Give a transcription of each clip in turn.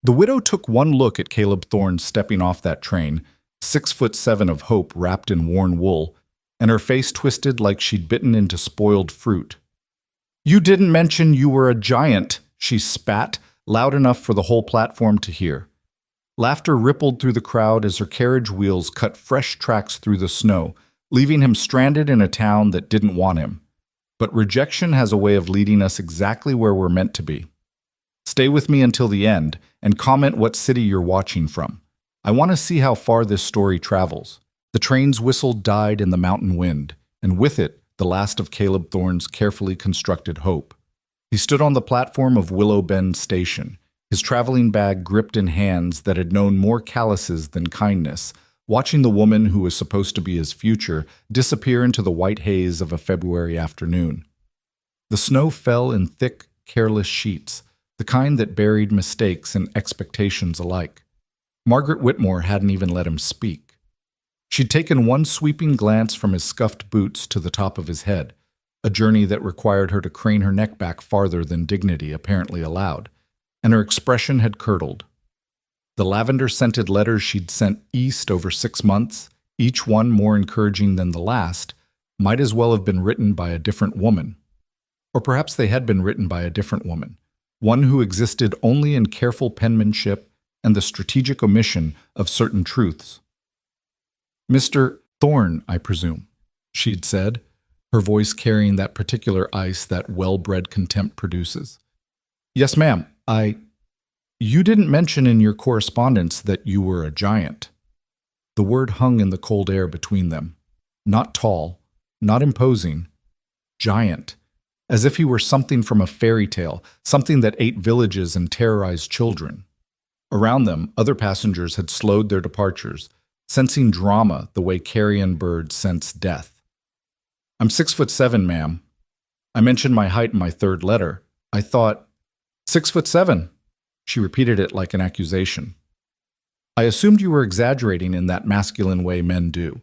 The widow took one look at Caleb Thorne stepping off that train, 6'7" of hope wrapped in worn wool, and her face twisted like she'd bitten into spoiled fruit. "You didn't mention you were a giant," she spat, loud enough for the whole platform to hear. Laughter rippled through the crowd as her carriage wheels cut fresh tracks through the snow, leaving him stranded in a town that didn't want him. But rejection has a way of leading us exactly where we're meant to be. Stay with me until the end, and comment what city you're watching from. I want to see how far this story travels. The train's whistle died in the mountain wind, and with it, the last of Caleb Thorne's carefully constructed hope. He stood on the platform of Willow Bend Station, his traveling bag gripped in hands that had known more calluses than kindness, watching the woman who was supposed to be his future disappear into the white haze of a February afternoon. The snow fell in thick, careless sheets, the kind that buried mistakes and expectations alike. Margaret Whitmore hadn't even let him speak. She'd taken one sweeping glance from his scuffed boots to the top of his head, a journey that required her to crane her neck back farther than dignity apparently allowed, and her expression had curdled. The lavender-scented letters she'd sent east over 6 months, each one more encouraging than the last, might as well have been written by a different woman. Or perhaps they had been written by a different woman, one who existed only in careful penmanship and the strategic omission of certain truths. "Mr. Thorne, I presume," she'd said, her voice carrying that particular ice that well-bred contempt produces. "Yes, ma'am, You didn't mention in your correspondence that you were a giant." The word hung in the cold air between them. Not tall, not imposing, giant, as if he were something from a fairy tale, something that ate villages and terrorized children. Around them, other passengers had slowed their departures, sensing drama the way carrion birds sense death. "I'm 6'7", ma'am. I mentioned my height in my third letter. I thought—" 6'7". She repeated it like an accusation. "I assumed you were exaggerating in that masculine way men do.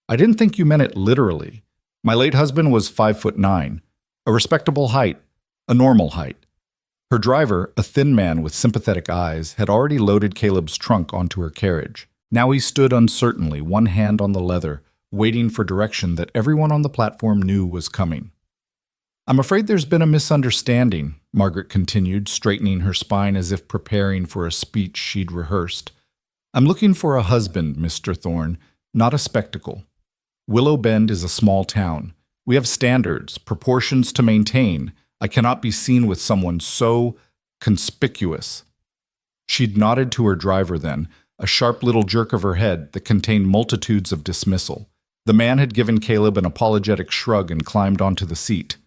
I didn't think you meant it literally. My late husband was 5'9", a respectable height, a normal height." Her driver, a thin man with sympathetic eyes, had already loaded Caleb's trunk onto her carriage. Now he stood uncertainly, one hand on the leather, waiting for direction that everyone on the platform knew was coming. "I'm afraid there's been a misunderstanding," Margaret continued, straightening her spine as if preparing for a speech she'd rehearsed. "I'm looking for a husband, Mr. Thorne, not a spectacle. Willow Bend is a small town. We have standards, proportions to maintain. I cannot be seen with someone so conspicuous." She'd nodded to her driver then, a sharp little jerk of her head that contained multitudes of dismissal. The man had given Caleb an apologetic shrug and climbed onto the seat.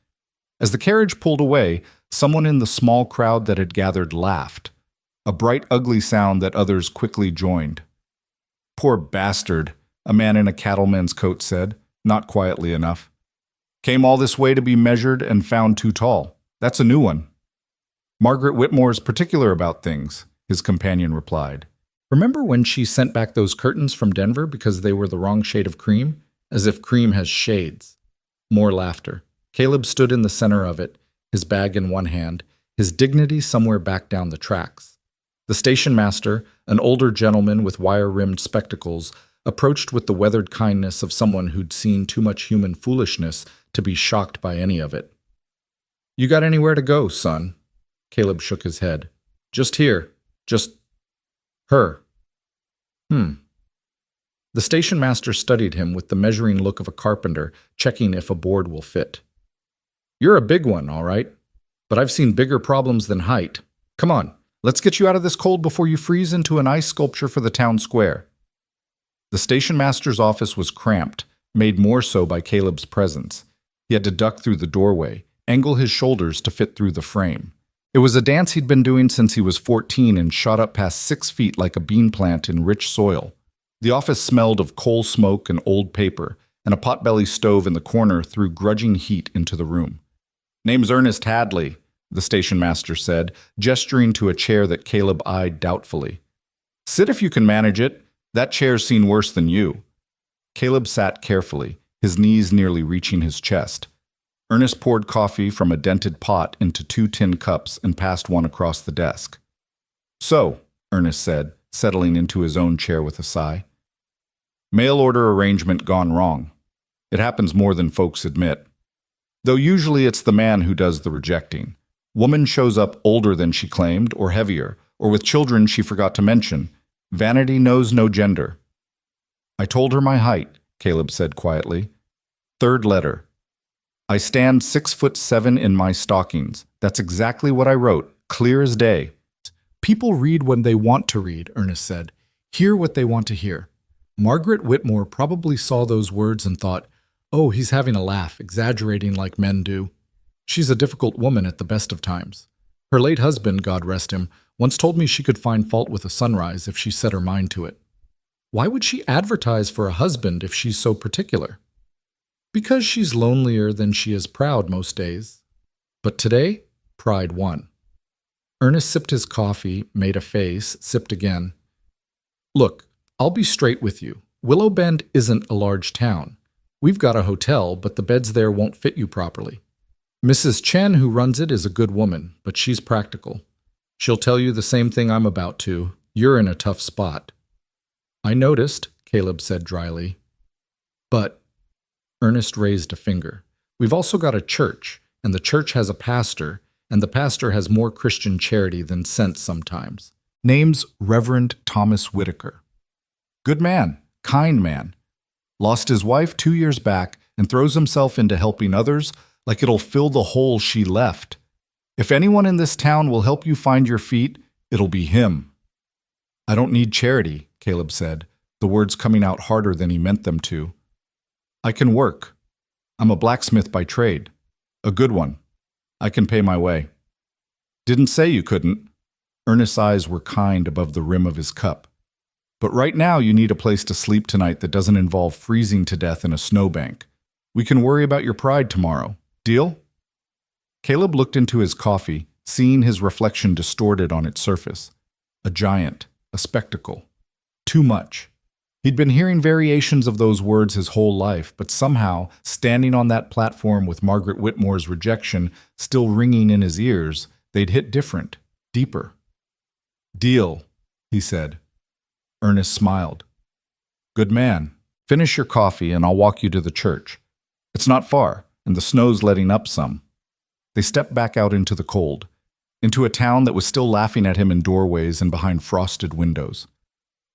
As the carriage pulled away, someone in the small crowd that had gathered laughed, a bright, ugly sound that others quickly joined. "Poor bastard," a man in a cattleman's coat said, not quietly enough. "Came all this way to be measured and found too tall. That's a new one." "Margaret Whitmore's particular about things," his companion replied. "Remember when she sent back those curtains from Denver because they were the wrong shade of cream? As if cream has shades." More laughter. Caleb stood in the center of it, his bag in one hand, his dignity somewhere back down the tracks. The station master, an older gentleman with wire-rimmed spectacles, approached with the weathered kindness of someone who'd seen too much human foolishness to be shocked by any of it. "You got anywhere to go, son?" Caleb shook his head. "Just here. Just her." The station master studied him with the measuring look of a carpenter, checking if a board will fit. "You're a big one, all right. But I've seen bigger problems than height. Come on, let's get you out of this cold before you freeze into an ice sculpture for the town square." The station master's office was cramped, made more so by Caleb's presence. He had to duck through the doorway, angle his shoulders to fit through the frame. It was a dance he'd been doing since he was 14 and shot up past 6 feet like a bean plant in rich soil. The office smelled of coal smoke and old paper, and a potbelly stove in the corner threw grudging heat into the room. "Name's Ernest Hadley," the station master said, gesturing to a chair that Caleb eyed doubtfully. "Sit if you can manage it. That chair's seen worse than you." Caleb sat carefully, his knees nearly reaching his chest. Ernest poured coffee from a dented pot into 2 tin cups and passed one across the desk. "So, Ernest said, settling into his own chair with a sigh. Mail order arrangement gone wrong. It happens more than folks admit. Though usually it's the man who does the rejecting. Woman shows up older than she claimed, or heavier, or with children she forgot to mention. Vanity knows no gender. I told her my height, Caleb said quietly. Third letter. I stand 6'7" in my stockings. That's exactly what I wrote, clear as day. People read when they want to read, Ernest said. Hear what they want to hear. Margaret Whitmore probably saw those words and thought, oh, he's having a laugh, exaggerating like men do. She's a difficult woman at the best of times. Her late husband, God rest him, once told me she could find fault with a sunrise if she set her mind to it. Why would she advertise for a husband if she's so particular? Because she's lonelier than she is proud most days. But today, pride won. Ernest sipped his coffee, made a face, sipped again. Look, I'll be straight with you. Willow Bend isn't a large town. We've got a hotel, but the beds there won't fit you properly. Mrs. Chen, who runs it, is a good woman, but she's practical. She'll tell you the same thing I'm about to. You're in a tough spot. I noticed, Caleb said dryly. But, Ernest raised a finger. We've also got a church, and the church has a pastor, and the pastor has more Christian charity than sense sometimes. Name's Reverend Thomas Whitaker. Good man, kind man. Lost his wife 2 years back and throws himself into helping others like it'll fill the hole she left. If anyone in this town will help you find your feet, it'll be him. I don't need charity, Caleb said, the words coming out harder than he meant them to. I can work. I'm a blacksmith by trade. A good one. I can pay my way. Didn't say you couldn't. Ernest's eyes were kind above the rim of his cup. But right now you need a place to sleep tonight that doesn't involve freezing to death in a snowbank. We can worry about your pride tomorrow. Deal? Caleb looked into his coffee, seeing his reflection distorted on its surface. A giant, a spectacle. Too much. He'd been hearing variations of those words his whole life, but somehow, standing on that platform with Margaret Whitmore's rejection still ringing in his ears, they'd hit different, deeper. Deal, he said. Ernest smiled. Good man. Finish your coffee and I'll walk you to the church. It's not far, and the snow's letting up some. They stepped back out into the cold, into a town that was still laughing at him in doorways and behind frosted windows.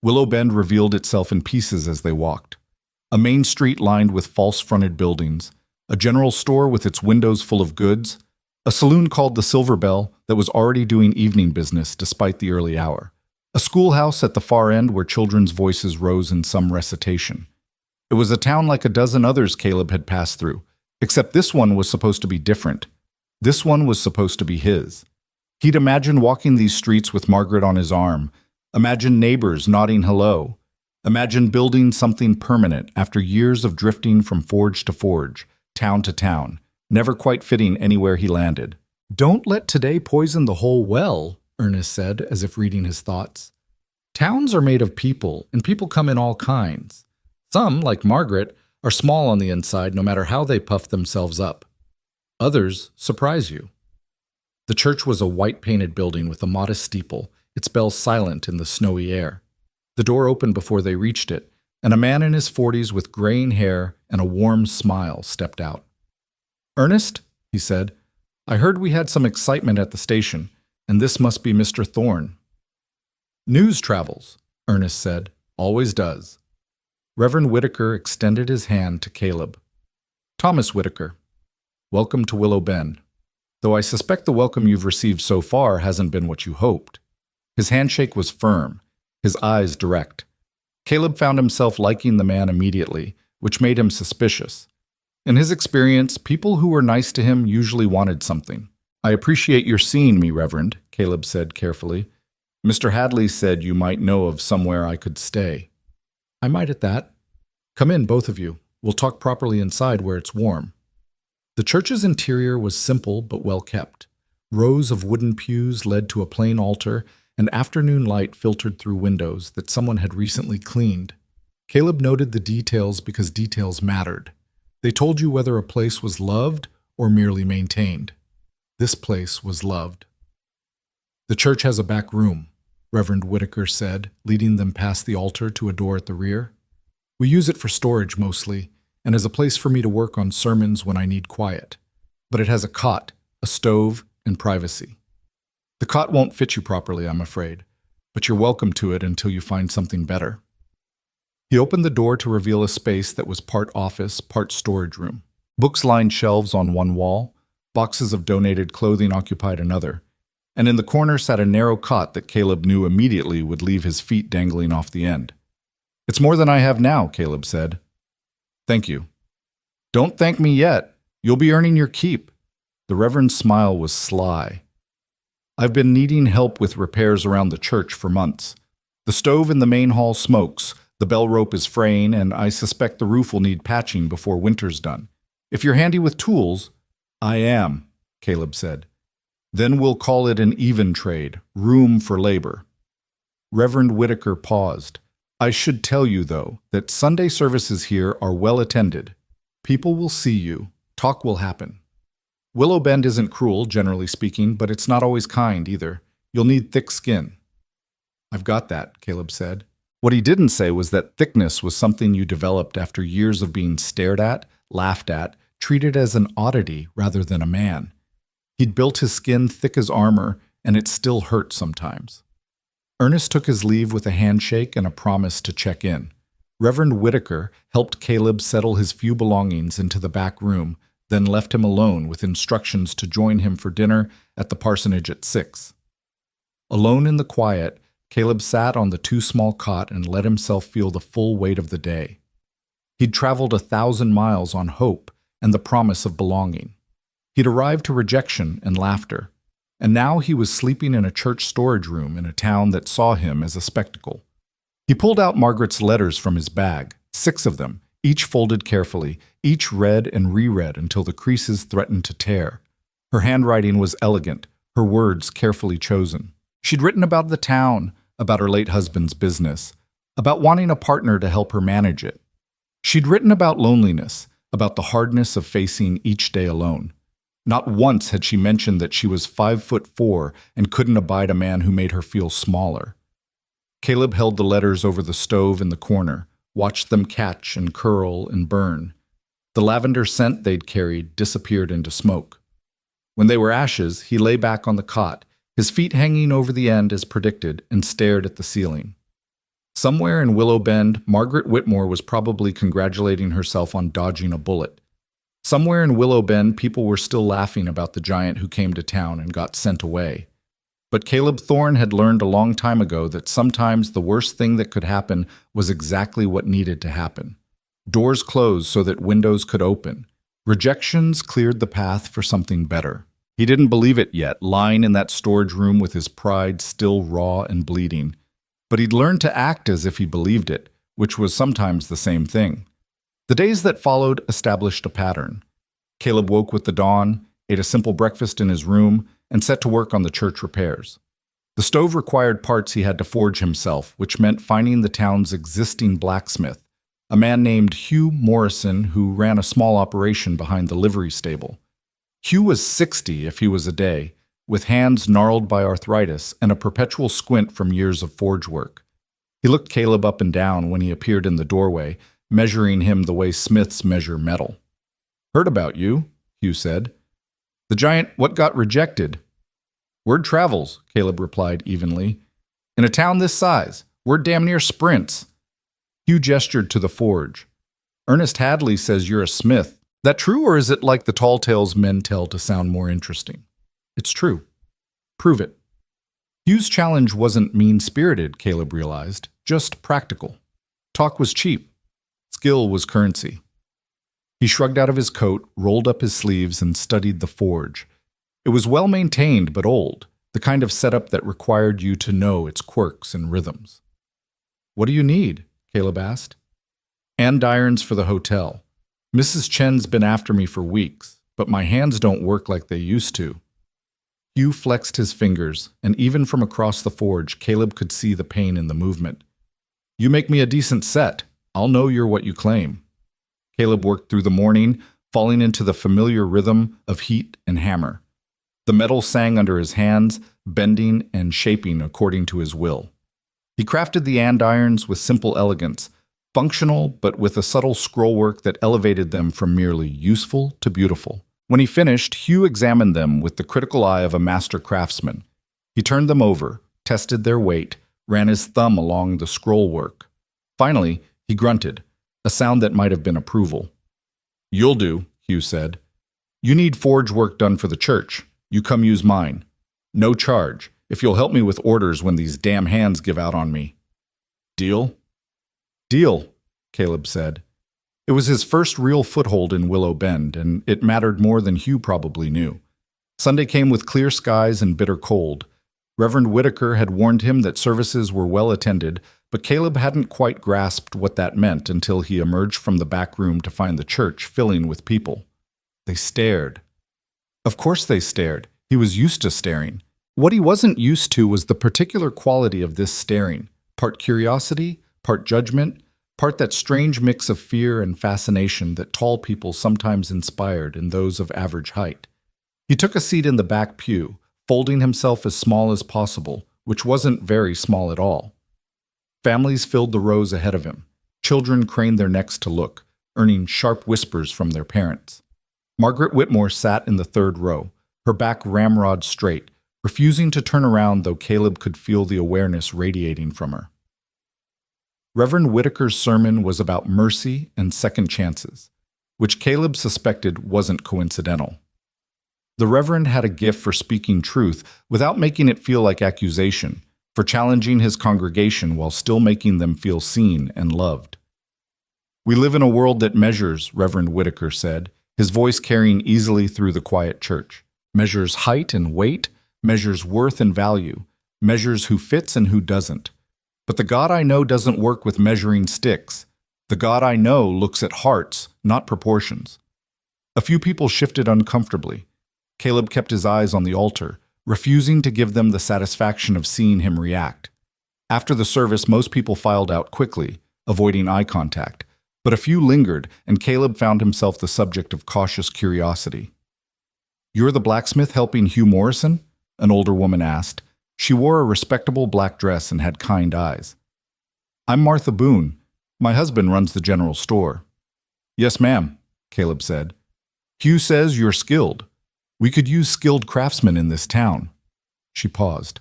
Willow Bend revealed itself in pieces as they walked. A main street lined with false-fronted buildings, a general store with its windows full of goods, a saloon called the Silver Bell that was already doing evening business despite the early hour, a schoolhouse at the far end where children's voices rose in some recitation. It was a town like a dozen others Caleb had passed through, except this one was supposed to be different. This one was supposed to be his. He'd imagined walking these streets with Margaret on his arm, imagine neighbors nodding hello. Imagine building something permanent after years of drifting from forge to forge, town to town, never quite fitting anywhere he landed. Don't let today poison the whole well, Ernest said, as if reading his thoughts. Towns are made of people, and people come in all kinds. Some, like Margaret, are small on the inside no matter how they puff themselves up. Others surprise you. The church was a white-painted building with a modest steeple, its bells silent in the snowy air. The door opened before they reached it, and a man in his 40s with graying hair and a warm smile stepped out. Ernest, he said, I heard we had some excitement at the station, and this must be Mr. Thorne. News travels, Ernest said, always does. Reverend Whitaker extended his hand to Caleb. Thomas Whitaker, welcome to Willow Bend, though I suspect the welcome you've received so far hasn't been what you hoped. His handshake was firm, his eyes direct. Caleb found himself liking the man immediately, which made him suspicious. In his experience, people who were nice to him usually wanted something. I appreciate your seeing me, Reverend, Caleb said carefully. Mr. Hadley said you might know of somewhere I could stay. I might at that. Come in, both of you. We'll talk properly inside where it's warm. The church's interior was simple but well kept. Rows of wooden pews led to a plain altar, and afternoon light filtered through windows that someone had recently cleaned. Caleb noted the details because details mattered. They told you whether a place was loved or merely maintained. This place was loved. The church has a back room, Reverend Whitaker said, leading them past the altar to a door at the rear. We use it for storage mostly, and as a place for me to work on sermons when I need quiet. But it has a cot, a stove, and privacy. The cot won't fit you properly, I'm afraid, but you're welcome to it until you find something better. He opened the door to reveal a space that was part office, part storage room. Books lined shelves on one wall, boxes of donated clothing occupied another, and in the corner sat a narrow cot that Caleb knew immediately would leave his feet dangling off the end. It's more than I have now, Caleb said. Thank you. Don't thank me yet. You'll be earning your keep. The Reverend's smile was sly. I've been needing help with repairs around the church for months. The stove in the main hall smokes, the bell rope is fraying, and I suspect the roof will need patching before winter's done. If you're handy with tools, I am, Caleb said. Then we'll call it an even trade, room for labor. Reverend Whitaker paused. I should tell you, though, that Sunday services here are well attended. People will see you. Talk will happen. Willow Bend isn't cruel, generally speaking, but it's not always kind either. You'll need thick skin. I've got that, Caleb said. What he didn't say was that thickness was something you developed after years of being stared at, laughed at, treated as an oddity rather than a man. He'd built his skin thick as armor, and it still hurt sometimes. Ernest took his leave with a handshake and a promise to check in. Reverend Whitaker helped Caleb settle his few belongings into the back room, then left him alone with instructions to join him for dinner at the parsonage at 6. Alone in the quiet, Caleb sat on the too small cot and let himself feel the full weight of the day. He'd traveled 1,000 miles on hope and the promise of belonging. He'd arrived to rejection and laughter, and now he was sleeping in a church storage room in a town that saw him as a spectacle. He pulled out Margaret's letters from his bag, 6 of them, each folded carefully, each read and reread until the creases threatened to tear. Her handwriting was elegant, her words carefully chosen. She'd written about the town, about her late husband's business, about wanting a partner to help her manage it. She'd written about loneliness, about the hardness of facing each day alone. Not once had she mentioned that she was 5'4" and couldn't abide a man who made her feel smaller. Caleb held the letters over the stove in the corner, watched them catch and curl and burn. The lavender scent they'd carried disappeared into smoke. When they were ashes, he lay back on the cot, his feet hanging over the end as predicted, and stared at the ceiling. Somewhere in Willow Bend, Margaret Whitmore was probably congratulating herself on dodging a bullet. Somewhere in Willow Bend, people were still laughing about the giant who came to town and got sent away. But Caleb Thorne had learned a long time ago that sometimes the worst thing that could happen was exactly what needed to happen. Doors closed so that windows could open. Rejections cleared the path for something better. He didn't believe it yet, lying in that storage room with his pride still raw and bleeding. But he'd learned to act as if he believed it, which was sometimes the same thing. The days that followed established a pattern. Caleb woke with the dawn, ate a simple breakfast in his room, and set to work on the church repairs. The stove required parts he had to forge himself, which meant finding the town's existing blacksmith, a man named Hugh Morrison who ran a small operation behind the livery stable. Hugh was 60 if he was a day, with hands gnarled by arthritis and a perpetual squint from years of forge work. He looked Caleb up and down when he appeared in the doorway, measuring him the way smiths measure metal. "Heard about you," Hugh said. "The giant what got rejected." "Word travels," Caleb replied evenly. "In a town this size, word damn near sprints." Hugh gestured to the forge. "Ernest Hadley says you're a smith. That true, or is it like the tall tales men tell to sound more interesting?" "It's true." "Prove it." Hugh's challenge wasn't mean-spirited, Caleb realized, just practical. Talk was cheap. Skill was currency. He shrugged out of his coat, rolled up his sleeves, and studied the forge. It was well-maintained but old, the kind of setup that required you to know its quirks and rhythms. "What do you need?" Caleb asked. "Andirons for the hotel. Mrs. Chen's been after me for weeks, but my hands don't work like they used to." Hugh flexed his fingers, and even from across the forge, Caleb could see the pain in the movement. "You make me a decent set. I'll know you're what you claim." Caleb worked through the morning, falling into the familiar rhythm of heat and hammer. The metal sang under his hands, bending and shaping according to his will. He crafted the andirons with simple elegance, functional but with a subtle scrollwork that elevated them from merely useful to beautiful. When he finished, Hugh examined them with the critical eye of a master craftsman. He turned them over, tested their weight, ran his thumb along the scrollwork. Finally, he grunted, a sound that might have been approval. "You'll do," Hugh said. "You need forge work done for the church. You come use mine. No charge, if you'll help me with orders when these damn hands give out on me." "Deal?" "Deal," Caleb said. It was his first real foothold in Willow Bend, and it mattered more than Hugh probably knew. Sunday came with clear skies and bitter cold. Reverend Whitaker had warned him that services were well attended, but Caleb hadn't quite grasped what that meant until he emerged from the back room to find the church filling with people. They stared. Of course they stared. He was used to staring. What he wasn't used to was the particular quality of this staring, part curiosity, part judgment, part that strange mix of fear and fascination that tall people sometimes inspired in those of average height. He took a seat in the back pew, folding himself as small as possible, which wasn't very small at all. Families filled the rows ahead of him. Children craned their necks to look, earning sharp whispers from their parents. Margaret Whitmore sat in the third row, her back ramrod straight, refusing to turn around though Caleb could feel the awareness radiating from her. Reverend Whitaker's sermon was about mercy and second chances, which Caleb suspected wasn't coincidental. The Reverend had a gift for speaking truth without making it feel like accusation, for challenging his congregation while still making them feel seen and loved. "We live in a world that measures," Reverend Whitaker said, his voice carrying easily through the quiet church. "Measures height and weight, measures worth and value, measures who fits and who doesn't. But the God I know doesn't work with measuring sticks. The God I know looks at hearts, not proportions." A few people shifted uncomfortably. Caleb kept his eyes on the altar, refusing to give them the satisfaction of seeing him react. After the service, most people filed out quickly, avoiding eye contact, but a few lingered, and Caleb found himself the subject of cautious curiosity. "You're the blacksmith helping Hugh Morrison?" an older woman asked. She wore a respectable black dress and had kind eyes. "I'm Martha Boone. My husband runs the general store." "Yes, ma'am," Caleb said. "Hugh says you're skilled. We could use skilled craftsmen in this town." She paused.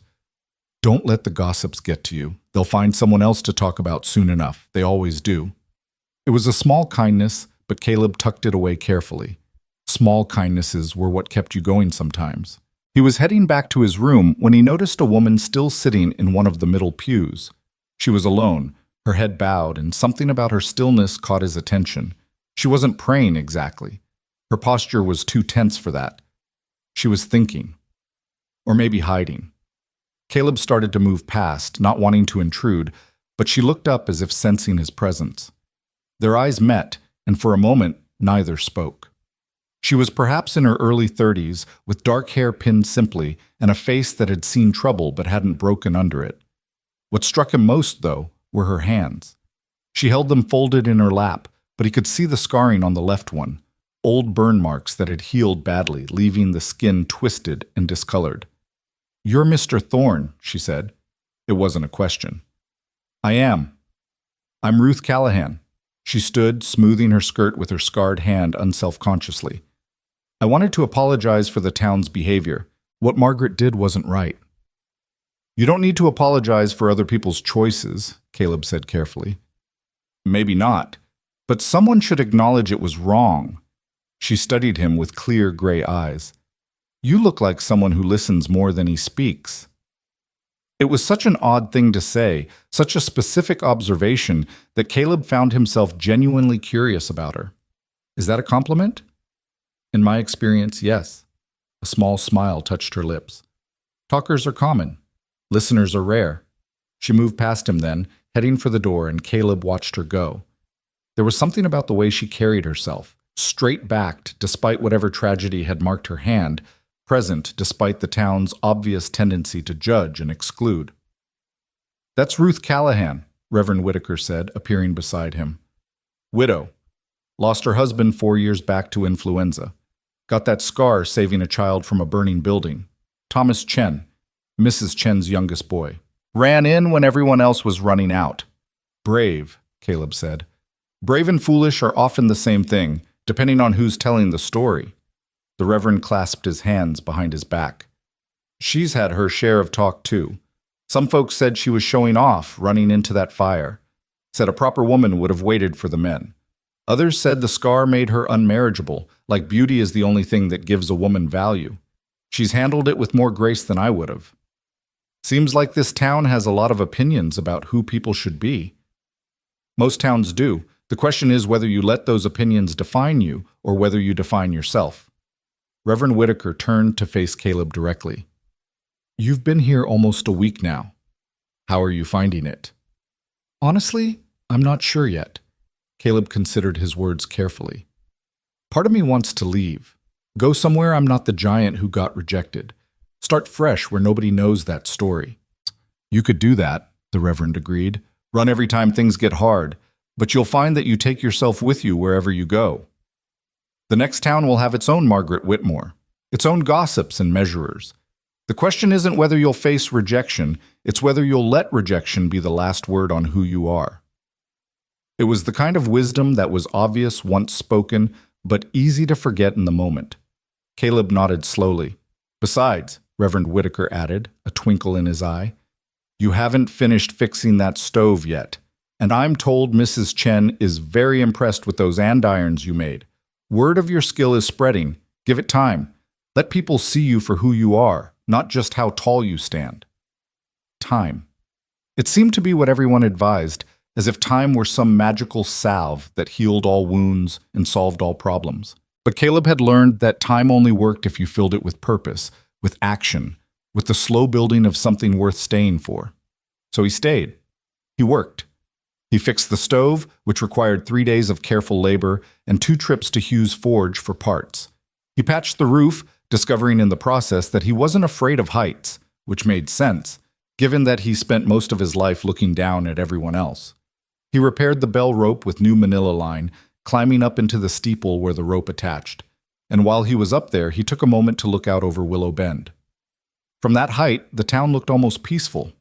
"Don't let the gossips get to you. They'll find someone else to talk about soon enough. They always do." It was a small kindness, but Caleb tucked it away carefully. Small kindnesses were what kept you going sometimes. He was heading back to his room when he noticed a woman still sitting in one of the middle pews. She was alone, her head bowed, and something about her stillness caught his attention. She wasn't praying exactly. Her posture was too tense for that. She was thinking. Or maybe hiding. Caleb started to move past, not wanting to intrude, but she looked up as if sensing his presence. Their eyes met, and for a moment, neither spoke. She was perhaps in her early 30s, with dark hair pinned simply, and a face that had seen trouble but hadn't broken under it. What struck him most, though, were her hands. She held them folded in her lap, but he could see the scarring on the left one, old burn marks that had healed badly, leaving the skin twisted and discolored. "You're Mr. Thorne," she said. It wasn't a question. "I am. I'm Ruth Callahan." She stood, smoothing her skirt with her scarred hand unselfconsciously. "I wanted to apologize for the town's behavior. What Margaret did wasn't right." "You don't need to apologize for other people's choices," Caleb said carefully. "Maybe not, but someone should acknowledge it was wrong." She studied him with clear gray eyes. "You look like someone who listens more than he speaks." It was such an odd thing to say, such a specific observation, that Caleb found himself genuinely curious about her. "Is that a compliment?" "In my experience, yes." A small smile touched her lips. "Talkers are common. Listeners are rare." She moved past him then, heading for the door, and Caleb watched her go. There was something about the way she carried herself, straight-backed despite whatever tragedy had marked her hand, present despite the town's obvious tendency to judge and exclude. "That's Ruth Callahan," Reverend Whitaker said, appearing beside him. "Widow. Lost her husband 4 years back to influenza. Got that scar saving a child from a burning building. Thomas Chen, Mrs. Chen's youngest boy. Ran in when everyone else was running out. Brave, Caleb said. Brave and foolish are often the same thing, depending on who's telling the story. The Reverend clasped his hands behind his back. She's had her share of talk, too. Some folks said she was showing off, running into that fire. Said a proper woman would have waited for the men. Others said the scar made her unmarriageable, like beauty is the only thing that gives a woman value. She's handled it with more grace than I would have. Seems like this town has a lot of opinions about who people should be. Most towns do. The question is whether you let those opinions define you or whether you define yourself. Reverend Whitaker turned to face Caleb directly. You've been here almost a week now. How are you finding it? Honestly, I'm not sure yet. Caleb considered his words carefully. Part of me wants to leave. Go somewhere I'm not the giant who got rejected. Start fresh where nobody knows that story. You could do that, the Reverend agreed. Run every time things get hard, but you'll find that you take yourself with you wherever you go. The next town will have its own Margaret Whitmore, its own gossips and measurers. The question isn't whether you'll face rejection, it's whether you'll let rejection be the last word on who you are. It was the kind of wisdom that was obvious once spoken, but easy to forget in the moment. Caleb nodded slowly. Besides, Reverend Whitaker added, a twinkle in his eye, you haven't finished fixing that stove yet, and I'm told Mrs. Chen is very impressed with those andirons you made. Word of your skill is spreading. Give it time. Let people see you for who you are, not just how tall you stand. Time. It seemed to be what everyone advised, as if time were some magical salve that healed all wounds and solved all problems. But Caleb had learned that time only worked if you filled it with purpose, with action, with the slow building of something worth staying for. So he stayed. He worked. He fixed the stove, which required 3 days of careful labor and 2 trips to Hugh's forge for parts. He patched the roof, discovering in the process that he wasn't afraid of heights, which made sense, given that he spent most of his life looking down at everyone else. He repaired the bell rope with new manila line, climbing up into the steeple where the rope attached. And while he was up there, he took a moment to look out over Willow Bend. From that height, the town looked almost peaceful.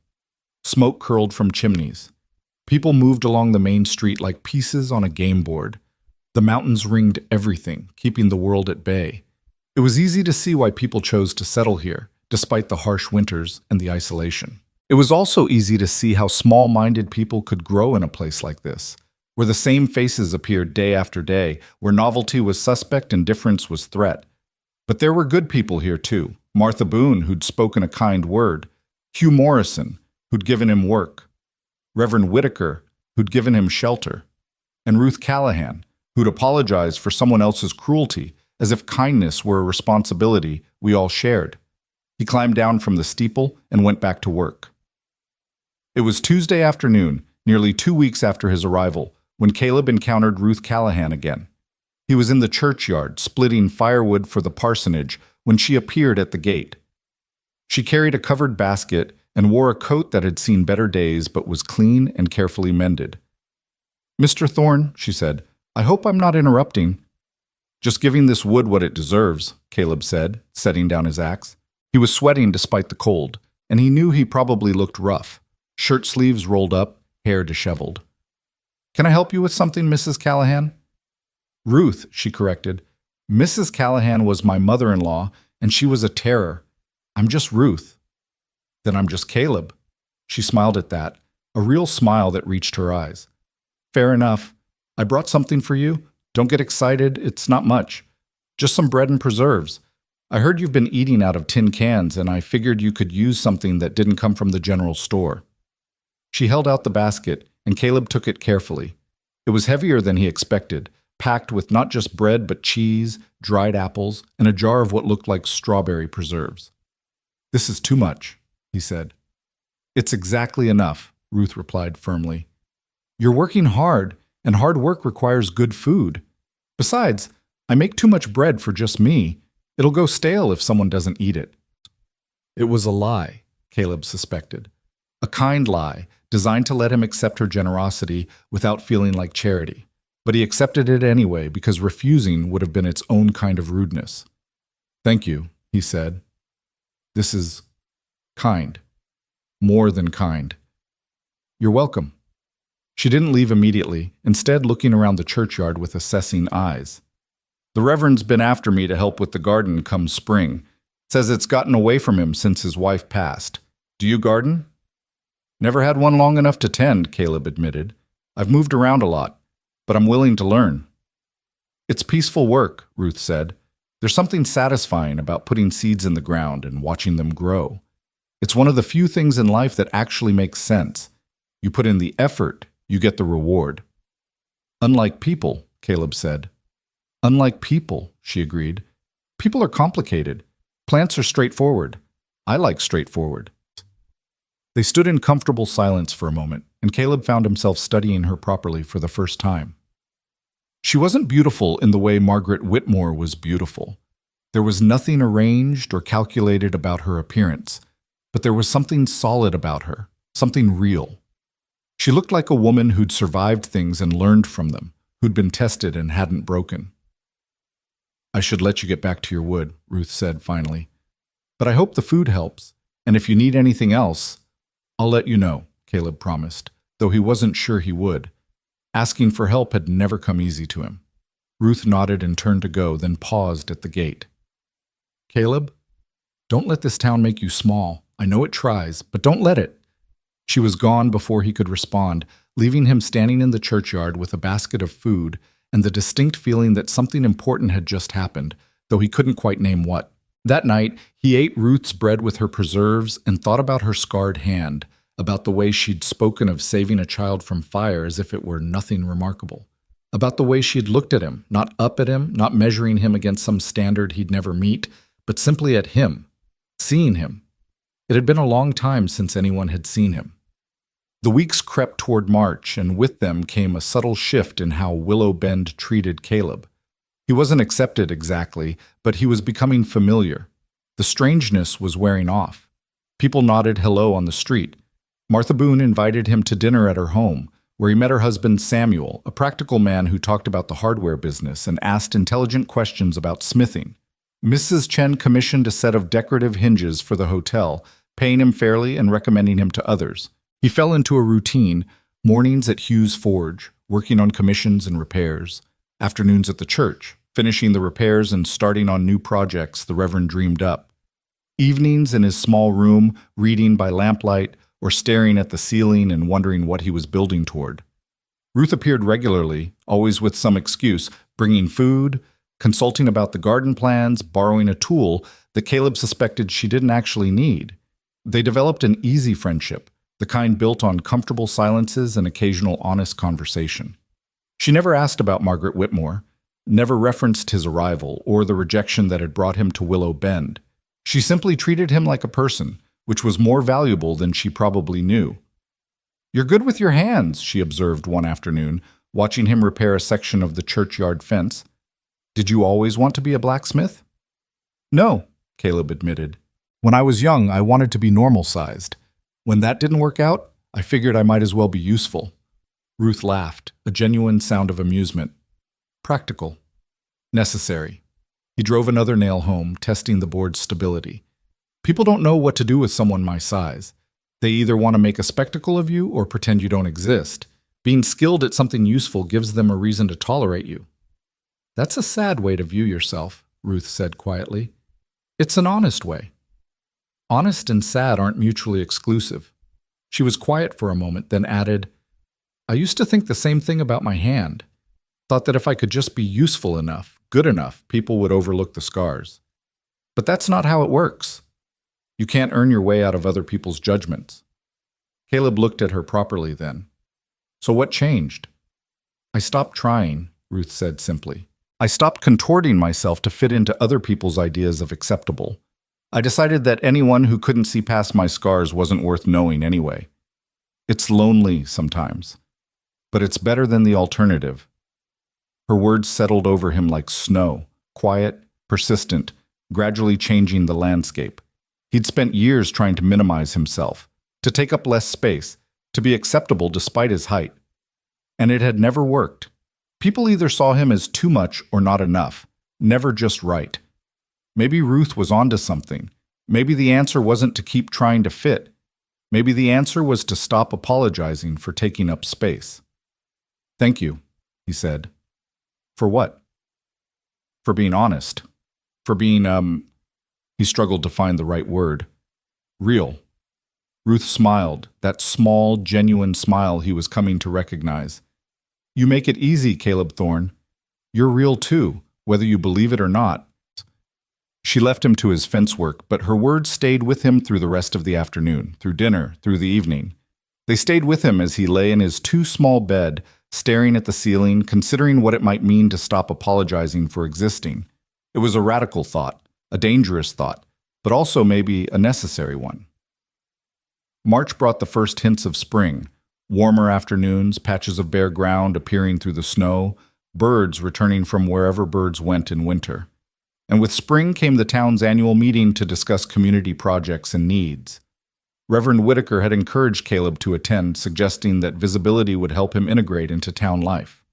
Smoke curled from chimneys. People moved along the main street like pieces on a game board. The mountains ringed everything, keeping the world at bay. It was easy to see why people chose to settle here, despite the harsh winters and the isolation. It was also easy to see how small-minded people could grow in a place like this, where the same faces appeared day after day, where novelty was suspect and difference was threat. But there were good people here too. Martha Boone, who'd spoken a kind word. Hugh Morrison, who'd given him work. Reverend Whitaker, who'd given him shelter. And Ruth Callahan, who'd apologized for someone else's cruelty, as if kindness were a responsibility we all shared. He climbed down from the steeple and went back to work. It was Tuesday afternoon, nearly 2 weeks after his arrival, when Caleb encountered Ruth Callahan again. He was in the churchyard, splitting firewood for the parsonage, when she appeared at the gate. She carried a covered basket and wore a coat that had seen better days but was clean and carefully mended. "Mr. Thorne," she said, "I hope I'm not interrupting." "Just giving this wood what it deserves," Caleb said, setting down his axe. He was sweating despite the cold, and he knew he probably looked rough, shirt sleeves rolled up, hair disheveled. "Can I help you with something, Mrs. Callahan?" "Ruth," she corrected. "Mrs. Callahan was my mother-in-law, and she was a terror. I'm just Ruth." "Then I'm just Caleb." She smiled at that, a real smile that reached her eyes. "Fair enough. I brought something for you. Don't get excited, it's not much. Just some bread and preserves. I heard you've been eating out of tin cans, and I figured you could use something that didn't come from the general store." She held out the basket, and Caleb took it carefully. It was heavier than he expected, packed with not just bread but cheese, dried apples, and a jar of what looked like strawberry preserves. "This is too much," he said. "It's exactly enough," Ruth replied firmly. "You're working hard, and hard work requires good food. Besides, I make too much bread for just me. It'll go stale if someone doesn't eat it." It was a lie, Caleb suspected. A kind lie, designed to let him accept her generosity without feeling like charity. But he accepted it anyway because refusing would have been its own kind of rudeness. Thank you, he said. This is kind. More than kind. You're welcome. She didn't leave immediately, instead looking around the churchyard with assessing eyes. The Reverend's been after me to help with the garden come spring. Says it's gotten away from him since his wife passed. Do you garden? Never had one long enough to tend, Caleb admitted. I've moved around a lot, but I'm willing to learn. It's peaceful work, Ruth said. There's something satisfying about putting seeds in the ground and watching them grow. It's one of the few things in life that actually makes sense. You put in the effort, you get the reward. Unlike people, Caleb said. Unlike people, she agreed. People are complicated. Plants are straightforward. I like straightforward. They stood in comfortable silence for a moment, and Caleb found himself studying her properly for the first time. She wasn't beautiful in the way Margaret Whitmore was beautiful. There was nothing arranged or calculated about her appearance, but there was something solid about her, something real. She looked like a woman who'd survived things and learned from them, who'd been tested and hadn't broken. I should let you get back to your wood, Ruth said finally. But I hope the food helps, and if you need anything else, I'll let you know, Caleb promised, though he wasn't sure he would. Asking for help had never come easy to him. Ruth nodded and turned to go, then paused at the gate. Caleb, don't let this town make you small. I know it tries, but don't let it. She was gone before he could respond, leaving him standing in the churchyard with a basket of food and the distinct feeling that something important had just happened, though he couldn't quite name what. That night, he ate Ruth's bread with her preserves and thought about her scarred hand, about the way she'd spoken of saving a child from fire as if it were nothing remarkable, about the way she'd looked at him, not up at him, not measuring him against some standard he'd never meet, but simply at him, seeing him. It had been a long time since anyone had seen him. The weeks crept toward March, and with them came a subtle shift in how Willow Bend treated Caleb. He wasn't accepted exactly, but he was becoming familiar. The strangeness was wearing off. People nodded hello on the street. Martha Boone invited him to dinner at her home, where he met her husband Samuel, a practical man who talked about the hardware business and asked intelligent questions about smithing. Mrs. Chen commissioned a set of decorative hinges for the hotel, paying him fairly and recommending him to others. He fell into a routine, mornings at Hughes Forge, working on commissions and repairs, afternoons at the church, finishing the repairs and starting on new projects the Reverend dreamed up, evenings in his small room, reading by lamplight or staring at the ceiling and wondering what he was building toward. Ruth appeared regularly, always with some excuse, bringing food, consulting about the garden plans, borrowing a tool that Caleb suspected she didn't actually need. They developed an easy friendship, the kind built on comfortable silences and occasional honest conversation. She never asked about Margaret Whitmore, never referenced his arrival or the rejection that had brought him to Willow Bend. She simply treated him like a person, which was more valuable than she probably knew. "You're good with your hands," she observed one afternoon, watching him repair a section of the churchyard fence. "Did you always want to be a blacksmith?" "No," Caleb admitted. "When I was young, I wanted to be normal-sized. When that didn't work out, I figured I might as well be useful." Ruth laughed, a genuine sound of amusement. Practical. Necessary. He drove another nail home, testing the board's stability. People don't know what to do with someone my size. They either want to make a spectacle of you or pretend you don't exist. Being skilled at something useful gives them a reason to tolerate you. "That's a sad way to view yourself," Ruth said quietly. "It's an honest way." Honest and sad aren't mutually exclusive. She was quiet for a moment, then added, "I used to think the same thing about my hand. Thought that if I could just be useful enough, good enough, people would overlook the scars. But that's not how it works. You can't earn your way out of other people's judgments." Caleb looked at her properly then. "So what changed?" "I stopped trying," Ruth said simply. "I stopped contorting myself to fit into other people's ideas of acceptable. I decided that anyone who couldn't see past my scars wasn't worth knowing anyway. It's lonely sometimes, but it's better than the alternative." Her words settled over him like snow, quiet, persistent, gradually changing the landscape. He'd spent years trying to minimize himself, to take up less space, to be acceptable despite his height. And it had never worked. People either saw him as too much or not enough, never just right. Maybe Ruth was onto something. Maybe the answer wasn't to keep trying to fit. Maybe the answer was to stop apologizing for taking up space. "Thank you," he said. "For what?" "For being honest. For being, He struggled to find the right word. "Real." Ruth smiled, that small, genuine smile he was coming to recognize. "You make it easy, Caleb Thorne. You're real too, whether you believe it or not." She left him to his fence work, but her words stayed with him through the rest of the afternoon, through dinner, through the evening. They stayed with him as he lay in his too small bed, staring at the ceiling, considering what it might mean to stop apologizing for existing. It was a radical thought, a dangerous thought, but also maybe a necessary one. March brought the first hints of spring, warmer afternoons, patches of bare ground appearing through the snow, birds returning from wherever birds went in winter. And with spring came the town's annual meeting to discuss community projects and needs. Reverend Whitaker had encouraged Caleb to attend, suggesting that visibility would help him integrate into town life.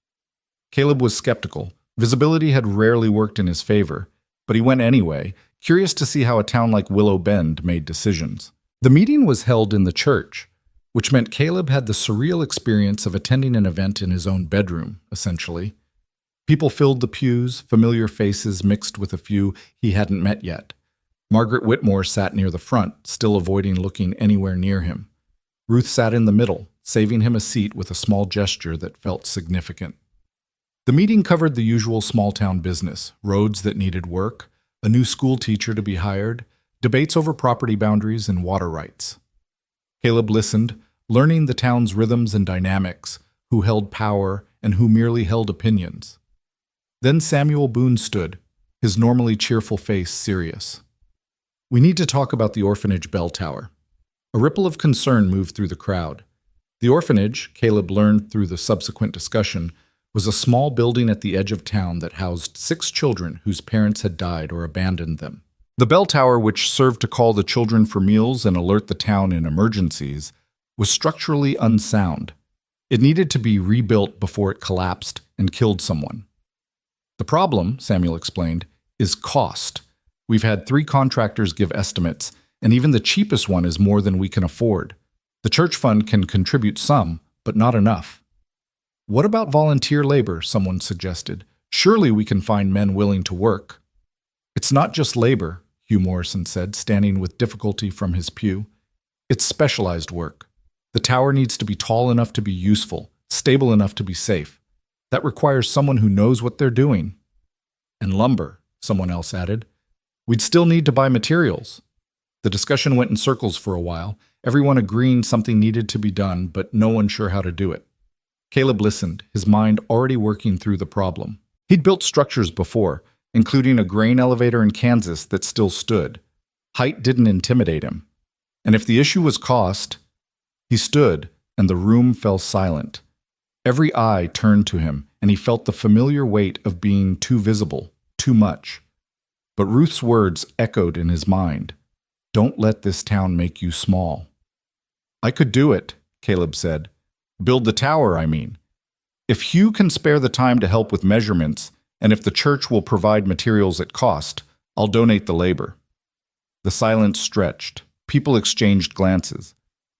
Caleb was skeptical. Visibility had rarely worked in his favor, but he went anyway, curious to see how a town like Willow Bend made decisions. The meeting was held in the church, which meant Caleb had the surreal experience of attending an event in his own bedroom, essentially. People filled the pews, familiar faces mixed with a few he hadn't met yet. Margaret Whitmore sat near the front, still avoiding looking anywhere near him. Ruth sat in the middle, saving him a seat with a small gesture that felt significant. The meeting covered the usual small-town business, roads that needed work, a new school teacher to be hired, debates over property boundaries and water rights. Caleb listened, learning the town's rhythms and dynamics, who held power and who merely held opinions. Then Samuel Boone stood, his normally cheerful face serious. "We need to talk about the orphanage bell tower." A ripple of concern moved through the crowd. The orphanage, Caleb learned through the subsequent discussion, was a small building at the edge of town that housed 6 children whose parents had died or abandoned them. The bell tower, which served to call the children for meals and alert the town in emergencies, was structurally unsound. It needed to be rebuilt before it collapsed and killed someone. "The problem," Samuel explained, "is cost. We've had 3 contractors give estimates, and even the cheapest one is more than we can afford. The church fund can contribute some, but not enough." "What about volunteer labor?" someone suggested. "Surely we can find men willing to work." "It's not just labor," Hugh Morrison said, standing with difficulty from his pew. "It's specialized work. The tower needs to be tall enough to be useful, stable enough to be safe. That requires someone who knows what they're doing." "And lumber," someone else added. "We'd still need to buy materials." The discussion went in circles for a while, everyone agreeing something needed to be done, but no one sure how to do it. Caleb listened, his mind already working through the problem. He'd built structures before, including a grain elevator in Kansas that still stood. Height didn't intimidate him. And if the issue was cost, he stood, and the room fell silent. Every eye turned to him, and he felt the familiar weight of being too visible, too much. But Ruth's words echoed in his mind. "Don't let this town make you small." "I could do it," Caleb said. "Build the tower, I mean. If Hugh can spare the time to help with measurements, and if the church will provide materials at cost, I'll donate the labor." The silence stretched. People exchanged glances.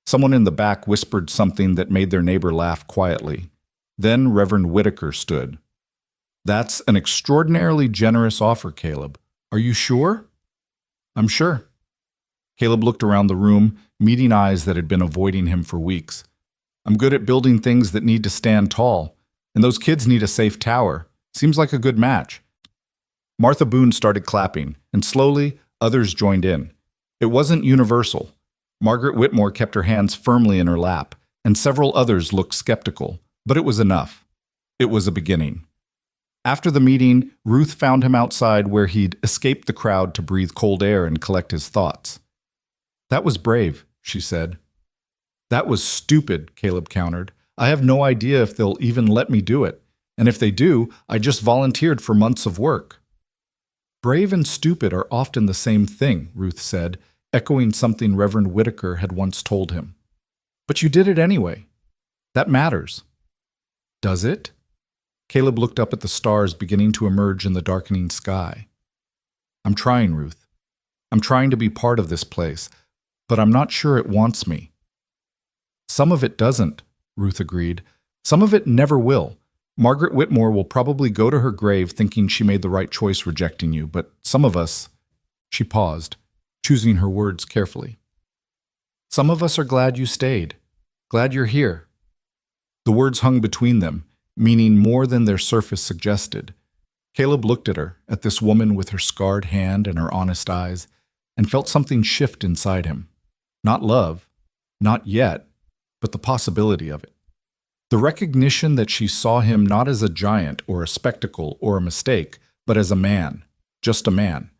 Someone in the back whispered something that made their neighbor laugh quietly. Then Reverend Whitaker stood. "That's an extraordinarily generous offer, Caleb. Are you sure?" "I'm sure." Caleb looked around the room, meeting eyes that had been avoiding him for weeks. "I'm good at building things that need to stand tall, and those kids need a safe tower. Seems like a good match." Martha Boone started clapping, and slowly others joined in. It wasn't universal. Margaret Whitmore kept her hands firmly in her lap, and several others looked skeptical, but it was enough. It was a beginning. After the meeting, Ruth found him outside where he'd escaped the crowd to breathe cold air and collect his thoughts. "That was brave," she said. "That was stupid," Caleb countered. "I have no idea if they'll even let me do it, and if they do, I just volunteered for months of work." "Brave and stupid are often the same thing," Ruth said, echoing something Reverend Whitaker had once told him. "But you did it anyway. That matters." "Does it?" Caleb looked up at the stars beginning to emerge in the darkening sky. I'm trying, Ruth. I'm trying to be part of this place, but I'm not sure it wants me. Some of it doesn't, Ruth agreed. Some of it never will. Margaret Whitmore will probably go to her grave thinking she made the right choice rejecting you, but some of us— She paused, choosing her words carefully. Some of us are glad you stayed. Glad you're here. The words hung between them, meaning more than their surface suggested. Caleb looked at her, at this woman with her scarred hand and her honest eyes, and felt something shift inside him. Not love, not yet, but the possibility of it. The recognition that she saw him not as a giant or a spectacle or a mistake, but as a man, just a man,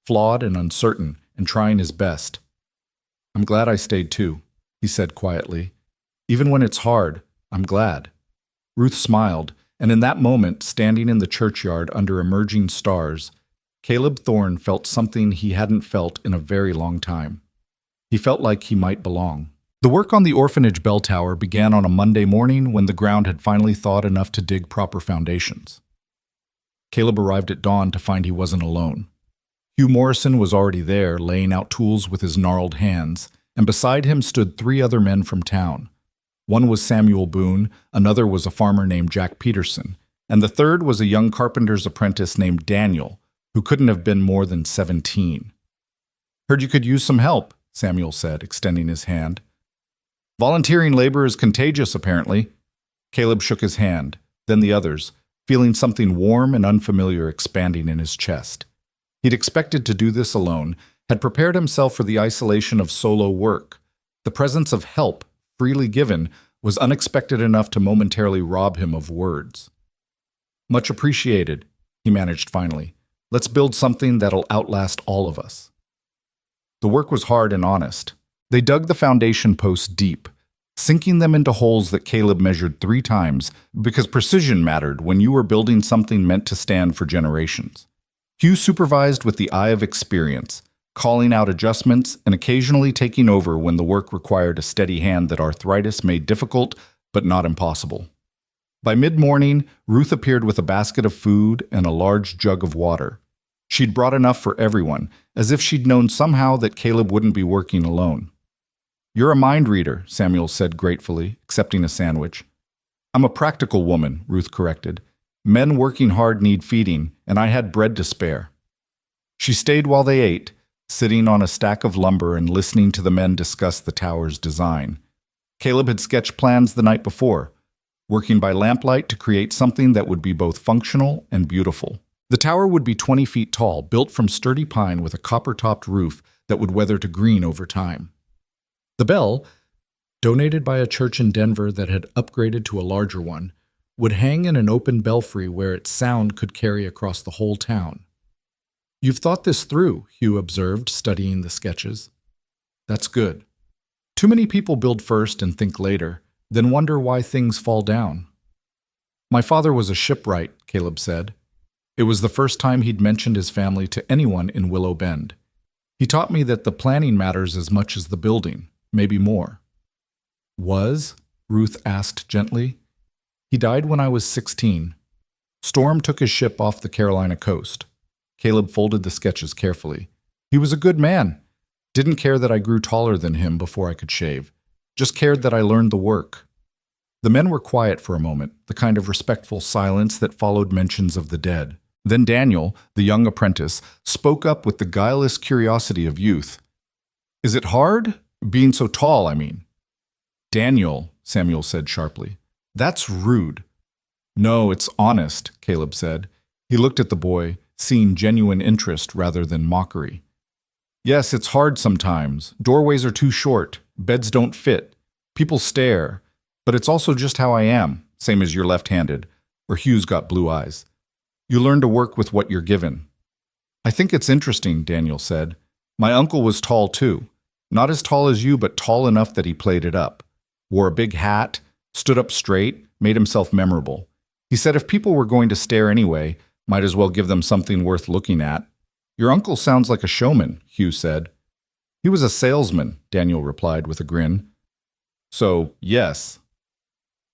flawed and uncertain and trying his best. I'm glad I stayed too, he said quietly. Even when it's hard, I'm glad. Ruth smiled, and in that moment, standing in the churchyard under emerging stars, Caleb Thorne felt something he hadn't felt in a very long time. He felt like he might belong. The work on the orphanage bell tower began on a Monday morning when the ground had finally thawed enough to dig proper foundations. Caleb arrived at dawn to find he wasn't alone. Hugh Morrison was already there, laying out tools with his gnarled hands, and beside him stood 3 other men from town. One was Samuel Boone, another was a farmer named Jack Peterson, and the third was a young carpenter's apprentice named Daniel, who couldn't have been more than 17. Heard you could use some help, Samuel said, extending his hand. Volunteering labor is contagious, apparently. Caleb shook his hand, then the others, feeling something warm and unfamiliar expanding in his chest. He'd expected to do this alone, had prepared himself for the isolation of solo work. The presence of help, freely given, was unexpected enough to momentarily rob him of words. Much appreciated, he managed finally. Let's build something that'll outlast all of us. The work was hard and honest. They dug the foundation posts deep, sinking them into holes that Caleb measured 3 times because precision mattered when you were building something meant to stand for generations. Hugh supervised with the eye of experience, calling out adjustments and occasionally taking over when the work required a steady hand that arthritis made difficult but not impossible. By mid-morning, Ruth appeared with a basket of food and a large jug of water. She'd brought enough for everyone, as if she'd known somehow that Caleb wouldn't be working alone. You're a mind reader, Samuel said gratefully, accepting a sandwich. I'm a practical woman, Ruth corrected. Men working hard need feeding, and I had bread to spare. She stayed while they ate, sitting on a stack of lumber and listening to the men discuss the tower's design. Caleb had sketched plans the night before, working by lamplight to create something that would be both functional and beautiful. The tower would be 20 feet tall, built from sturdy pine with a copper-topped roof that would weather to green over time. The bell, donated by a church in Denver that had upgraded to a larger one, would hang in an open belfry where its sound could carry across the whole town. You've thought this through, Hugh observed, studying the sketches. That's good. Too many people build first and think later, then wonder why things fall down. My father was a shipwright, Caleb said. It was the first time he'd mentioned his family to anyone in Willow Bend. He taught me that the planning matters as much as the building, maybe more. Was? Ruth asked gently. He died when I was 16. Storm took his ship off the Carolina coast. Caleb folded the sketches carefully. He was a good man. Didn't care that I grew taller than him before I could shave. Just cared that I learned the work. The men were quiet for a moment, the kind of respectful silence that followed mentions of the dead. Then Daniel, the young apprentice, spoke up with the guileless curiosity of youth. Is it hard? Being so tall, I mean. Daniel, Samuel said sharply. That's rude. No, it's honest, Caleb said. He looked at the boy, seeing genuine interest rather than mockery. Yes, it's hard sometimes. Doorways are too short. Beds don't fit. People stare. But it's also just how I am, same as you're left-handed, or Hugh's got blue eyes. You learn to work with what you're given. I think it's interesting, Daniel said. My uncle was tall too. Not as tall as you, but tall enough that he played it up. Wore a big hat, stood up straight, made himself memorable. He said if people were going to stare anyway, might as well give them something worth looking at. Your uncle sounds like a showman, Hugh said. He was a salesman, Daniel replied with a grin. So, yes.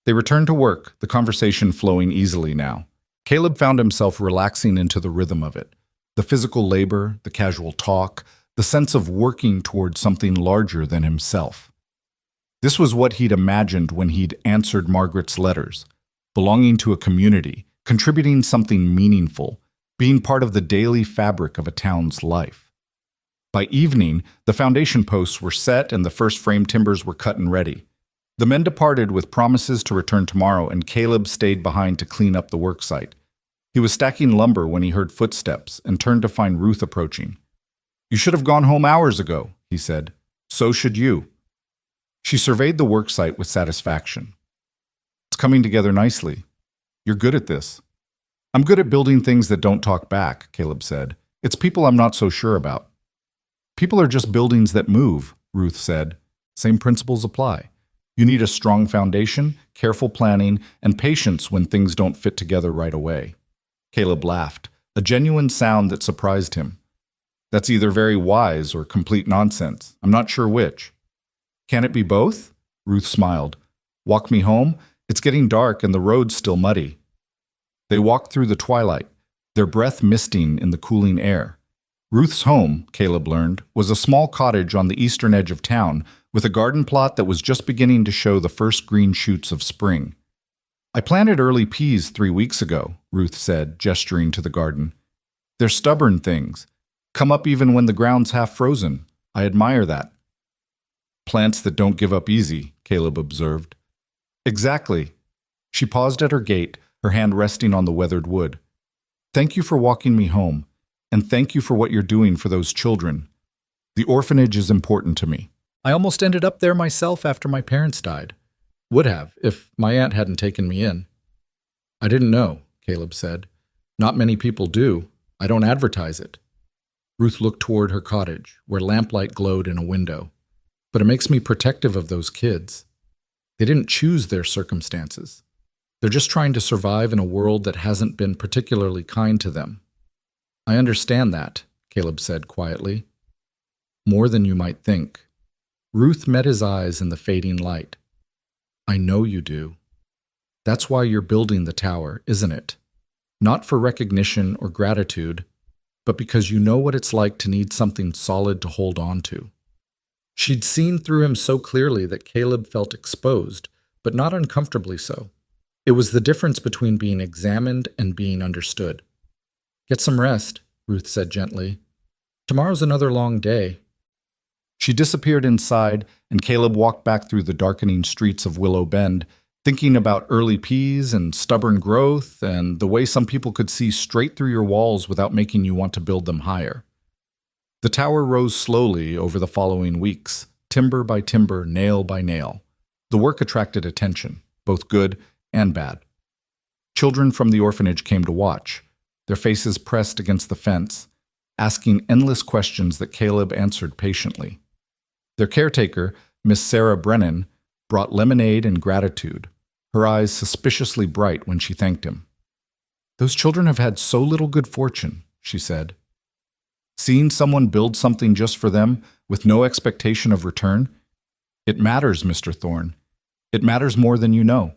They returned to work, the conversation flowing easily now. Caleb found himself relaxing into the rhythm of it. The physical labor, the casual talk, the sense of working toward something larger than himself. This was what he'd imagined when he'd answered Margaret's letters, belonging to a community, contributing something meaningful, being part of the daily fabric of a town's life. By evening, the foundation posts were set and the first frame timbers were cut and ready. The men departed with promises to return tomorrow, and Caleb stayed behind to clean up the worksite. He was stacking lumber when he heard footsteps and turned to find Ruth approaching. "You should have gone home hours ago," he said. "So should you." She surveyed the worksite with satisfaction. "It's coming together nicely. You're good at this." "I'm good at building things that don't talk back," Caleb said. "It's people I'm not so sure about." "People are just buildings that move," Ruth said. "Same principles apply. You need a strong foundation, careful planning, and patience when things don't fit together right away." Caleb laughed, a genuine sound that surprised him. "That's either very wise or complete nonsense. I'm not sure which." "Can it be both?" Ruth smiled. "Walk me home? It's getting dark and the road's still muddy." They walked through the twilight, their breath misting in the cooling air. Ruth's home, Caleb learned, was a small cottage on the eastern edge of town with a garden plot that was just beginning to show the first green shoots of spring. "I planted early peas 3 weeks ago," Ruth said, gesturing to the garden. "They're stubborn things. Come up even when the ground's half frozen. I admire that." "Plants that don't give up easy," Caleb observed. "Exactly." She paused at her gate, her hand resting on the weathered wood. "Thank you for walking me home, and thank you for what you're doing for those children. The orphanage is important to me." I almost ended up there myself after my parents died. Would have, if my aunt hadn't taken me in. "I didn't know," Caleb said. "Not many people do. I don't advertise it." Ruth looked toward her cottage, where lamplight glowed in a window. "But it makes me protective of those kids. They didn't choose their circumstances. They're just trying to survive in a world that hasn't been particularly kind to them." "I understand that," Caleb said quietly. "More than you might think." Ruth met his eyes in the fading light. "I know you do. That's why you're building the tower, isn't it? Not for recognition or gratitude, but because you know what it's like to need something solid to hold on to." She'd seen through him so clearly that Caleb felt exposed, but not uncomfortably so. It was the difference between being examined and being understood. "Get some rest," Ruth said gently. "Tomorrow's another long day." She disappeared inside, and Caleb walked back through the darkening streets of Willow Bend, thinking about early peas and stubborn growth and the way some people could see straight through your walls without making you want to build them higher. The tower rose slowly over the following weeks, timber by timber, nail by nail. The work attracted attention, both good and bad. Children from the orphanage came to watch, their faces pressed against the fence, asking endless questions that Caleb answered patiently. Their caretaker, Miss Sarah Brennan, brought lemonade and gratitude, her eyes suspiciously bright when she thanked him. "Those children have had so little good fortune," she said. "Seeing someone build something just for them, with no expectation of return, it matters, Mr. Thorne. It matters more than you know."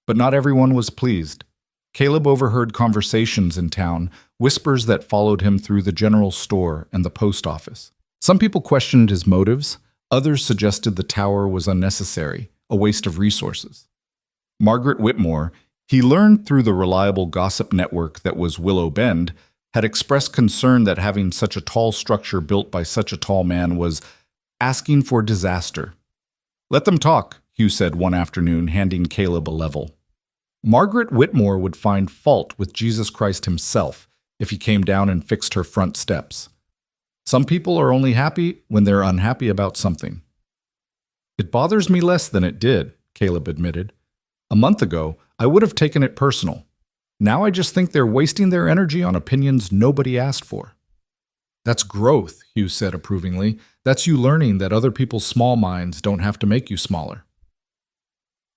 But not everyone was pleased. Caleb overheard conversations in town, whispers that followed him through the general store and the post office. Some people questioned his motives, others suggested the tower was unnecessary, a waste of resources. Margaret Whitmore, he learned through the reliable gossip network that was Willow Bend, had expressed concern that having such a tall structure built by such a tall man was asking for disaster. "Let them talk," Hugh said one afternoon, handing Caleb a level. Margaret Whitmore would find fault with Jesus Christ himself if he came down and fixed her front steps. Some people are only happy when they're unhappy about something. "It bothers me less than it did," Caleb admitted. "A month ago, I would have taken it personal. Now I just think they're wasting their energy on opinions nobody asked for." "That's growth," Hugh said approvingly. "That's you learning that other people's small minds don't have to make you smaller."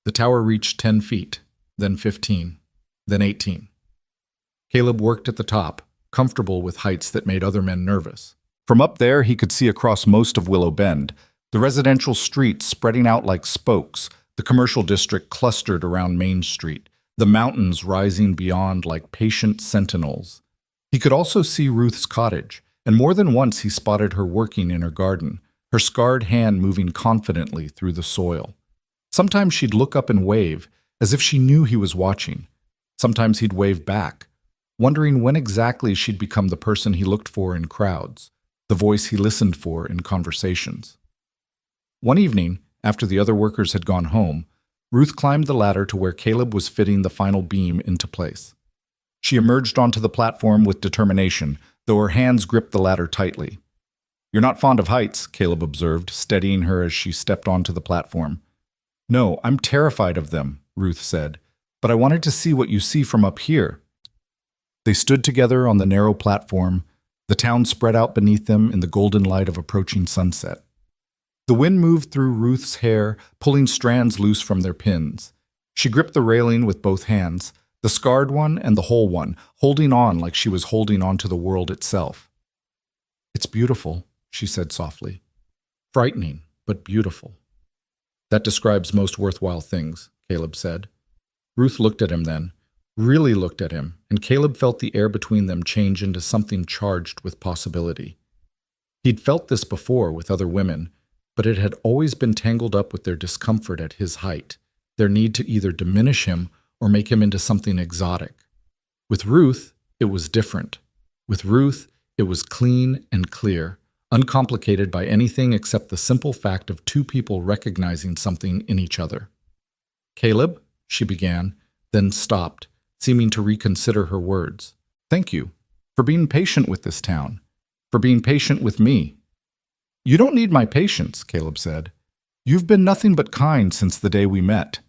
The tower reached 10 feet, then 15, then 18. Caleb worked at the top, comfortable with heights that made other men nervous. From up there, he could see across most of Willow Bend, the residential streets spreading out like spokes, the commercial district clustered around Main Street, the mountains rising beyond like patient sentinels. He He could also see Ruth's cottage, and more than once he spotted her working in her garden, her scarred hand moving confidently through the soil. Sometimes she'd look up and wave, as if she knew he was watching. Sometimes he'd wave back, wondering when exactly she'd become the person he looked for in crowds, the voice he listened for in conversations. One evening, after the other workers had gone home, Ruth climbed the ladder to where Caleb was fitting the final beam into place. She emerged onto the platform with determination, though her hands gripped the ladder tightly. "You're not fond of heights," Caleb observed, steadying her as she stepped onto the platform. "No, I'm terrified of them," Ruth said, "but I wanted to see what you see from up here." They stood together on the narrow platform, the town spread out beneath them in the golden light of approaching sunset. The wind moved through Ruth's hair, pulling strands loose from their pins. She gripped the railing with both hands, the scarred one and the whole one, holding on like she was holding on to the world itself. "It's beautiful," she said softly. "Frightening, but beautiful." "That describes most worthwhile things," Caleb said. Ruth looked at him then, really looked at him, and Caleb felt the air between them change into something charged with possibility. He'd felt this before with other women, but it had always been tangled up with their discomfort at his height, their need to either diminish him or make him into something exotic. With Ruth, it was different. With Ruth, it was clean and clear, uncomplicated by anything except the simple fact of two people recognizing something in each other. "Caleb," she began, then stopped, seeming to reconsider her words. "Thank you for being patient with this town, for being patient with me." "You don't need my patience," Caleb said. "You've been nothing but kind since the day we met."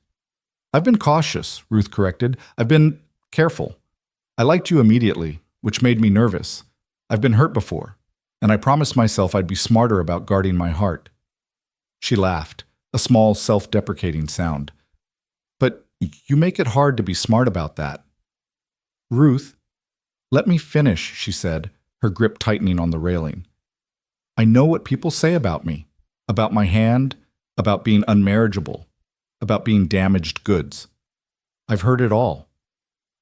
"I've been cautious," Ruth corrected. "I've been careful. I liked you immediately, which made me nervous. I've been hurt before, and I promised myself I'd be smarter about guarding my heart." She laughed, a small, self-deprecating sound. "But you make it hard to be smart about that." "Ruth, let me finish," she said, her grip tightening on the railing. "I know what people say about me, about my hand, about being unmarriageable, about being damaged goods. I've heard it all.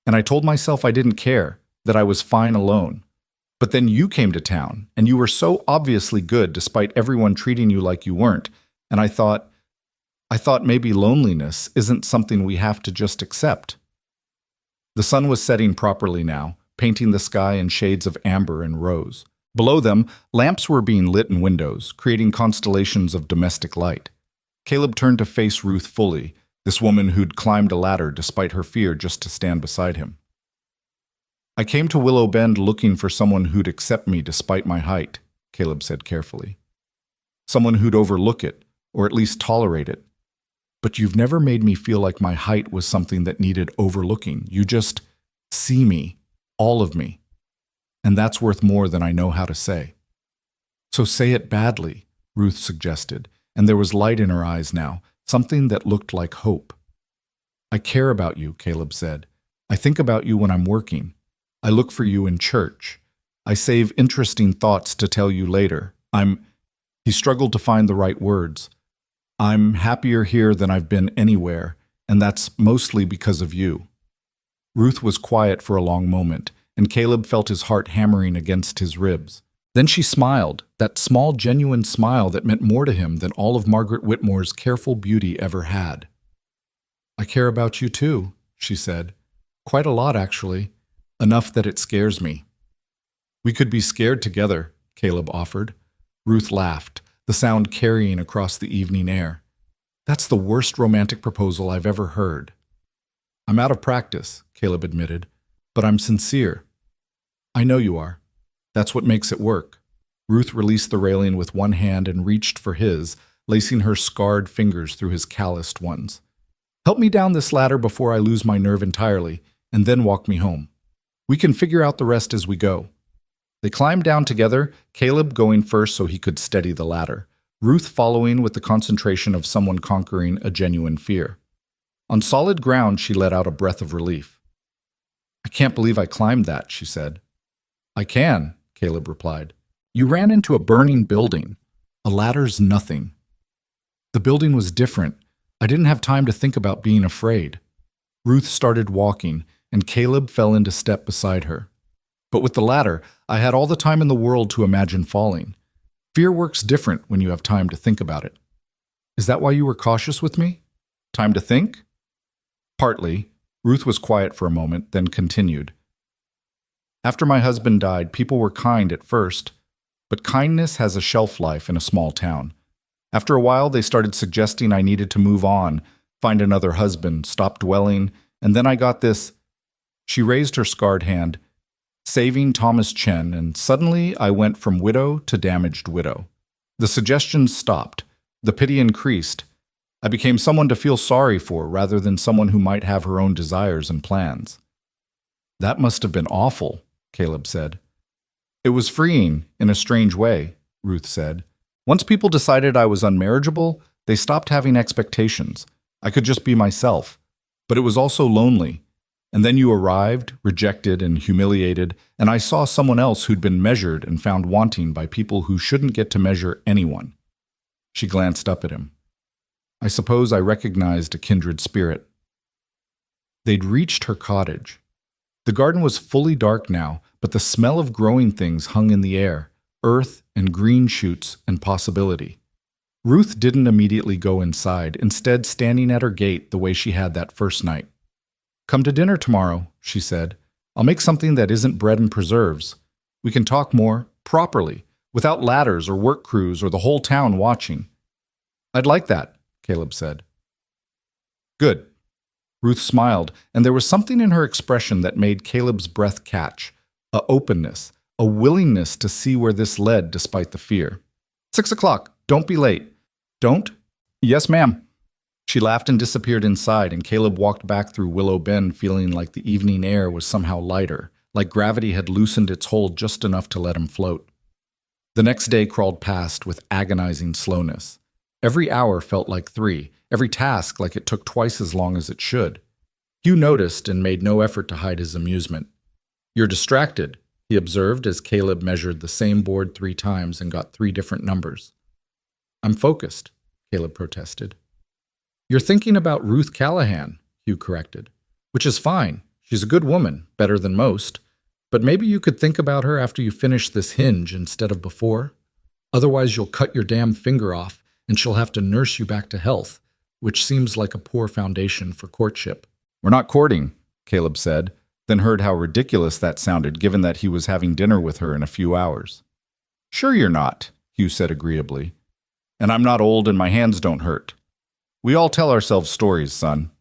And I told myself I didn't care, that I was fine alone. But then you came to town, and you were so obviously good despite everyone treating you like you weren't, and I thought maybe loneliness isn't something we have to just accept." The sun was setting properly now, painting the sky in shades of amber and rose. Below them, lamps were being lit in windows, creating constellations of domestic light. Caleb turned to face Ruth fully, this woman who'd climbed a ladder despite her fear just to stand beside him. "I came to Willow Bend looking for someone who'd accept me despite my height," Caleb said carefully. "Someone who'd overlook it, or at least tolerate it. But you've never made me feel like my height was something that needed overlooking. You just see me, all of me. And that's worth more than I know how to say." "So say it badly," Ruth suggested, and there was light in her eyes now, something that looked like hope. "I care about you," Caleb said. "I think about you when I'm working. I look for you in church. I save interesting thoughts to tell you later. He struggled to find the right words. "I'm happier here than I've been anywhere, and that's mostly because of you." Ruth was quiet for a long moment, and Caleb felt his heart hammering against his ribs. Then she smiled, that small, genuine smile that meant more to him than all of Margaret Whitmore's careful beauty ever had. "I care about you too," she said. "Quite a lot, actually. Enough that it scares me." "We could be scared together," Caleb offered. Ruth laughed, the sound carrying across the evening air. "That's the worst romantic proposal I've ever heard." "I'm out of practice," Caleb admitted, "but I'm sincere." "I know you are. That's what makes it work." Ruth released the railing with one hand and reached for his, lacing her scarred fingers through his calloused ones. "Help me down this ladder before I lose my nerve entirely, and then walk me home. We can figure out the rest as we go." They climbed down together, Caleb going first so he could steady the ladder, Ruth following with the concentration of someone conquering a genuine fear. On solid ground, she let out a breath of relief. "I can't believe I climbed that," she said. "I can," Caleb replied. "You ran into a burning building. A ladder's nothing." "The building was different. I didn't have time to think about being afraid." Ruth started walking, and Caleb fell into step beside her. But with the latter, I had all the time in the world to imagine falling. Fear works different when you have time to think about it. Is that why you were cautious with me? Time to think? Partly. Ruth was quiet for a moment, then continued. After my husband died, people were kind at first, but kindness has a shelf life in a small town. After a while, they started suggesting I needed to move on, find another husband, stop dwelling, and then I got this. She raised her scarred hand, saving Thomas Chen, and suddenly I went from widow to damaged widow. The suggestions stopped. The pity increased. I became someone to feel sorry for rather than someone who might have her own desires and plans. That must have been awful, Caleb said. It was freeing, in a strange way, Ruth said. Once people decided I was unmarriageable, they stopped having expectations. I could just be myself. But it was also lonely. And then you arrived, rejected and humiliated, and I saw someone else who'd been measured and found wanting by people who shouldn't get to measure anyone. She glanced up at him. I suppose I recognized a kindred spirit. They'd reached her cottage. The garden was fully dark now, but the smell of growing things hung in the air, earth and green shoots and possibility. Ruth didn't immediately go inside, instead standing at her gate the way she had that first night. Come to dinner tomorrow, she said. I'll make something that isn't bread and preserves. We can talk more, properly, without ladders or work crews or the whole town watching. I'd like that, Caleb said. Good. Ruth smiled, and there was something in her expression that made Caleb's breath catch, a openness, a willingness to see where this led despite the fear. 6 o'clock. Don't be late. Don't? Yes, ma'am. She laughed and disappeared inside, and Caleb walked back through Willow Bend feeling like the evening air was somehow lighter, like gravity had loosened its hold just enough to let him float. The next day crawled past with agonizing slowness. Every hour felt like 3, every task like it took twice as long as it should. Hugh noticed and made no effort to hide his amusement. You're distracted, he observed as Caleb measured the same board 3 times and got 3 different numbers. I'm focused, Caleb protested. You're thinking about Ruth Callahan, Hugh corrected, which is fine. She's a good woman, better than most. But maybe you could think about her after you finish this hinge instead of before. Otherwise, you'll cut your damn finger off, and she'll have to nurse you back to health, which seems like a poor foundation for courtship. We're not courting, Caleb said, then heard how ridiculous that sounded given that he was having dinner with her in a few hours. Sure you're not, Hugh said agreeably. And I'm not old and my hands don't hurt. We all tell ourselves stories, son.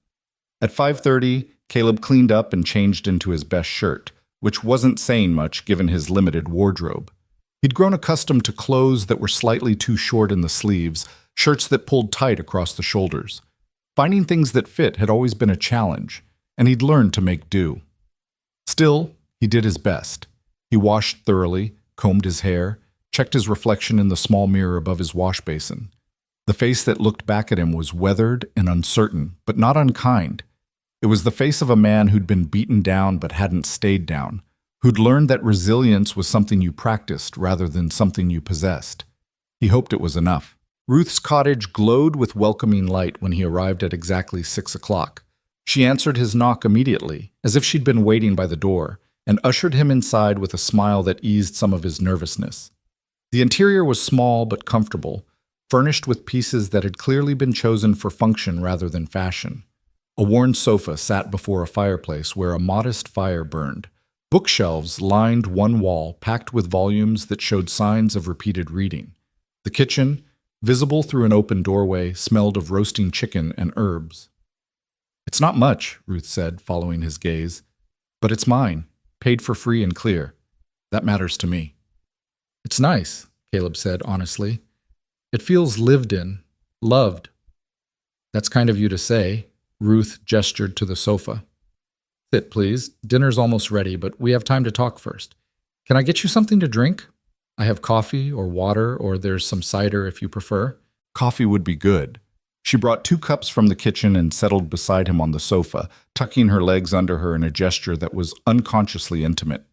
At 5:30, Caleb cleaned up and changed into his best shirt, which wasn't saying much given his limited wardrobe. He'd grown accustomed to clothes that were slightly too short in the sleeves, shirts that pulled tight across the shoulders. Finding things that fit had always been a challenge, and he'd learned to make do. Still, he did his best. He washed thoroughly, combed his hair, checked his reflection in the small mirror above his wash basin. The face that looked back at him was weathered and uncertain, but not unkind. It was the face of a man who'd been beaten down but hadn't stayed down, who'd learned that resilience was something you practiced rather than something you possessed. He hoped it was enough. Ruth's cottage glowed with welcoming light when he arrived at exactly 6 o'clock. She answered his knock immediately, as if she'd been waiting by the door, and ushered him inside with a smile that eased some of his nervousness. The interior was small but comfortable, furnished with pieces that had clearly been chosen for function rather than fashion. A worn sofa sat before a fireplace where a modest fire burned. Bookshelves lined one wall, packed with volumes that showed signs of repeated reading. The kitchen, visible through an open doorway, smelled of roasting chicken and herbs. It's not much, Ruth said, following his gaze. But it's mine, paid for free and clear. That matters to me. It's nice, Caleb said honestly. It feels lived in, loved. That's kind of you to say, Ruth gestured to the sofa. Sit, please. Dinner's almost ready, but we have time to talk first. Can I get you something to drink? I have coffee or water, or there's some cider if you prefer. Coffee would be good. She brought 2 cups from the kitchen and settled beside him on the sofa, tucking her legs under her in a gesture that was unconsciously intimate.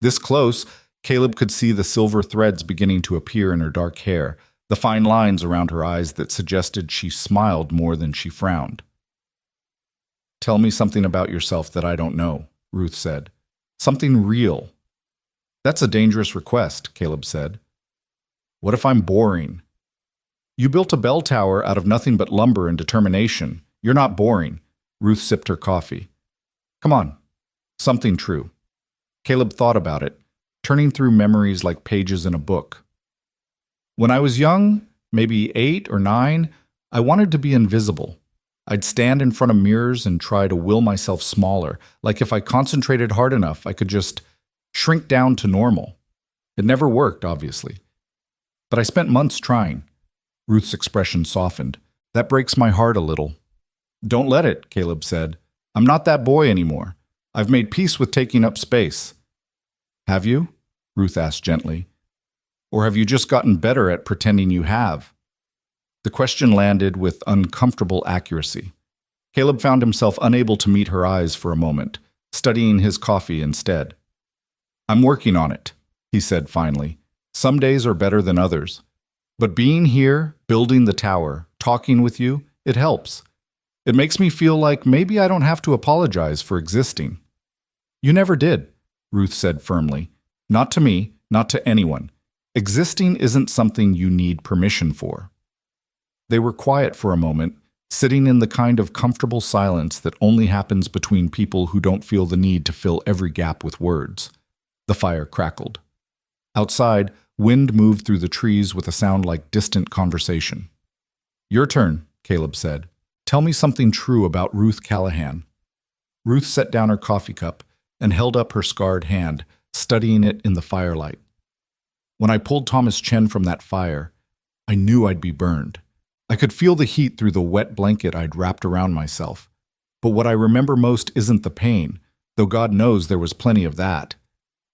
This close, Caleb could see the silver threads beginning to appear in her dark hair, the fine lines around her eyes that suggested she smiled more than she frowned. Tell me something about yourself that I don't know, Ruth said. Something real. That's a dangerous request, Caleb said. What if I'm boring? You built a bell tower out of nothing but lumber and determination. You're not boring. Ruth sipped her coffee. Come on. Something true. Caleb thought about it, turning through memories like pages in a book. When I was young, maybe 8 or 9, I wanted to be invisible. I'd stand in front of mirrors and try to will myself smaller, like if I concentrated hard enough, I could just shrink down to normal. It never worked, obviously. But I spent months trying. Ruth's expression softened. That breaks my heart a little. Don't let it, Caleb said. I'm not that boy anymore. I've made peace with taking up space. Have you? Ruth asked gently. Or have you just gotten better at pretending you have? The question landed with uncomfortable accuracy. Caleb found himself unable to meet her eyes for a moment, studying his coffee instead. I'm working on it, he said finally. Some days are better than others. But being here, building the tower, talking with you, it helps. It makes me feel like maybe I don't have to apologize for existing. You never did, Ruth said firmly. Not to me, not to anyone. Existing isn't something you need permission for. They were quiet for a moment, sitting in the kind of comfortable silence that only happens between people who don't feel the need to fill every gap with words. The fire crackled. Outside, wind moved through the trees with a sound like distant conversation. Your turn, Caleb said. Tell me something true about Ruth Callahan. Ruth set down her coffee cup and held up her scarred hand, studying it in the firelight. When I pulled Thomas Chen from that fire, I knew I'd be burned. I could feel the heat through the wet blanket I'd wrapped around myself. But what I remember most isn't the pain, though God knows there was plenty of that.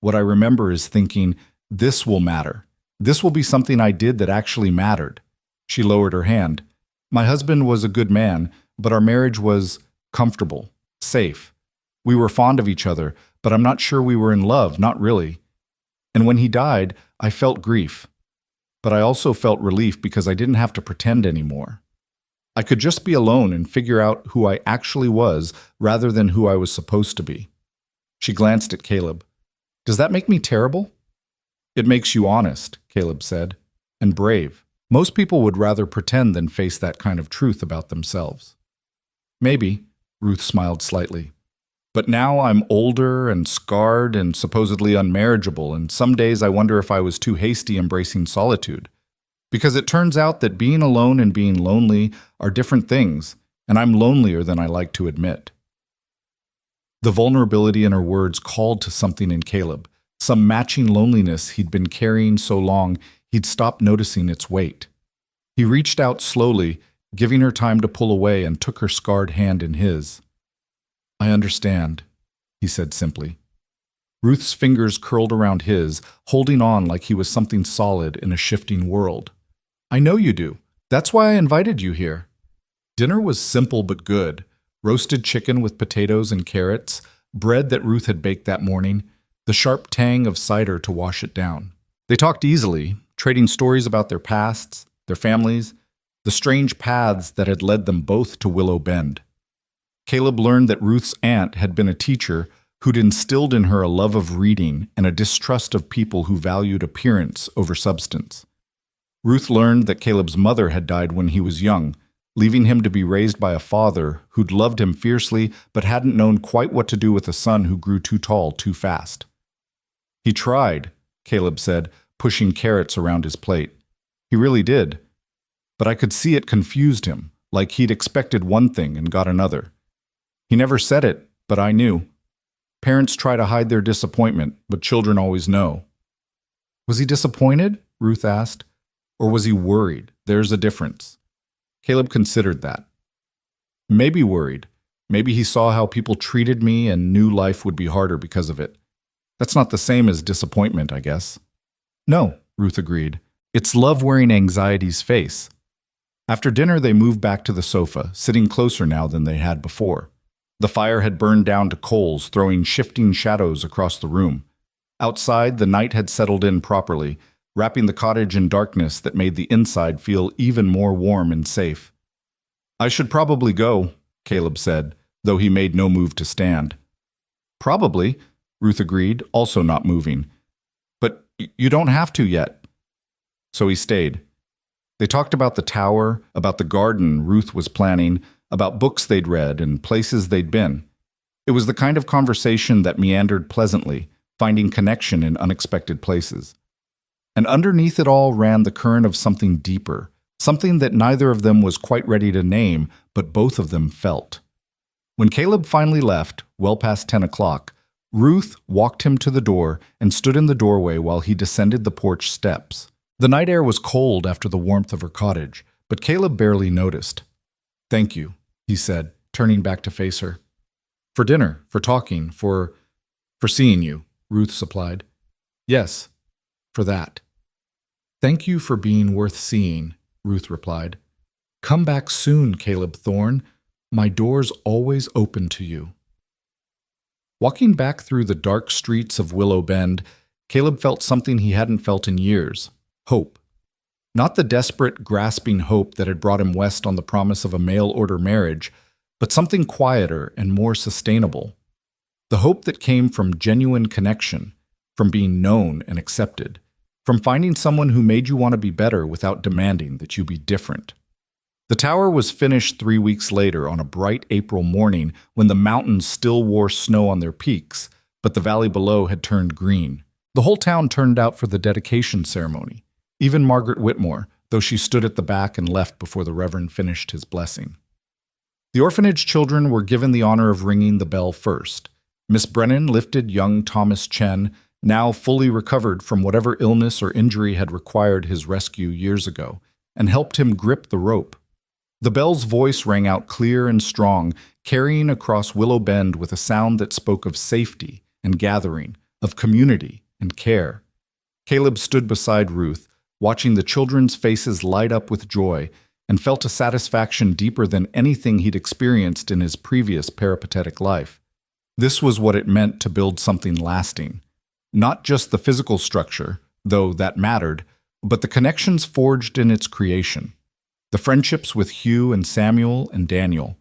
What I remember is thinking, this will matter. This will be something I did that actually mattered. She lowered her hand. My husband was a good man, but our marriage was comfortable, safe. We were fond of each other, but I'm not sure we were in love, not really. And when he died, I felt grief. But I also felt relief because I didn't have to pretend anymore. I could just be alone and figure out who I actually was rather than who I was supposed to be. She glanced at Caleb. Does that make me terrible? It makes you honest, Caleb said, and brave. Most people would rather pretend than face that kind of truth about themselves. Maybe, Ruth smiled slightly. But now I'm older and scarred and supposedly unmarriageable, and some days I wonder if I was too hasty embracing solitude. Because it turns out that being alone and being lonely are different things, and I'm lonelier than I like to admit. The vulnerability in her words called to something in Caleb, some matching loneliness he'd been carrying so long he'd stopped noticing its weight. He reached out slowly, giving her time to pull away, and took her scarred hand in his. I understand, he said simply. Ruth's fingers curled around his, holding on like he was something solid in a shifting world. I know you do. That's why I invited you here. Dinner was simple but good. Roasted chicken with potatoes and carrots, bread that Ruth had baked that morning, the sharp tang of cider to wash it down. They talked easily, trading stories about their pasts, their families, the strange paths that had led them both to Willow Bend. Caleb learned that Ruth's aunt had been a teacher who'd instilled in her a love of reading and a distrust of people who valued appearance over substance. Ruth learned that Caleb's mother had died when he was young, leaving him to be raised by a father who'd loved him fiercely but hadn't known quite what to do with a son who grew too tall too fast. He tried, Caleb said, pushing carrots around his plate. He really did. But I could see it confused him, like he'd expected one thing and got another. He never said it, but I knew. Parents try to hide their disappointment, but children always know. Was he disappointed? Ruth asked. Or was he worried? There's a difference. Caleb considered that. Maybe worried. Maybe he saw how people treated me and knew life would be harder because of it. That's not the same as disappointment, I guess. No, Ruth agreed. It's love wearing anxiety's face. After dinner, they moved back to the sofa, sitting closer now than they had before. The fire had burned down to coals, throwing shifting shadows across the room. Outside, the night had settled in properly, wrapping the cottage in darkness that made the inside feel even more warm and safe. I should probably go, Caleb said, though he made no move to stand. Probably, Ruth agreed, also not moving. You don't have to yet." So he stayed. They talked about the tower, about the garden Ruth was planning, about books they'd read and places they'd been. It was the kind of conversation that meandered pleasantly, finding connection in unexpected places. And underneath it all ran the current of something deeper, something that neither of them was quite ready to name, but both of them felt. When Caleb finally left, well past 10 o'clock, Ruth walked him to the door and stood in the doorway while he descended the porch steps. The night air was cold after the warmth of her cottage, but Caleb barely noticed. "Thank you," he said, turning back to face her. "For dinner, for talking, for seeing you," Ruth supplied. "Yes, for that." "Thank you for being worth seeing," Ruth replied. "Come back soon, Caleb Thorne. My door's always open to you." Walking back through the dark streets of Willow Bend, Caleb felt something he hadn't felt in years: hope. Not the desperate, grasping hope that had brought him west on the promise of a mail-order marriage, but something quieter and more sustainable. The hope that came from genuine connection, from being known and accepted, from finding someone who made you want to be better without demanding that you be different. The tower was finished 3 weeks later on a bright April morning when the mountains still wore snow on their peaks, but the valley below had turned green. The whole town turned out for the dedication ceremony, even Margaret Whitmore, though she stood at the back and left before the Reverend finished his blessing. The orphanage children were given the honor of ringing the bell first. Miss Brennan lifted young Thomas Chen, now fully recovered from whatever illness or injury had required his rescue years ago, and helped him grip the rope. The bell's voice rang out clear and strong, carrying across Willow Bend with a sound that spoke of safety and gathering, of community and care. Caleb stood beside Ruth, watching the children's faces light up with joy, and felt a satisfaction deeper than anything he'd experienced in his previous peripatetic life. This was what it meant to build something lasting. Not just the physical structure, though that mattered, but the connections forged in its creation. The friendships with Hugh and Samuel and Daniel.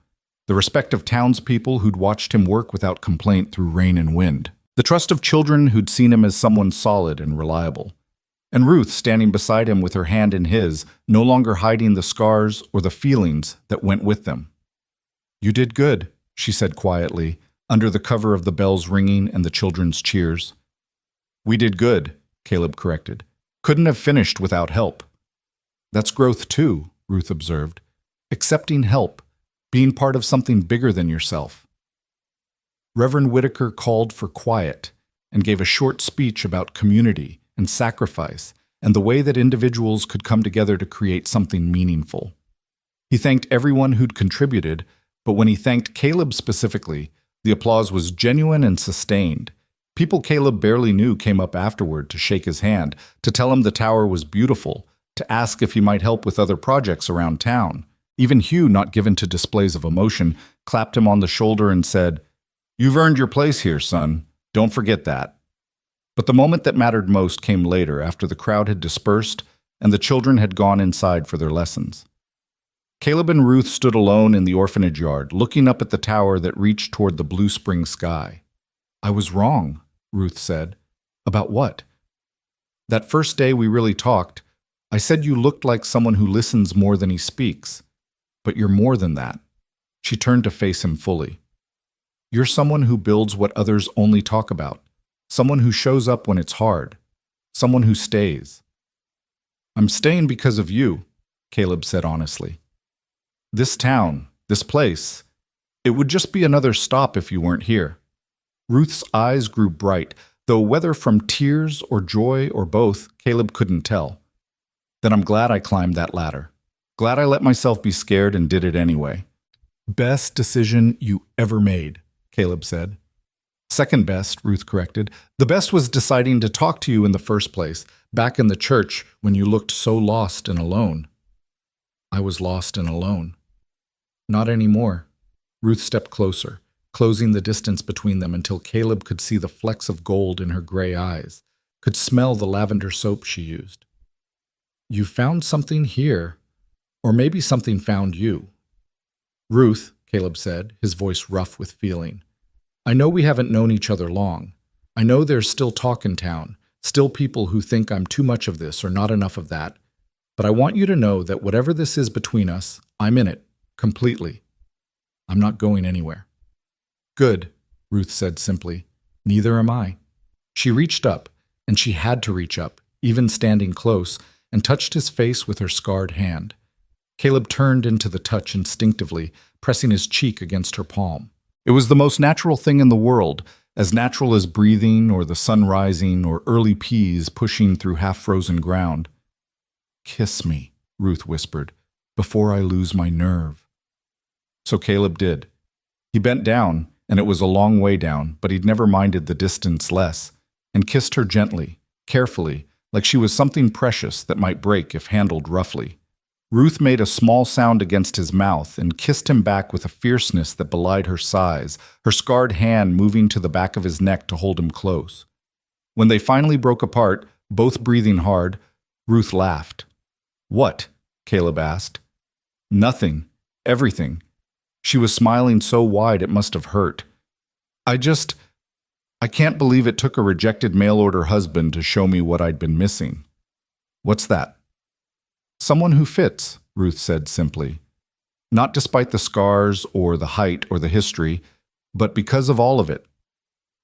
The respect of townspeople who'd watched him work without complaint through rain and wind. The trust of children who'd seen him as someone solid and reliable. And Ruth standing beside him with her hand in his, no longer hiding the scars or the feelings that went with them. "You did good," she said quietly, under the cover of the bells ringing and the children's cheers. "We did good," Caleb corrected. "Couldn't have finished without help." "That's growth too," Ruth observed. "Accepting help, being part of something bigger than yourself." Reverend Whitaker called for quiet and gave a short speech about community and sacrifice and the way that individuals could come together to create something meaningful. He thanked everyone who'd contributed, but when he thanked Caleb specifically, the applause was genuine and sustained. People Caleb barely knew came up afterward to shake his hand, to tell him the tower was beautiful, to ask if he might help with other projects around town. Even Hugh, not given to displays of emotion, clapped him on the shoulder and said, "You've earned your place here, son. Don't forget that." But the moment that mattered most came later, after the crowd had dispersed and the children had gone inside for their lessons. Caleb and Ruth stood alone in the orphanage yard, looking up at the tower that reached toward the blue spring sky. "I was wrong," Ruth said. "About what?" "That first day we really talked, I said you looked like someone who listens more than he speaks. But you're more than that." She turned to face him fully. "You're someone who builds what others only talk about. Someone who shows up when it's hard. Someone who stays." "I'm staying because of you," Caleb said honestly. "This town, this place, it would just be another stop if you weren't here." Ruth's eyes grew bright, though whether from tears or joy or both, Caleb couldn't tell. "Then I'm glad I climbed that ladder. Glad I let myself be scared and did it anyway." "Best decision you ever made," Caleb said. "Second best," Ruth corrected. "The best was deciding to talk to you in the first place, back in the church when you looked so lost and alone." "I was lost and alone." "Not anymore." Ruth stepped closer, closing the distance between them until Caleb could see the flecks of gold in her gray eyes, could smell the lavender soap she used. "You found something here, or maybe something found you." "Ruth," Caleb said, his voice rough with feeling, "I know we haven't known each other long. I know there's still talk in town. Still people who think I'm too much of this or not enough of that. But I want you to know that whatever this is between us, I'm in it, completely. I'm not going anywhere." "Good," Ruth said simply. "Neither am I." She reached up, and she had to reach up, even standing close, and touched his face with her scarred hand. Caleb turned into the touch instinctively, pressing his cheek against her palm. It was the most natural thing in the world, as natural as breathing or the sun rising or early peas pushing through half-frozen ground. "Kiss me," Ruth whispered, "before I lose my nerve." So Caleb did. He bent down, and it was a long way down, but he'd never minded the distance less, and kissed her gently, carefully, like she was something precious that might break if handled roughly. Ruth made a small sound against his mouth and kissed him back with a fierceness that belied her size, her scarred hand moving to the back of his neck to hold him close. When they finally broke apart, both breathing hard, Ruth laughed. "What?" Caleb asked. "Nothing. Everything." She was smiling so wide it must have hurt. I can't believe it took a rejected mail-order husband to show me what I'd been missing." "What's that?" "Someone who fits," Ruth said simply. "Not despite the scars or the height or the history, but because of all of it.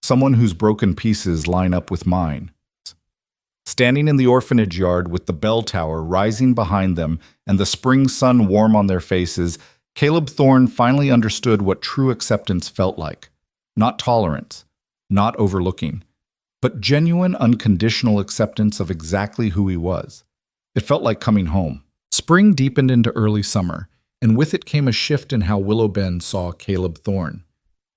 Someone whose broken pieces line up with mine." Standing in the orphanage yard with the bell tower rising behind them and the spring sun warm on their faces, Caleb Thorne finally understood what true acceptance felt like. Not tolerance, not overlooking, but genuine, unconditional acceptance of exactly who he was. It felt like coming home. Spring deepened into early summer, and with it came a shift in how Willow Bend saw Caleb Thorne.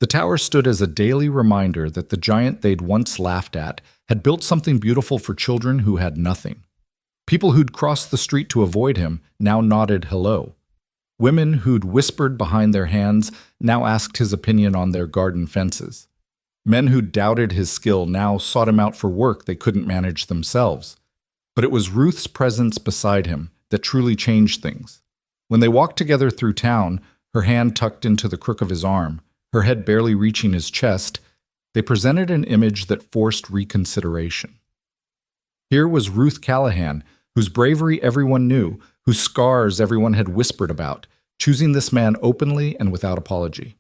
The tower stood as a daily reminder that the giant they'd once laughed at had built something beautiful for children who had nothing. People who'd crossed the street to avoid him now nodded hello. Women who'd whispered behind their hands now asked his opinion on their garden fences. Men who doubted his skill now sought him out for work they couldn't manage themselves. But it was Ruth's presence beside him that truly changed things. When they walked together through town, her hand tucked into the crook of his arm, her head barely reaching his chest, they presented an image that forced reconsideration. Here was Ruth Callahan, whose bravery everyone knew, whose scars everyone had whispered about, choosing this man openly and without apology.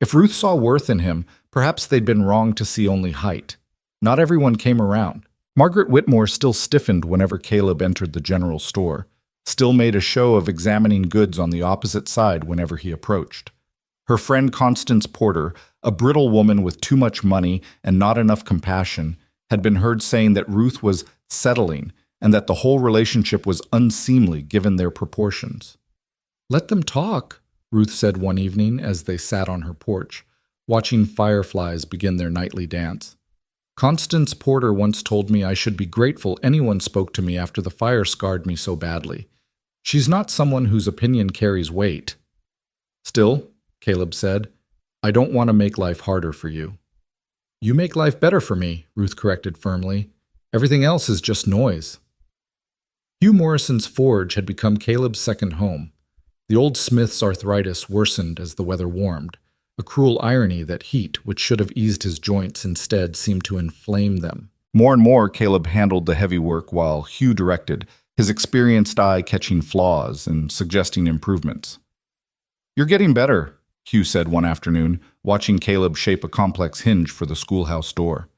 If Ruth saw worth in him, perhaps they'd been wrong to see only height. Not everyone came around. Margaret Whitmore still stiffened whenever Caleb entered the general store, still made a show of examining goods on the opposite side whenever he approached. Her friend Constance Porter, a brittle woman with too much money and not enough compassion, had been heard saying that Ruth was settling and that the whole relationship was unseemly given their proportions. "Let them talk," Ruth said one evening as they sat on her porch, watching fireflies begin their nightly dance. "Constance Porter once told me I should be grateful anyone spoke to me after the fire scarred me so badly. She's not someone whose opinion carries weight." "Still," Caleb said, "I don't want to make life harder for you." "You make life better for me," Ruth corrected firmly. "Everything else is just noise." Hugh Morrison's forge had become Caleb's second home. The old smith's arthritis worsened as the weather warmed, a cruel irony that heat, which should have eased his joints, instead seemed to inflame them. More and more, Caleb handled the heavy work while Hugh directed, his experienced eye catching flaws and suggesting improvements. "You're getting better," Hugh said one afternoon, watching Caleb shape a complex hinge for the schoolhouse door.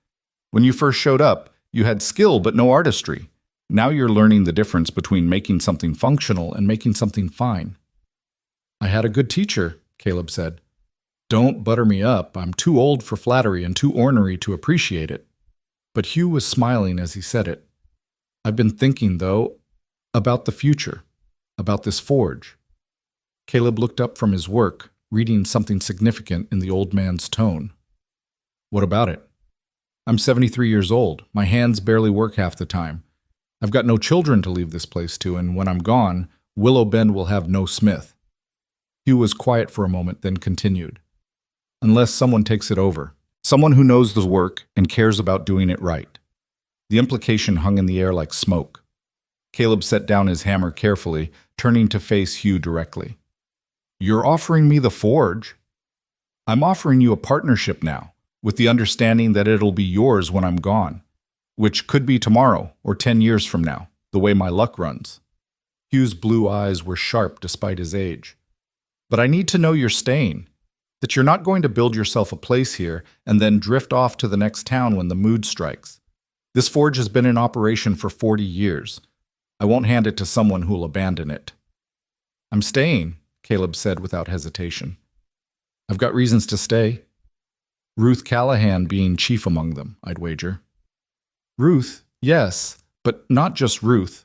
"When you first showed up, you had skill but no artistry. Now you're learning the difference between making something functional and making something fine." "I had a good teacher," Caleb said. "Don't butter me up. I'm too old for flattery and too ornery to appreciate it." But Hugh was smiling as he said it. "I've been thinking, though, about the future, about this forge." Caleb looked up from his work, reading something significant in the old man's tone. "What about it?" "I'm 73 years old. My hands barely work half the time. I've got no children to leave this place to, and when I'm gone, Willow Bend will have no smith." Hugh was quiet for a moment, then continued. "Unless someone takes it over. Someone who knows the work and cares about doing it right." The implication hung in the air like smoke. Caleb set down his hammer carefully, turning to face Hugh directly. "You're offering me the forge." "I'm offering you a partnership now, with the understanding that it'll be yours when I'm gone. which could be tomorrow or 10 years from now, the way my luck runs. Hugh's blue eyes were sharp despite his age. But I need to know you're staying, that you're not going to build yourself a place here and then drift off to the next town when the mood strikes. This forge has been in operation for 40 years. I won't hand it to someone who'll abandon it. I'm staying, Caleb said without hesitation. I've got reasons to stay. Ruth Callahan being chief among them, I'd wager. Ruth, yes, but not just Ruth.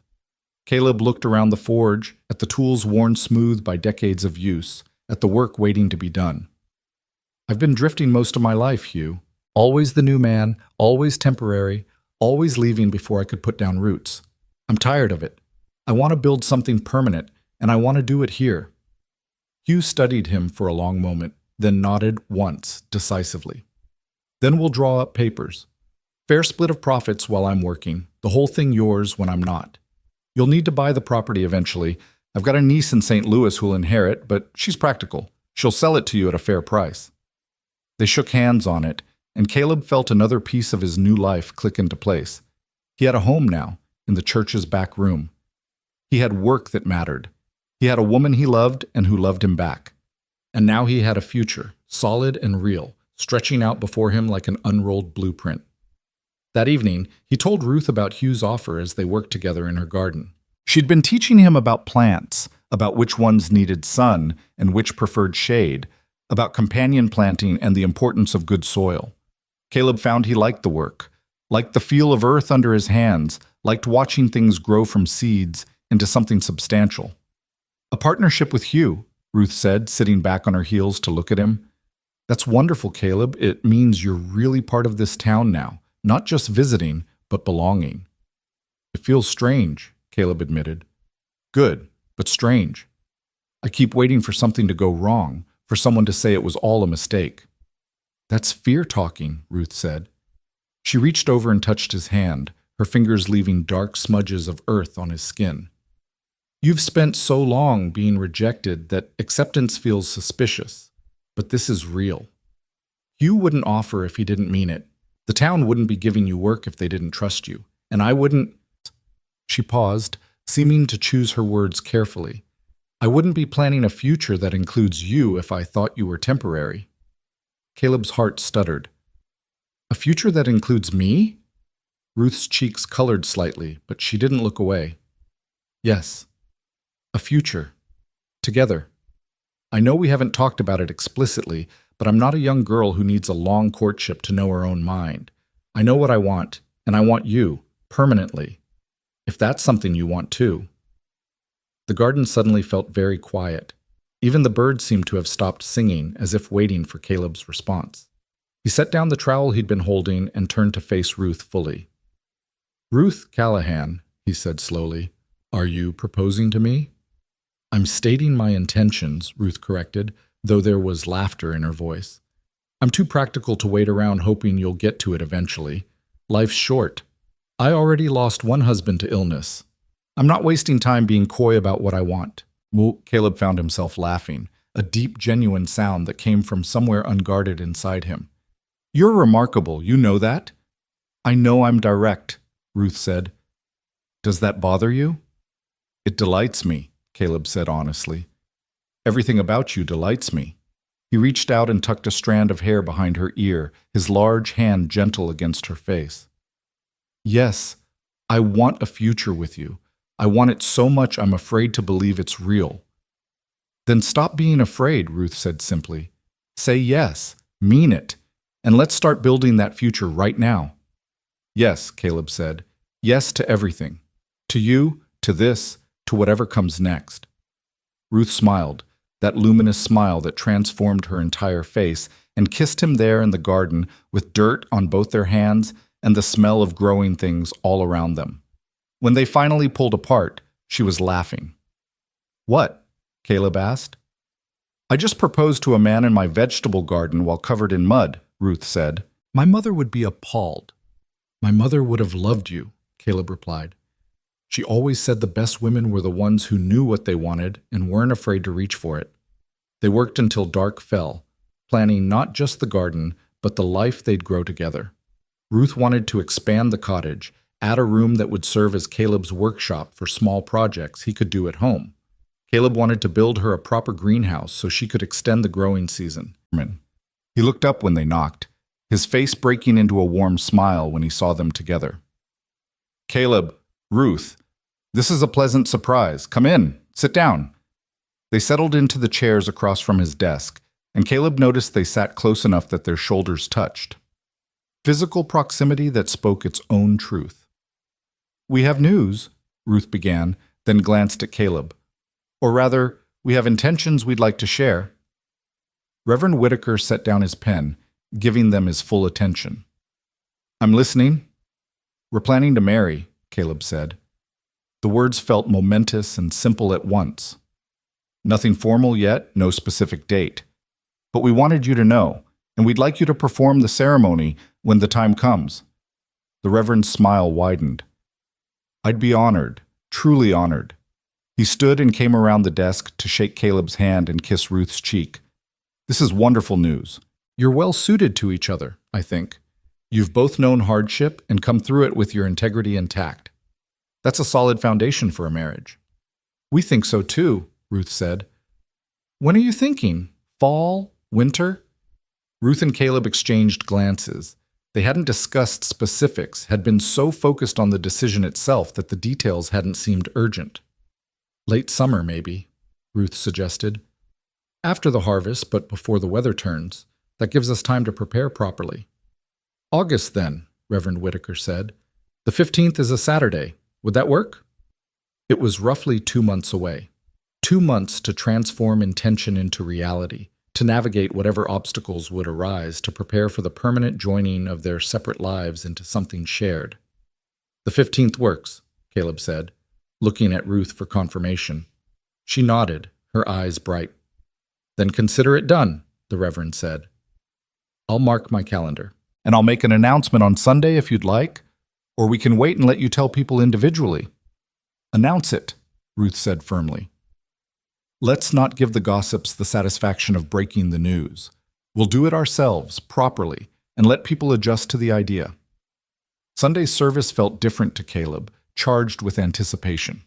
Caleb looked around the forge, at the tools worn smooth by decades of use, at the work waiting to be done. I've been drifting most of my life, Hugh. Always the new man, always temporary, always leaving before I could put down roots. I'm tired of it. I want to build something permanent, and I want to do it here. Hugh studied him for a long moment, then nodded once, decisively. Then we'll draw up papers. Fair split of profits while I'm working, the whole thing yours when I'm not. You'll need to buy the property eventually. I've got a niece in St. Louis who'll inherit, but she's practical. She'll sell it to you at a fair price. They shook hands on it, and Caleb felt another piece of his new life click into place. He had a home now, in the church's back room. He had work that mattered. He had a woman he loved and who loved him back. And now he had a future, solid and real, stretching out before him like an unrolled blueprint. That evening, he told Ruth about Hugh's offer as they worked together in her garden. She'd been teaching him about plants, about which ones needed sun and which preferred shade, about companion planting and the importance of good soil. Caleb found he liked the work, liked the feel of earth under his hands, liked watching things grow from seeds into something substantial. A partnership with Hugh, Ruth said, sitting back on her heels to look at him. That's wonderful, Caleb. It means you're really part of this town now, not just visiting, but belonging. It feels strange, Caleb admitted. Good, but strange. I keep waiting for something to go wrong, for someone to say it was all a mistake. That's fear talking, Ruth said. She reached over and touched his hand, her fingers leaving dark smudges of earth on his skin. You've spent so long being rejected that acceptance feels suspicious, but this is real. Hugh wouldn't offer if he didn't mean it. The town wouldn't be giving you work if they didn't trust you, and I wouldn't. She paused, seeming to choose her words carefully. I wouldn't be planning a future that includes you if I thought you were temporary. Caleb's heart stuttered. A future that includes me? Ruth's cheeks colored slightly, but she didn't look away. Yes. A future. Together. I know we haven't talked about it explicitly, but I'm not a young girl who needs a long courtship to know her own mind. I know what I want, and I want you, permanently. If that's something you want too. The garden suddenly felt very quiet. Even the birds seemed to have stopped singing, as if waiting for Caleb's response. He set down the trowel he'd been holding and turned to face Ruth fully. Ruth Callahan, he said slowly, are you proposing to me? I'm stating my intentions, Ruth corrected, though there was laughter in her voice. I'm too practical to wait around hoping you'll get to it eventually. Life's short. I already lost one husband to illness. I'm not wasting time being coy about what I want. Well, Caleb found himself laughing, a deep, genuine sound that came from somewhere unguarded inside him. You're remarkable, you know that? I know I'm direct, Ruth said. Does that bother you? It delights me, Caleb said honestly. Everything about you delights me. He reached out and tucked a strand of hair behind her ear, his large hand gentle against her face. Yes, I want a future with you. I want it so much I'm afraid to believe it's real. Then stop being afraid, Ruth said simply. Say yes, mean it, and let's start building that future right now. Yes, Caleb said. Yes to everything. To you, to this, to whatever comes next. Ruth smiled, that luminous smile that transformed her entire face, and kissed him there in the garden with dirt on both their hands and the smell of growing things all around them. When they finally pulled apart, she was laughing. What? Caleb asked. I just proposed to a man in my vegetable garden while covered in mud, Ruth said. My mother would be appalled. My mother would have loved you, Caleb replied. She always said the best women were the ones who knew what they wanted and weren't afraid to reach for it. They worked until dark fell, planning not just the garden, but the life they'd grow together. Ruth wanted to expand the cottage, add a room that would serve as Caleb's workshop for small projects he could do at home. Caleb wanted to build her a proper greenhouse so she could extend the growing season. He looked up when they knocked, his face breaking into a warm smile when he saw them together. "Caleb, Ruth, this is a pleasant surprise. Come in, sit down." They settled into the chairs across from his desk, and Caleb noticed they sat close enough that their shoulders touched. Physical proximity that spoke its own truth. "We have news," Ruth began, then glanced at Caleb. "Or rather, we have intentions we'd like to share." Reverend Whitaker set down his pen, giving them his full attention. "I'm listening." "We're planning to marry," Caleb said. The words felt momentous and simple at once. "Nothing formal yet, no specific date. But we wanted you to know, and we'd like you to perform the ceremony when the time comes." The Reverend's smile widened. "I'd be honored, truly honored." He stood and came around the desk to shake Caleb's hand and kiss Ruth's cheek. "This is wonderful news. You're well suited to each other, I think. You've both known hardship and come through it with your integrity intact. That's a solid foundation for a marriage." "We think so too," Ruth said. "When are you thinking? Fall? Winter?" Ruth and Caleb exchanged glances. They hadn't discussed specifics, had been so focused on the decision itself that the details hadn't seemed urgent. "Late summer, maybe," Ruth suggested. "After the harvest, but before the weather turns. That gives us time to prepare properly." "August, then," Reverend Whitaker said. "The 15th is a Saturday. Would that work?" It was roughly 2 months away. 2 months to transform intention into reality, to navigate whatever obstacles would arise, to prepare for the permanent joining of their separate lives into something shared. "The 15th works," Caleb said, looking at Ruth for confirmation. She nodded, her eyes bright. "Then consider it done," the Reverend said. "I'll mark my calendar. And I'll make an announcement on Sunday if you'd like, or we can wait and let you tell people individually." "Announce it," Ruth said firmly. "Let's not give the gossips the satisfaction of breaking the news. We'll do it ourselves, properly, and let people adjust to the idea." Sunday's service felt different to Caleb, charged with anticipation.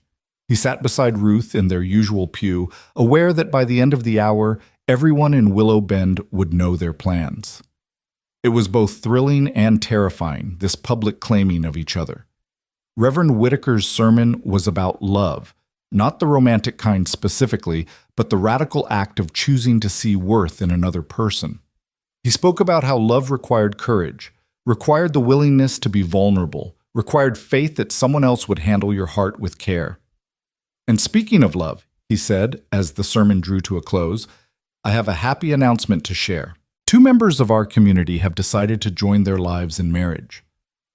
He sat beside Ruth in their usual pew, aware that by the end of the hour, everyone in Willow Bend would know their plans. It was both thrilling and terrifying, this public claiming of each other. Reverend Whitaker's sermon was about love, not the romantic kind specifically, but the radical act of choosing to see worth in another person. He spoke about how love required courage, required the willingness to be vulnerable, required faith that someone else would handle your heart with care. "And speaking of love," he said as the sermon drew to a close, "I have a happy announcement to share. 2 members of our community have decided to join their lives in marriage.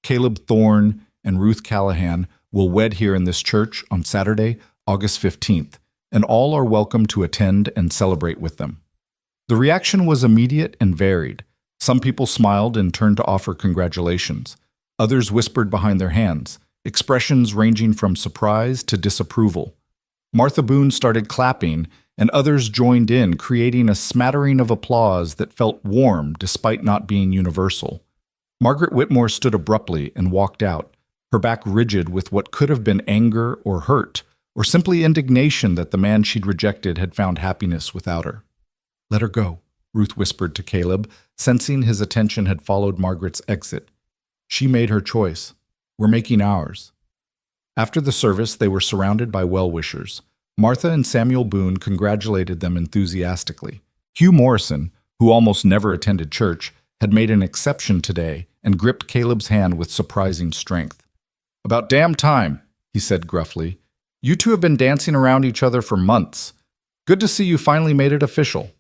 Caleb Thorne and Ruth Callahan will wed here in this church on Saturday, August 15th, and all are welcome to attend and celebrate with them." The reaction was immediate and varied. Some people smiled and turned to offer congratulations. Others whispered behind their hands, expressions ranging from surprise to disapproval. Martha Boone started clapping, and others joined in, creating a smattering of applause that felt warm despite not being universal. Margaret Whitmore stood abruptly and walked out, her back rigid with what could have been anger or hurt, or simply indignation that the man she'd rejected had found happiness without her. "Let her go," Ruth whispered to Caleb, sensing his attention had followed Margaret's exit. "She made her choice. We're making ours." After the service, they were surrounded by well-wishers. Martha and Samuel Boone congratulated them enthusiastically. Hugh Morrison, who almost never attended church, had made an exception today and gripped Caleb's hand with surprising strength. "About damn time," he said gruffly. "You two have been dancing around each other for months. Good to see you finally made it official."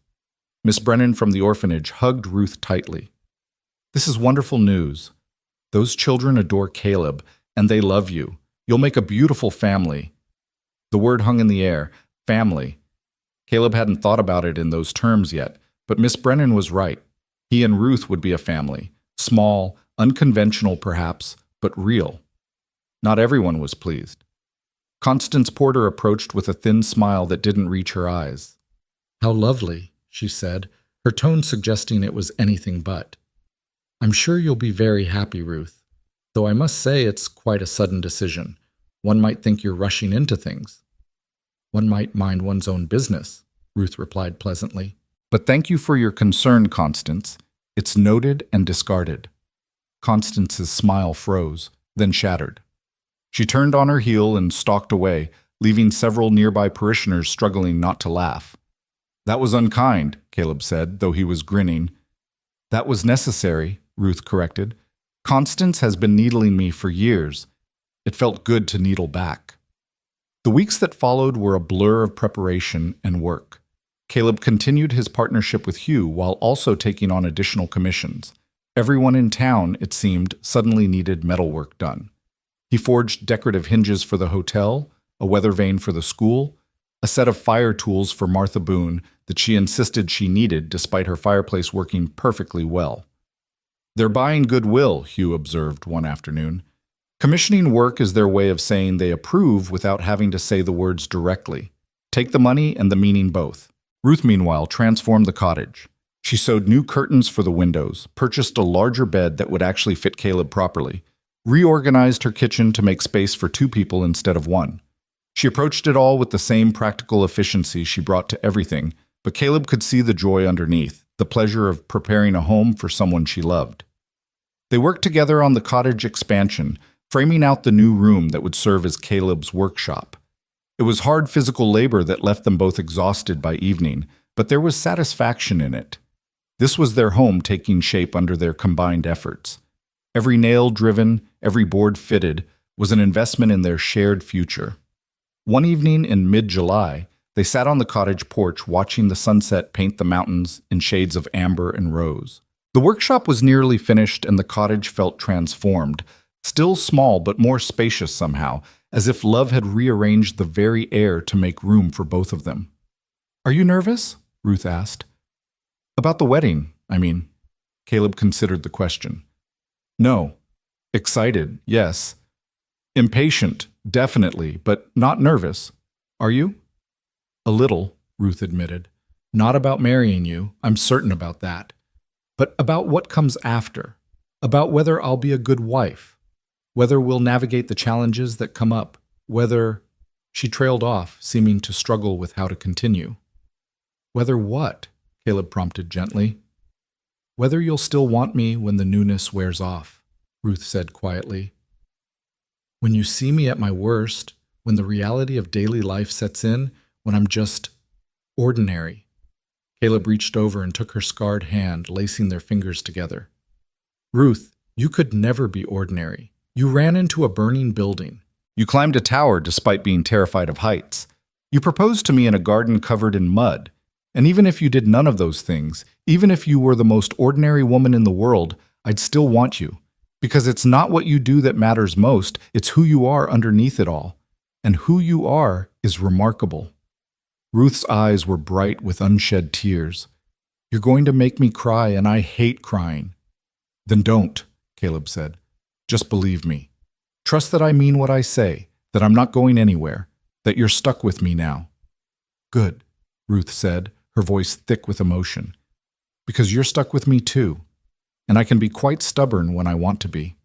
Miss Brennan from the orphanage hugged Ruth tightly. "This is wonderful news. Those children adore Caleb, and they love you. You'll make a beautiful family." The word hung in the air, family. Caleb hadn't thought about it in those terms yet, but Miss Brennan was right. He and Ruth would be a family, small, unconventional perhaps, but real. Not everyone was pleased. Constance Porter approached with a thin smile that didn't reach her eyes. "How lovely," she said, her tone suggesting it was anything but. I'm sure you'll be very happy, Ruth. Though I must say it's quite a sudden decision. One might think you're rushing into things. One might mind one's own business, Ruth replied pleasantly. But thank you for your concern, Constance. It's noted and discarded. Constance's smile froze, then shattered. She turned on her heel and stalked away, leaving several nearby parishioners struggling not to laugh. That was unkind, Caleb said, though he was grinning. That was necessary, Ruth corrected. Constance has been needling me for years. It felt good to needle back. The weeks that followed were a blur of preparation and work. Caleb continued his partnership with Hugh while also taking on additional commissions. Everyone in town, it seemed, suddenly needed metalwork done. He forged decorative hinges for the hotel, a weather vane for the school, a set of fire tools for Martha Boone that she insisted she needed despite her fireplace working perfectly well. They're buying goodwill, Hugh observed one afternoon. Commissioning work is their way of saying they approve without having to say the words directly. Take the money and the meaning both. Ruth, meanwhile, transformed the cottage. She sewed new curtains for the windows, purchased a larger bed that would actually fit Caleb properly, reorganized her kitchen to make space for 2 people instead of 1. She approached it all with the same practical efficiency she brought to everything, but Caleb could see the joy underneath, the pleasure of preparing a home for someone she loved. They worked together on the cottage expansion, framing out the new room that would serve as Caleb's workshop. It was hard physical labor that left them both exhausted by evening, but there was satisfaction in it. This was their home taking shape under their combined efforts. Every nail driven, every board fitted, was an investment in their shared future. One evening in mid-July, they sat on the cottage porch watching the sunset paint the mountains in shades of amber and rose. The workshop was nearly finished and the cottage felt transformed, still small but more spacious somehow, as if love had rearranged the very air to make room for both of them. "Are you nervous?" Ruth asked. "About the wedding, I mean." Caleb considered the question. "No. Excited, yes. Impatient, definitely, but not nervous. Are you?" "A little," Ruth admitted. "Not about marrying you, I'm certain about that. But about what comes after. About whether I'll be a good wife. Whether we'll navigate the challenges that come up. Whether—" She trailed off, seeming to struggle with how to continue. "Whether what?" Caleb prompted gently. "Whether you'll still want me when the newness wears off," Ruth said quietly. "When you see me at my worst, when the reality of daily life sets in, when I'm just ordinary." Caleb reached over and took her scarred hand, lacing their fingers together. "Ruth, you could never be ordinary. You ran into a burning building. You climbed a tower despite being terrified of heights. You proposed to me in a garden covered in mud. And even if you did none of those things, even if you were the most ordinary woman in the world, I'd still want you. Because it's not what you do that matters most, it's who you are underneath it all. And who you are is remarkable." Ruth's eyes were bright with unshed tears. "You're going to make me cry, and I hate crying." "Then don't," Caleb said. "Just believe me. Trust that I mean what I say, that I'm not going anywhere, that you're stuck with me now." "Good," Ruth said, her voice thick with emotion. "Because you're stuck with me too, and I can be quite stubborn when I want to be."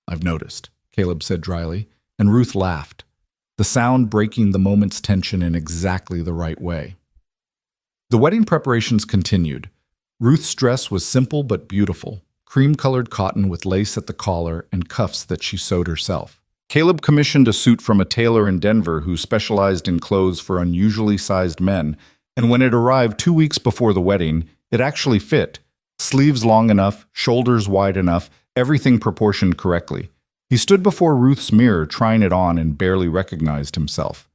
"I've noticed," Caleb said dryly, and Ruth laughed, the sound breaking the moment's tension in exactly the right way. The wedding preparations continued. Ruth's dress was simple but beautiful, cream-colored cotton with lace at the collar and cuffs that she sewed herself. Caleb commissioned a suit from a tailor in Denver who specialized in clothes for unusually sized men, and when it arrived 2 weeks before the wedding, it actually fit. Sleeves long enough, shoulders wide enough, everything proportioned correctly. He stood before Ruth's mirror trying it on and barely recognized himself.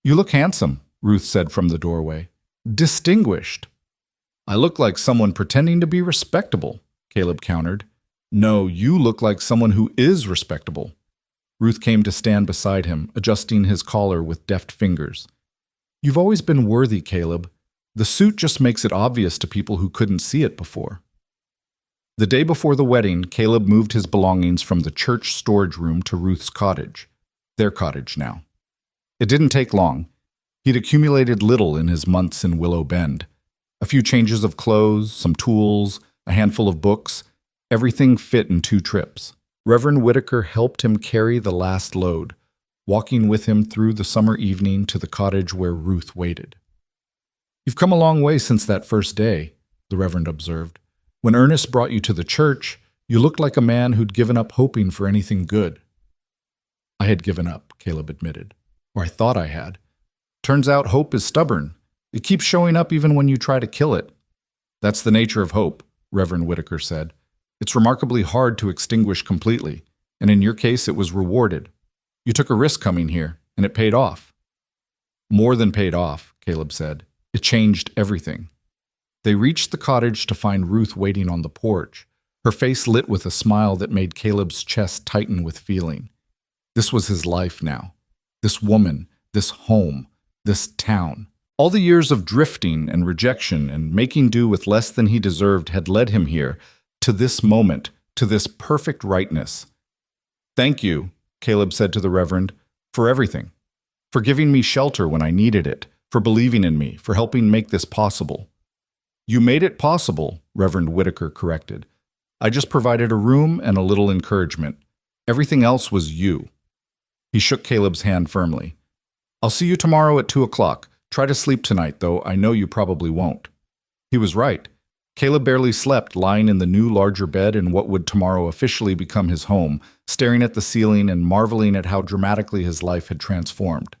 "You look handsome," Ruth said from the doorway. "Distinguished." "I look like someone pretending to be respectable," Caleb countered. "No, you look like someone who is respectable." Ruth came to stand beside him, adjusting his collar with deft fingers. "You've always been worthy, Caleb. The suit just makes it obvious to people who couldn't see it before." The day before the wedding, Caleb moved his belongings from the church storage room to Ruth's cottage, their cottage now. It didn't take long. He'd accumulated little in his months in Willow Bend. A few changes of clothes, some tools, a handful of books. Everything fit in 2 trips. Reverend Whitaker helped him carry the last load, walking with him through the summer evening to the cottage where Ruth waited. "You've come a long way since that first day," the Reverend observed. "When Ernest brought you to the church, you looked like a man who'd given up hoping for anything good." "I had given up," Caleb admitted. "Or I thought I had. Turns out hope is stubborn. It keeps showing up even when you try to kill it." "That's the nature of hope," Reverend Whitaker said. "It's remarkably hard to extinguish completely, and in your case it was rewarded. You took a risk coming here, and it paid off." "More than paid off," Caleb said. "It changed everything." They reached the cottage to find Ruth waiting on the porch, her face lit with a smile that made Caleb's chest tighten with feeling. This was his life now. This woman, this home, this town. All the years of drifting and rejection and making do with less than he deserved had led him here, to this moment, to this perfect rightness. "Thank you," Caleb said to the Reverend, "for everything. For giving me shelter when I needed it, for believing in me, for helping make this possible." "You made it possible," Reverend Whitaker corrected. "I just provided a room and a little encouragement. Everything else was you." He shook Caleb's hand firmly. "I'll see you tomorrow at 2 o'clock. Try to sleep tonight, though I know you probably won't." He was right. Caleb barely slept, lying in the new, larger bed in what would tomorrow officially become his home, staring at the ceiling and marveling at how dramatically his life had transformed.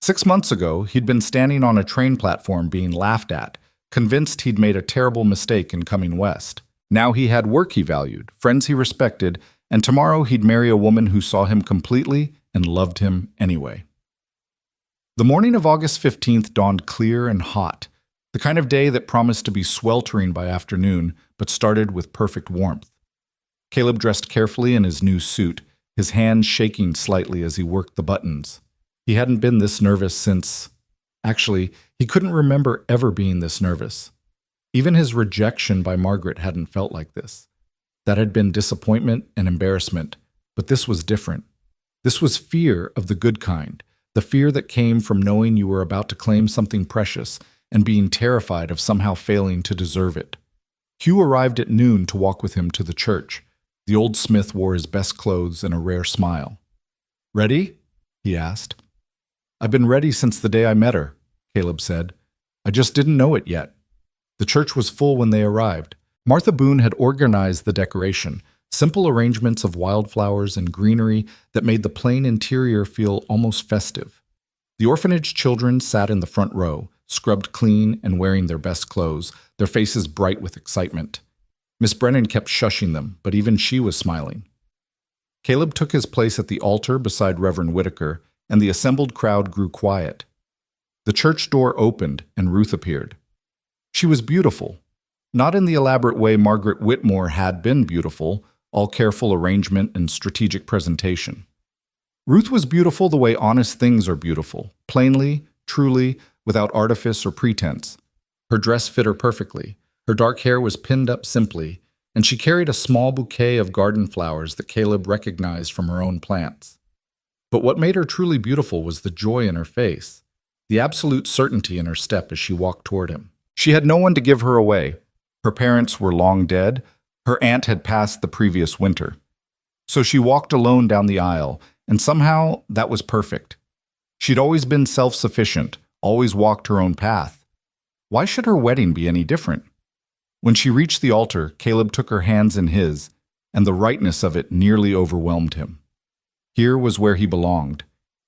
6 months ago, he'd been standing on a train platform being laughed at, convinced he'd made a terrible mistake in coming west. Now he had work he valued, friends he respected, and tomorrow he'd marry a woman who saw him completely and loved him anyway. The morning of August 15th dawned clear and hot, the kind of day that promised to be sweltering by afternoon, but started with perfect warmth. Caleb dressed carefully in his new suit, his hands shaking slightly as he worked the buttons. He hadn't been this nervous since... Actually, he couldn't remember ever being this nervous. Even his rejection by Margaret hadn't felt like this. That had been disappointment and embarrassment, but this was different. This was fear of the good kind, the fear that came from knowing you were about to claim something precious and being terrified of somehow failing to deserve it. Hugh arrived at noon to walk with him to the church. The old smith wore his best clothes and a rare smile. "Ready?" he asked. "I've been ready since the day I met her," Caleb said. "I just didn't know it yet." The church was full when they arrived. Martha Boone had organized the decoration, simple arrangements of wildflowers and greenery that made the plain interior feel almost festive. The orphanage children sat in the front row, scrubbed clean and wearing their best clothes, their faces bright with excitement. Miss Brennan kept shushing them, but even she was smiling. Caleb took his place at the altar beside Reverend Whitaker, and the assembled crowd grew quiet. The church door opened, and Ruth appeared. She was beautiful, not in the elaborate way Margaret Whitmore had been beautiful, all careful arrangement and strategic presentation. Ruth was beautiful the way honest things are beautiful, plainly, truly, without artifice or pretense. Her dress fit her perfectly, her dark hair was pinned up simply, and she carried a small bouquet of garden flowers that Caleb recognized from her own plants. But what made her truly beautiful was the joy in her face, the absolute certainty in her step as she walked toward him. She had no one to give her away. Her parents were long dead. Her aunt had passed the previous winter. So she walked alone down the aisle, and somehow that was perfect. She'd always been self-sufficient, always walked her own path. Why should her wedding be any different? When she reached the altar, Caleb took her hands in his, and the rightness of it nearly overwhelmed him. Here was where he belonged.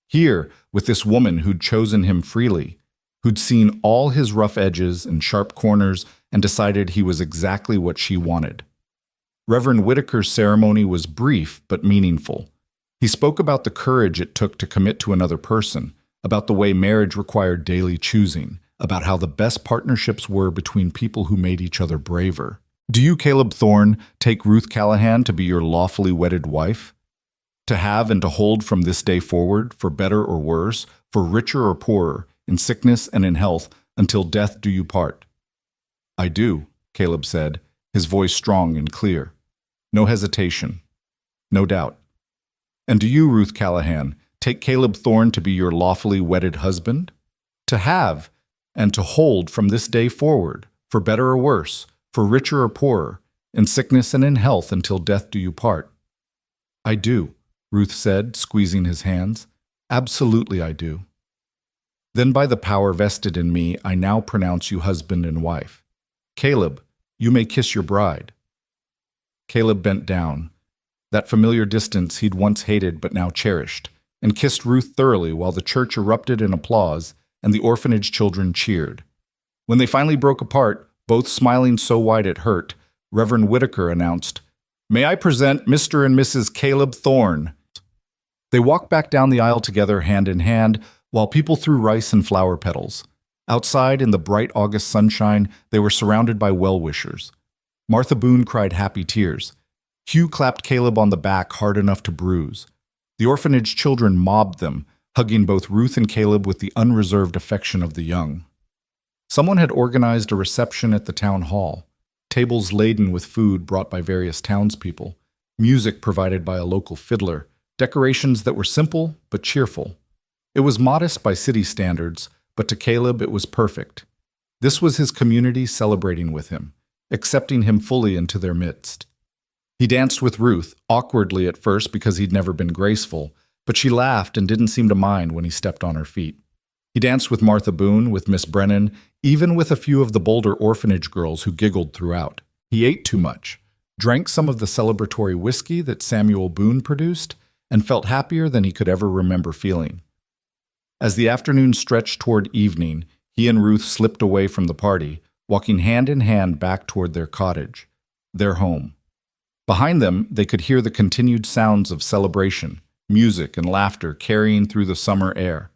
Here, with this woman who'd chosen him freely, who'd seen all his rough edges and sharp corners and decided he was exactly what she wanted. Reverend Whitaker's ceremony was brief but meaningful. He spoke about the courage it took to commit to another person, about the way marriage required daily choosing, about how the best partnerships were between people who made each other braver. "Do you, Caleb Thorne, take Ruth Callahan to be your lawfully wedded wife? To have and to hold from this day forward, for better or worse, for richer or poorer, in sickness and in health, until death do you part?" "I do," Caleb said, his voice strong and clear. No hesitation. No doubt. "And do you, Ruth Callahan, take Caleb Thorne to be your lawfully wedded husband? To have and to hold from this day forward, for better or worse, for richer or poorer, in sickness and in health until death do you part." "I do," Ruth said, squeezing his hands. "Absolutely I do." "Then by the power vested in me, I now pronounce you husband and wife. Caleb, you may kiss your bride." Caleb bent down, that familiar distance he'd once hated but now cherished, and kissed Ruth thoroughly while the church erupted in applause and the orphanage children cheered. When they finally broke apart, both smiling so wide it hurt, Reverend Whitaker announced, "May I present Mr. and Mrs. Caleb Thorne." They walked back down the aisle together hand in hand while people threw rice and flower petals. Outside, in the bright August sunshine, they were surrounded by well-wishers. Martha Boone cried happy tears. Hugh clapped Caleb on the back hard enough to bruise. The orphanage children mobbed them, hugging both Ruth and Caleb with the unreserved affection of the young. Someone had organized a reception at the town hall, tables laden with food brought by various townspeople, music provided by a local fiddler, decorations that were simple but cheerful. It was modest by city standards, but to Caleb it was perfect. This was his community celebrating with him, accepting him fully into their midst. He danced with Ruth, awkwardly at first because he'd never been graceful, but she laughed and didn't seem to mind when he stepped on her feet. He danced with Martha Boone, with Miss Brennan, even with a few of the bolder orphanage girls who giggled throughout. He ate too much, drank some of the celebratory whiskey that Samuel Boone produced, and felt happier than he could ever remember feeling. As the afternoon stretched toward evening, he and Ruth slipped away from the party, walking hand in hand back toward their cottage, their home. Behind them, they could hear the continued sounds of celebration, music and laughter carrying through the summer air.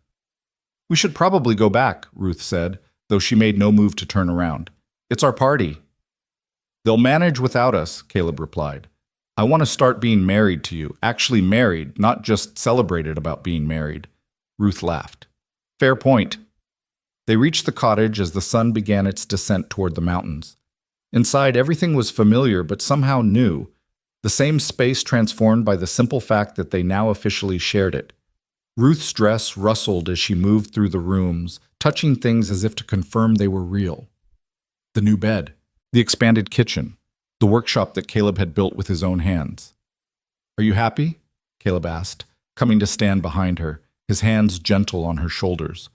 "We should probably go back," Ruth said, though she made no move to turn around. "It's our party." "They'll manage without us," Caleb replied. "I want to start being married to you, actually married, not just celebrated about being married." Ruth laughed. "Fair point." They reached the cottage as the sun began its descent toward the mountains. Inside, everything was familiar but somehow new, the same space transformed by the simple fact that they now officially shared it. Ruth's dress rustled as she moved through the rooms, touching things as if to confirm they were real. The new bed, the expanded kitchen, the workshop that Caleb had built with his own hands. "Are you happy?" Caleb asked, coming to stand behind her, his hands gentle on her shoulders.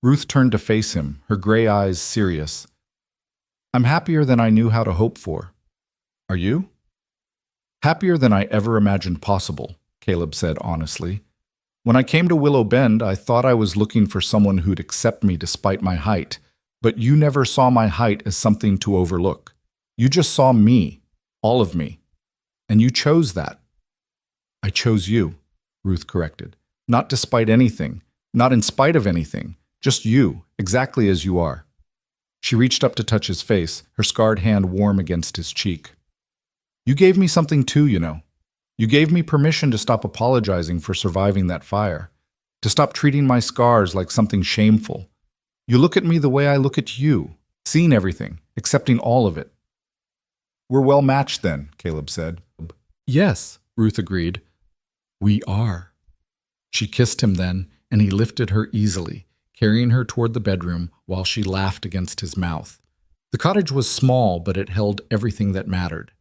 Ruth turned to face him, her gray eyes serious. "I'm happier than I knew how to hope for." "Are you?" "Happier than I ever imagined possible," Caleb said honestly. "When I came to Willow Bend, I thought I was looking for someone who'd accept me despite my height, but you never saw my height as something to overlook. You just saw me, all of me, and you chose that." "I chose you," Ruth corrected. "Not despite anything, not in spite of anything, just you, exactly as you are." She reached up to touch his face, her scarred hand warm against his cheek. "You gave me something too, you know. You gave me permission to stop apologizing for surviving that fire, to stop treating my scars like something shameful. You look at me the way I look at you, seeing everything, accepting all of it." "We're well matched then," Caleb said. "Yes," Ruth agreed. "We are." She kissed him then, and he lifted her easily, carrying her toward the bedroom while she laughed against his mouth. The cottage was small, but it held everything that mattered.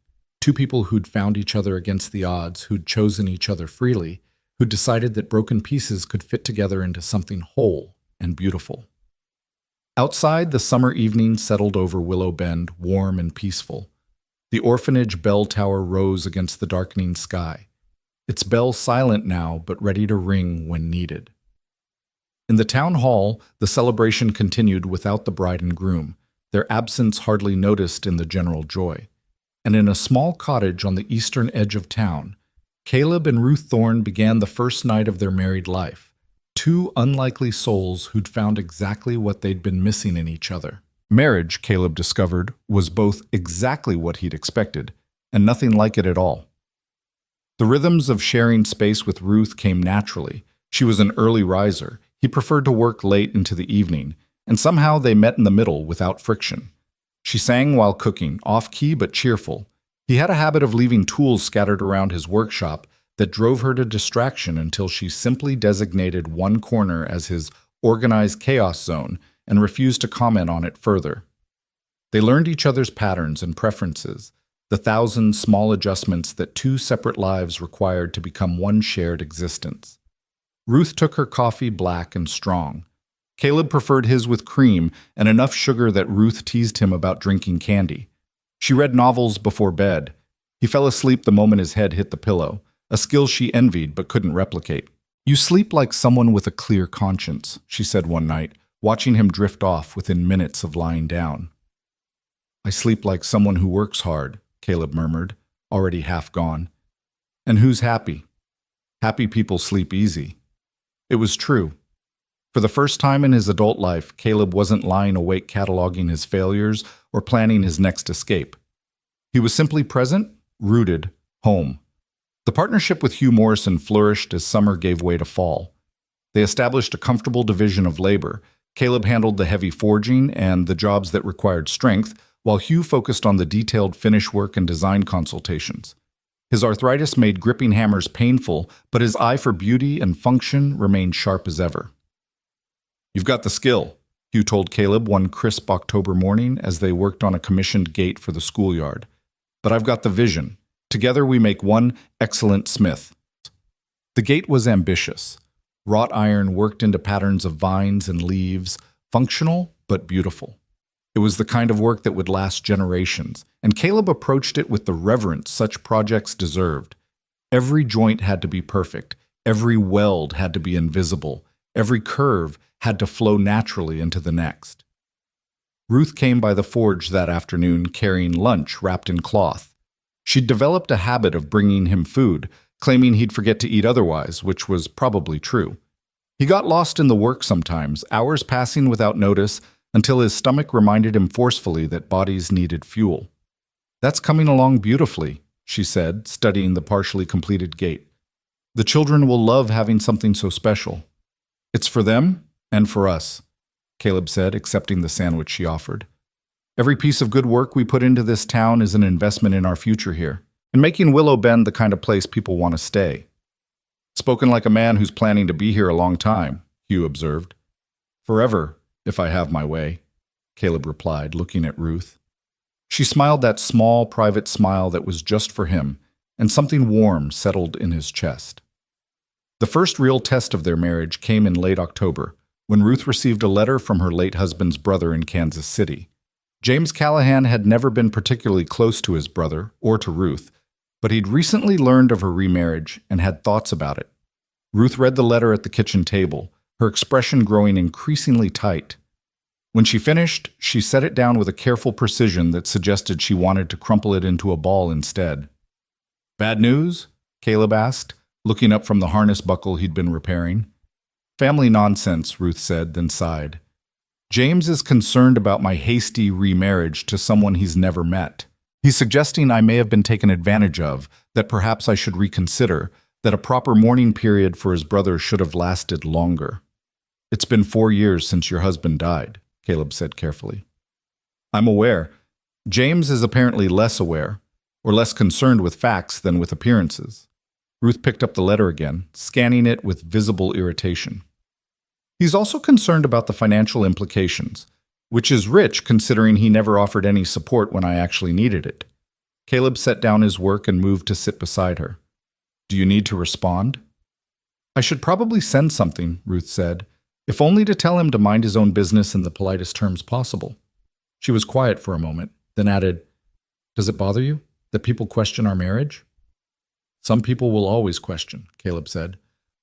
Two people who'd found each other against the odds, who'd chosen each other freely, who'd decided that broken pieces could fit together into something whole and beautiful. Outside, the summer evening settled over Willow Bend, warm and peaceful. The orphanage bell tower rose against the darkening sky, its bell silent now but ready to ring when needed. In the town hall, the celebration continued without the bride and groom, their absence hardly noticed in the general joy. And in a small cottage on the eastern edge of town, Caleb and Ruth Thorne began the first night of their married life, two unlikely souls who'd found exactly what they'd been missing in each other. Marriage, Caleb discovered, was both exactly what he'd expected and nothing like it at all. The rhythms of sharing space with Ruth came naturally. She was an early riser. He preferred to work late into the evening, and somehow they met in the middle without friction. She sang while cooking, off-key but cheerful. He had a habit of leaving tools scattered around his workshop that drove her to distraction until she simply designated one corner as his organized chaos zone and refused to comment on it further. They learned each other's patterns and preferences, the thousand small adjustments that two separate lives required to become one shared existence. Ruth took her coffee black and strong. Caleb preferred his with cream and enough sugar that Ruth teased him about drinking candy. She read novels before bed. He fell asleep the moment his head hit the pillow, a skill she envied but couldn't replicate. "You sleep like someone with a clear conscience," she said one night, watching him drift off within minutes of lying down. "I sleep like someone who works hard," Caleb murmured, already half gone. "And who's happy? Happy people sleep easy." It was true. For the first time in his adult life, Caleb wasn't lying awake cataloging his failures or planning his next escape. He was simply present, rooted, home. The partnership with Hugh Morrison flourished as summer gave way to fall. They established a comfortable division of labor. Caleb handled the heavy forging and the jobs that required strength, while Hugh focused on the detailed finish work and design consultations. His arthritis made gripping hammers painful, but his eye for beauty and function remained sharp as ever. "You've got the skill," Hugh told Caleb one crisp October morning as they worked on a commissioned gate for the schoolyard. "But I've got the vision. Together we make one excellent smith." The gate was ambitious. Wrought iron worked into patterns of vines and leaves, functional but beautiful. It was the kind of work that would last generations, and Caleb approached it with the reverence such projects deserved. Every joint had to be perfect, every weld had to be invisible, every curve had to flow naturally into the next. Ruth came by the forge that afternoon carrying lunch wrapped in cloth. She'd developed a habit of bringing him food, claiming he'd forget to eat otherwise, which was probably true. He got lost in the work sometimes, hours passing without notice, until his stomach reminded him forcefully that bodies needed fuel. "That's coming along beautifully," she said, studying the partially completed gate. "The children will love having something so special." "It's for them and for us," Caleb said, accepting the sandwich she offered. "Every piece of good work we put into this town is an investment in our future here, and making Willow Bend the kind of place people want to stay." "Spoken like a man who's planning to be here a long time," Hugh observed. "Forever, if I have my way," Caleb replied, looking at Ruth. She smiled that small, private smile that was just for him, and something warm settled in his chest. The first real test of their marriage came in late October, when Ruth received a letter from her late husband's brother in Kansas City. James Callahan had never been particularly close to his brother, or to Ruth, but he'd recently learned of her remarriage and had thoughts about it. Ruth read the letter at the kitchen table, her expression growing increasingly tight. When she finished, she set it down with a careful precision that suggested she wanted to crumple it into a ball instead. "Bad news?" Caleb asked, looking up from the harness buckle he'd been repairing. "Family nonsense," Ruth said, then sighed. "James is concerned about my hasty remarriage to someone he's never met. He's suggesting I may have been taken advantage of, that perhaps I should reconsider, that a proper mourning period for his brother should have lasted longer." "It's been 4 years since your husband died," Caleb said carefully. "I'm aware. James is apparently less aware, or less concerned with facts than with appearances." Ruth picked up the letter again, scanning it with visible irritation. "He's also concerned about the financial implications, which is rich considering he never offered any support when I actually needed it." Caleb set down his work and moved to sit beside her. "Do you need to respond?" "I should probably send something," Ruth said, if only to tell him to mind his own business in the politest terms possible. She was quiet for a moment, then added, "Does it bother you that people question our marriage?" "Some people will always question," Caleb said.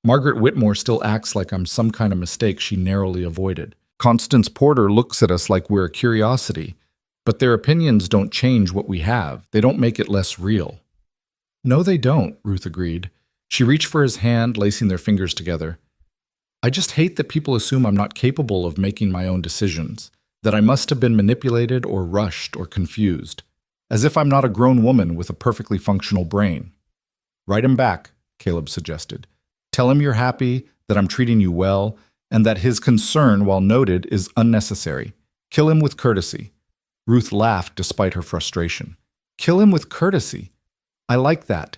"Margaret Whitmore still acts like I'm some kind of mistake she narrowly avoided. Constance Porter looks at us like we're a curiosity, but their opinions don't change what we have. They don't make it less real." "No, they don't," Ruth agreed. She reached for his hand, lacing their fingers together. "I just hate that people assume I'm not capable of making my own decisions, that I must have been manipulated or rushed or confused, as if I'm not a grown woman with a perfectly functional brain." "Write him back," Caleb suggested. "Tell him you're happy, that I'm treating you well, and that his concern, while noted, is unnecessary. Kill him with courtesy." Ruth laughed despite her frustration. "Kill him with courtesy. I like that."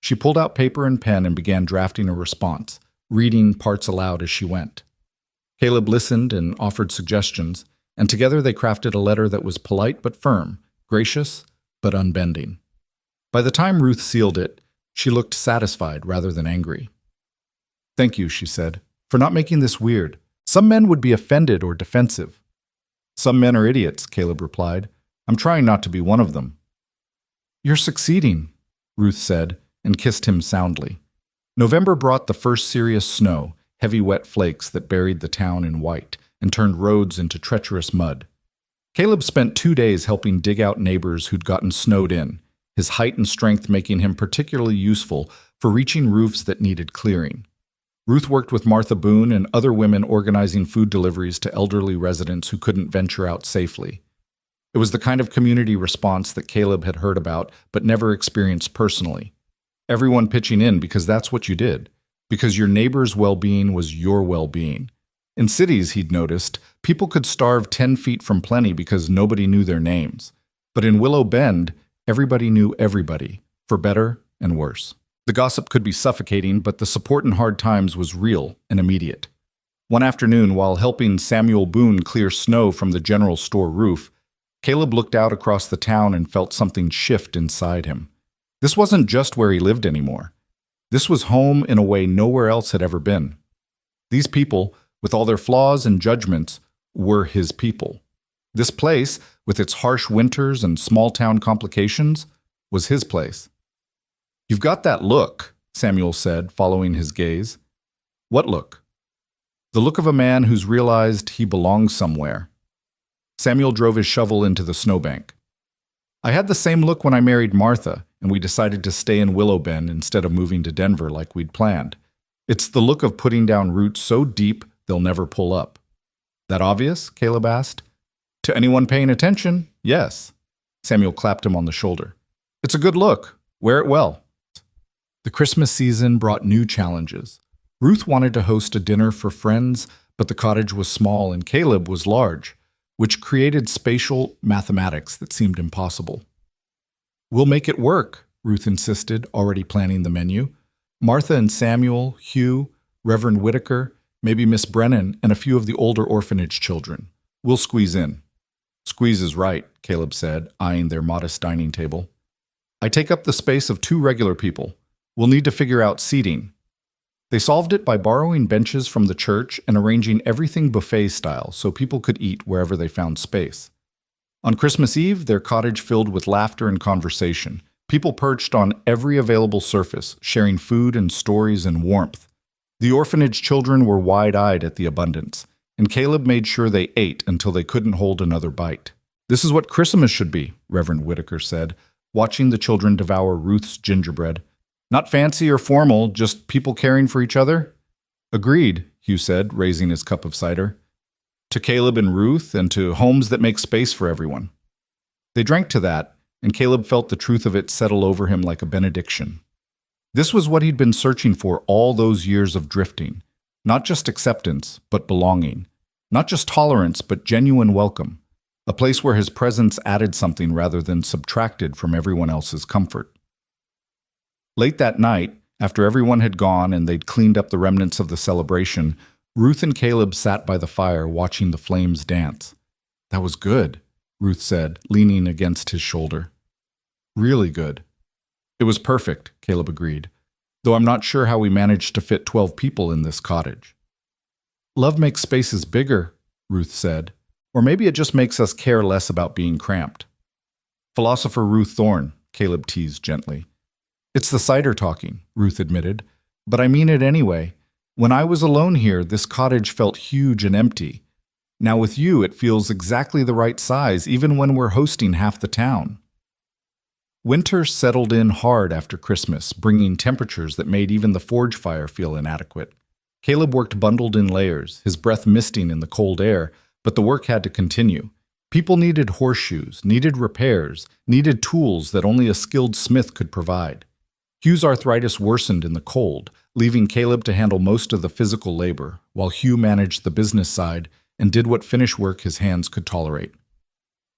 She pulled out paper and pen and began drafting a response, reading parts aloud as she went. Caleb listened and offered suggestions, and together they crafted a letter that was polite but firm, gracious, but unbending. By the time Ruth sealed it, she looked satisfied rather than angry. "Thank you," she said, "for not making this weird. Some men would be offended or defensive." "Some men are idiots," Caleb replied. "I'm trying not to be one of them." "You're succeeding," Ruth said, and kissed him soundly. November brought the first serious snow, heavy wet flakes that buried the town in white and turned roads into treacherous mud. Caleb spent 2 days helping dig out neighbors who'd gotten snowed in, his height and strength making him particularly useful for reaching roofs that needed clearing. Ruth worked with Martha Boone and other women organizing food deliveries to elderly residents who couldn't venture out safely. It was the kind of community response that Caleb had heard about but never experienced personally. Everyone pitching in because that's what you did, because your neighbor's well-being was your well-being. In cities, he'd noticed, people could starve 10 feet from plenty because nobody knew their names. But in Willow Bend, everybody knew everybody, for better and worse. The gossip could be suffocating, but the support in hard times was real and immediate. One afternoon, while helping Samuel Boone clear snow from the general store roof, Caleb looked out across the town and felt something shift inside him. This wasn't just where he lived anymore. This was home in a way nowhere else had ever been. These people, with all their flaws and judgments, were his people. This place, with its harsh winters and small-town complications, was his place. "You've got that look," Samuel said, following his gaze. "What look?" "The look of a man who's realized he belongs somewhere." Samuel drove his shovel into the snowbank. "I had the same look when I married Martha, and we decided to stay in Willow Bend instead of moving to Denver like we'd planned. It's the look of putting down roots so deep they'll never pull up." "That obvious?" Caleb asked. "To anyone paying attention, yes." Samuel clapped him on the shoulder. "It's a good look. Wear it well." The Christmas season brought new challenges. Ruth wanted to host a dinner for friends, but the cottage was small and Caleb was large, which created spatial mathematics that seemed impossible. "We'll make it work," Ruth insisted, already planning the menu. "Martha and Samuel, Hugh, Reverend Whitaker, maybe Miss Brennan, and a few of the older orphanage children. We'll squeeze in." "Squeeze is right," Caleb said, eyeing their modest dining table. "I take up the space of 2 regular people. We'll need to figure out seating." They solved it by borrowing benches from the church and arranging everything buffet style so people could eat wherever they found space. On Christmas Eve, their cottage filled with laughter and conversation. People perched on every available surface, sharing food and stories and warmth. The orphanage children were wide-eyed at the abundance, and Caleb made sure they ate until they couldn't hold another bite. "This is what Christmas should be," Reverend Whitaker said, watching the children devour Ruth's gingerbread. "Not fancy or formal, just people caring for each other." "Agreed," Hugh said, raising his cup of cider. "To Caleb and Ruth, and to homes that make space for everyone." They drank to that, and Caleb felt the truth of it settle over him like a benediction. This was what he'd been searching for all those years of drifting. Not just acceptance, but belonging. Not just tolerance, but genuine welcome. A place where his presence added something rather than subtracted from everyone else's comfort. Late that night, after everyone had gone and they'd cleaned up the remnants of the celebration, Ruth and Caleb sat by the fire watching the flames dance. "That was good," Ruth said, leaning against his shoulder. "Really good." "It was perfect," Caleb agreed, "though I'm not sure how we managed to fit 12 people in this cottage." "Love makes spaces bigger," Ruth said, "or maybe it just makes us care less about being cramped." "Philosopher Ruth Thorne," Caleb teased gently. "It's the cider talking," Ruth admitted, "but I mean it anyway. When I was alone here, this cottage felt huge and empty. Now with you, it feels exactly the right size, even when we're hosting half the town." Winter settled in hard after Christmas, bringing temperatures that made even the forge fire feel inadequate. Caleb worked bundled in layers, his breath misting in the cold air, but the work had to continue. People needed horseshoes, needed repairs, needed tools that only a skilled smith could provide. Hugh's arthritis worsened in the cold, leaving Caleb to handle most of the physical labor, while Hugh managed the business side and did what finish work his hands could tolerate.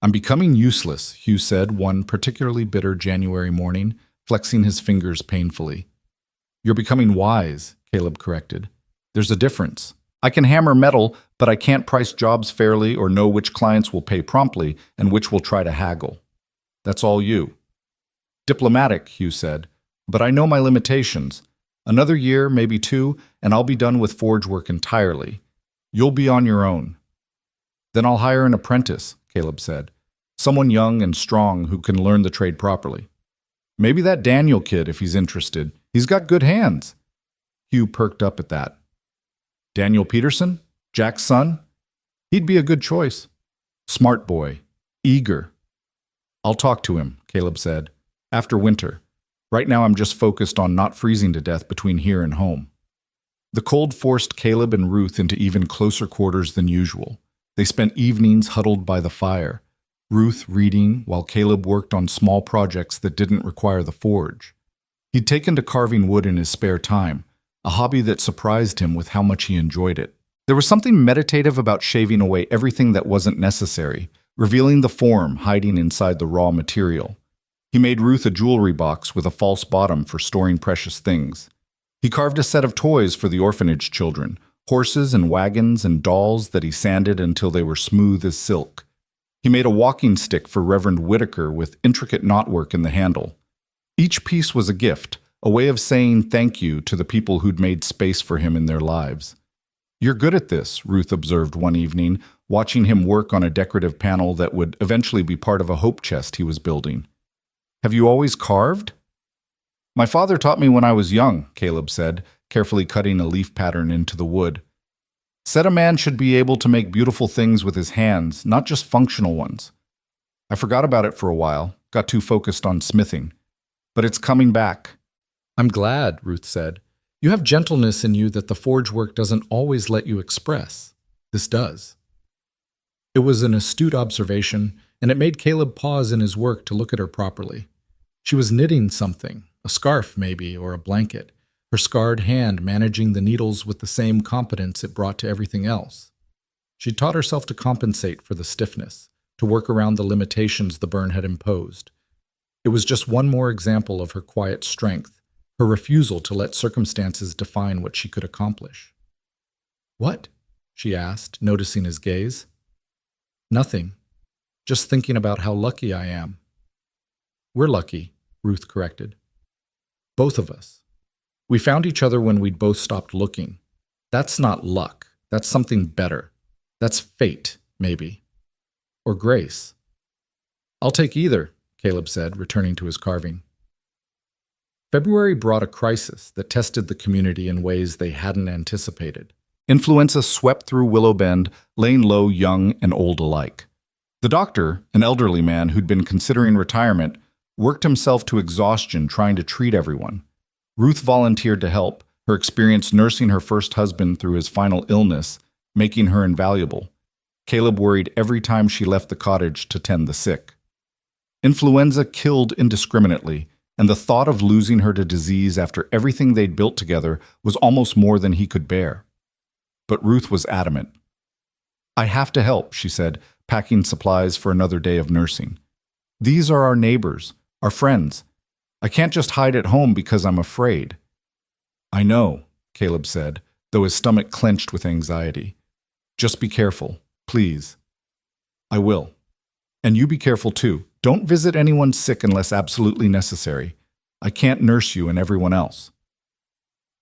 "I'm becoming useless," Hugh said one particularly bitter January morning, flexing his fingers painfully. "You're becoming wise," Caleb corrected. "There's a difference. I can hammer metal, but I can't price jobs fairly or know which clients will pay promptly and which will try to haggle." That's all you. Diplomatic, Hugh said, but I know my limitations. Another year, maybe two, and I'll be done with forge work entirely. You'll be on your own. Then I'll hire an apprentice, Caleb said. Someone young and strong who can learn the trade properly. Maybe that Daniel kid, if he's interested. He's got good hands. Hugh perked up at that. Daniel Peterson? Jack's son? He'd be a good choice. Smart boy. Eager. I'll talk to him, Caleb said. After winter. Right now I'm just focused on not freezing to death between here and home. The cold forced Caleb and Ruth into even closer quarters than usual. They spent evenings huddled by the fire, Ruth reading while Caleb worked on small projects that didn't require the forge. He'd taken to carving wood in his spare time, a hobby that surprised him with how much he enjoyed it. There was something meditative about shaving away everything that wasn't necessary, revealing the form hiding inside the raw material. He made Ruth a jewelry box with a false bottom for storing precious things. He carved a set of toys for the orphanage children, horses and wagons and dolls that he sanded until they were smooth as silk. He made a walking stick for Reverend Whitaker with intricate knotwork in the handle. Each piece was a gift, a way of saying thank you to the people who'd made space for him in their lives. You're good at this, Ruth observed one evening, watching him work on a decorative panel that would eventually be part of a hope chest he was building. Have you always carved? My father taught me when I was young, Caleb said, carefully cutting a leaf pattern into the wood. Said a man should be able to make beautiful things with his hands, not just functional ones. I forgot about it for a while, got too focused on smithing. But it's coming back. I'm glad, Ruth said. You have gentleness in you that the forge work doesn't always let you express. This does. It was an astute observation, and it made Caleb pause in his work to look at her properly. She was knitting something, a scarf maybe, or a blanket, her scarred hand managing the needles with the same competence it brought to everything else. She taught herself to compensate for the stiffness, to work around the limitations the burn had imposed. It was just one more example of her quiet strength, her refusal to let circumstances define what she could accomplish. What? She asked, noticing his gaze. Nothing. Just thinking about how lucky I am. We're lucky, Ruth corrected. Both of us. We found each other when we'd both stopped looking. That's not luck. That's something better. That's fate, maybe. Or grace. I'll take either, Caleb said, returning to his carving. February brought a crisis that tested the community in ways they hadn't anticipated. Influenza swept through Willow Bend, laying low young and old alike. The doctor, an elderly man who'd been considering retirement, worked himself to exhaustion trying to treat everyone. Ruth volunteered to help, her experience nursing her first husband through his final illness, making her invaluable. Caleb worried every time she left the cottage to tend the sick. Influenza killed indiscriminately, and the thought of losing her to disease after everything they'd built together was almost more than he could bear. But Ruth was adamant. I have to help, she said, packing supplies for another day of nursing. These are our neighbors, our friends. I can't just hide at home because I'm afraid. I know, Caleb said, though his stomach clenched with anxiety. Just be careful, please. I will. And you be careful too. Don't visit anyone sick unless absolutely necessary. I can't nurse you and everyone else.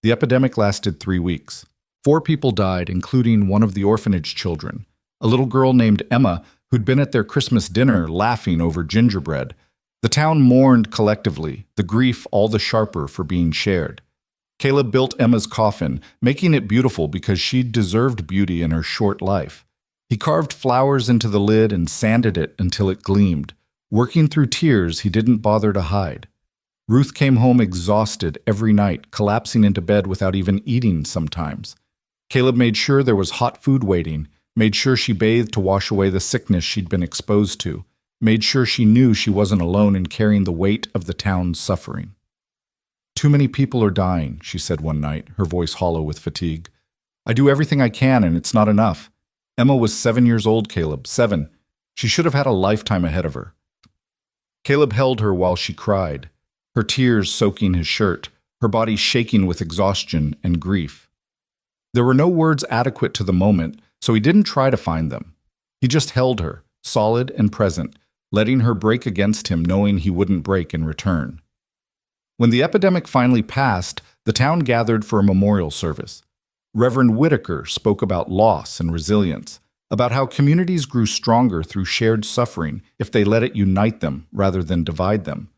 The epidemic lasted 3 weeks. 4 people died, including one of the orphanage children, a little girl named Emma who'd been at their Christmas dinner laughing over gingerbread. The town mourned collectively, the grief all the sharper for being shared. Caleb built Emma's coffin, making it beautiful because she'd deserved beauty in her short life. He carved flowers into the lid and sanded it until it gleamed, working through tears he didn't bother to hide. Ruth came home exhausted every night, collapsing into bed without even eating sometimes. Caleb made sure there was hot food waiting, made sure she bathed to wash away the sickness she'd been exposed to, made sure she knew she wasn't alone in carrying the weight of the town's suffering. Too many people are dying, she said one night, her voice hollow with fatigue. I do everything I can, and it's not enough. Emma was 7 years old, Caleb, 7. She should have had a lifetime ahead of her. Caleb held her while she cried, her tears soaking his shirt, her body shaking with exhaustion and grief. There were no words adequate to the moment, so he didn't try to find them. He just held her, solid and present, letting her break against him knowing he wouldn't break in return. When the epidemic finally passed, the town gathered for a memorial service. Reverend Whitaker spoke about loss and resilience, about how communities grew stronger through shared suffering if they let it unite them rather than divide them.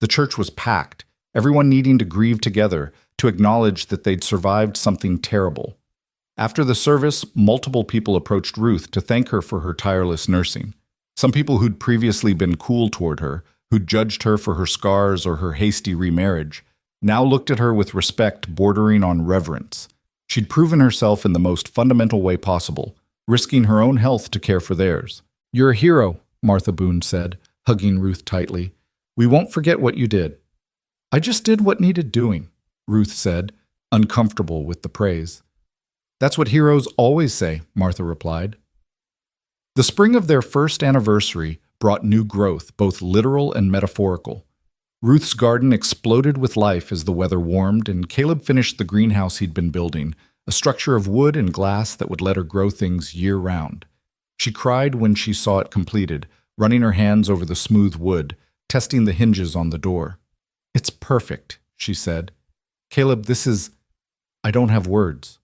The church was packed, everyone needing to grieve together to acknowledge that they'd survived something terrible. After the service, multiple people approached Ruth to thank her for her tireless nursing. Some people who'd previously been cool toward her, who'd judged her for her scars or her hasty remarriage, now looked at her with respect bordering on reverence. She'd proven herself in the most fundamental way possible, risking her own health to care for theirs. "You're a hero," Martha Boone said, hugging Ruth tightly. "We won't forget what you did." "I just did what needed doing," Ruth said, uncomfortable with the praise. "That's what heroes always say," Martha replied. The spring of their first anniversary brought new growth, both literal and metaphorical. Ruth's garden exploded with life as the weather warmed, and Caleb finished the greenhouse he'd been building, a structure of wood and glass that would let her grow things year-round. She cried when she saw it completed, running her hands over the smooth wood, testing the hinges on the door. "It's perfect," she said. "Caleb, I don't have words."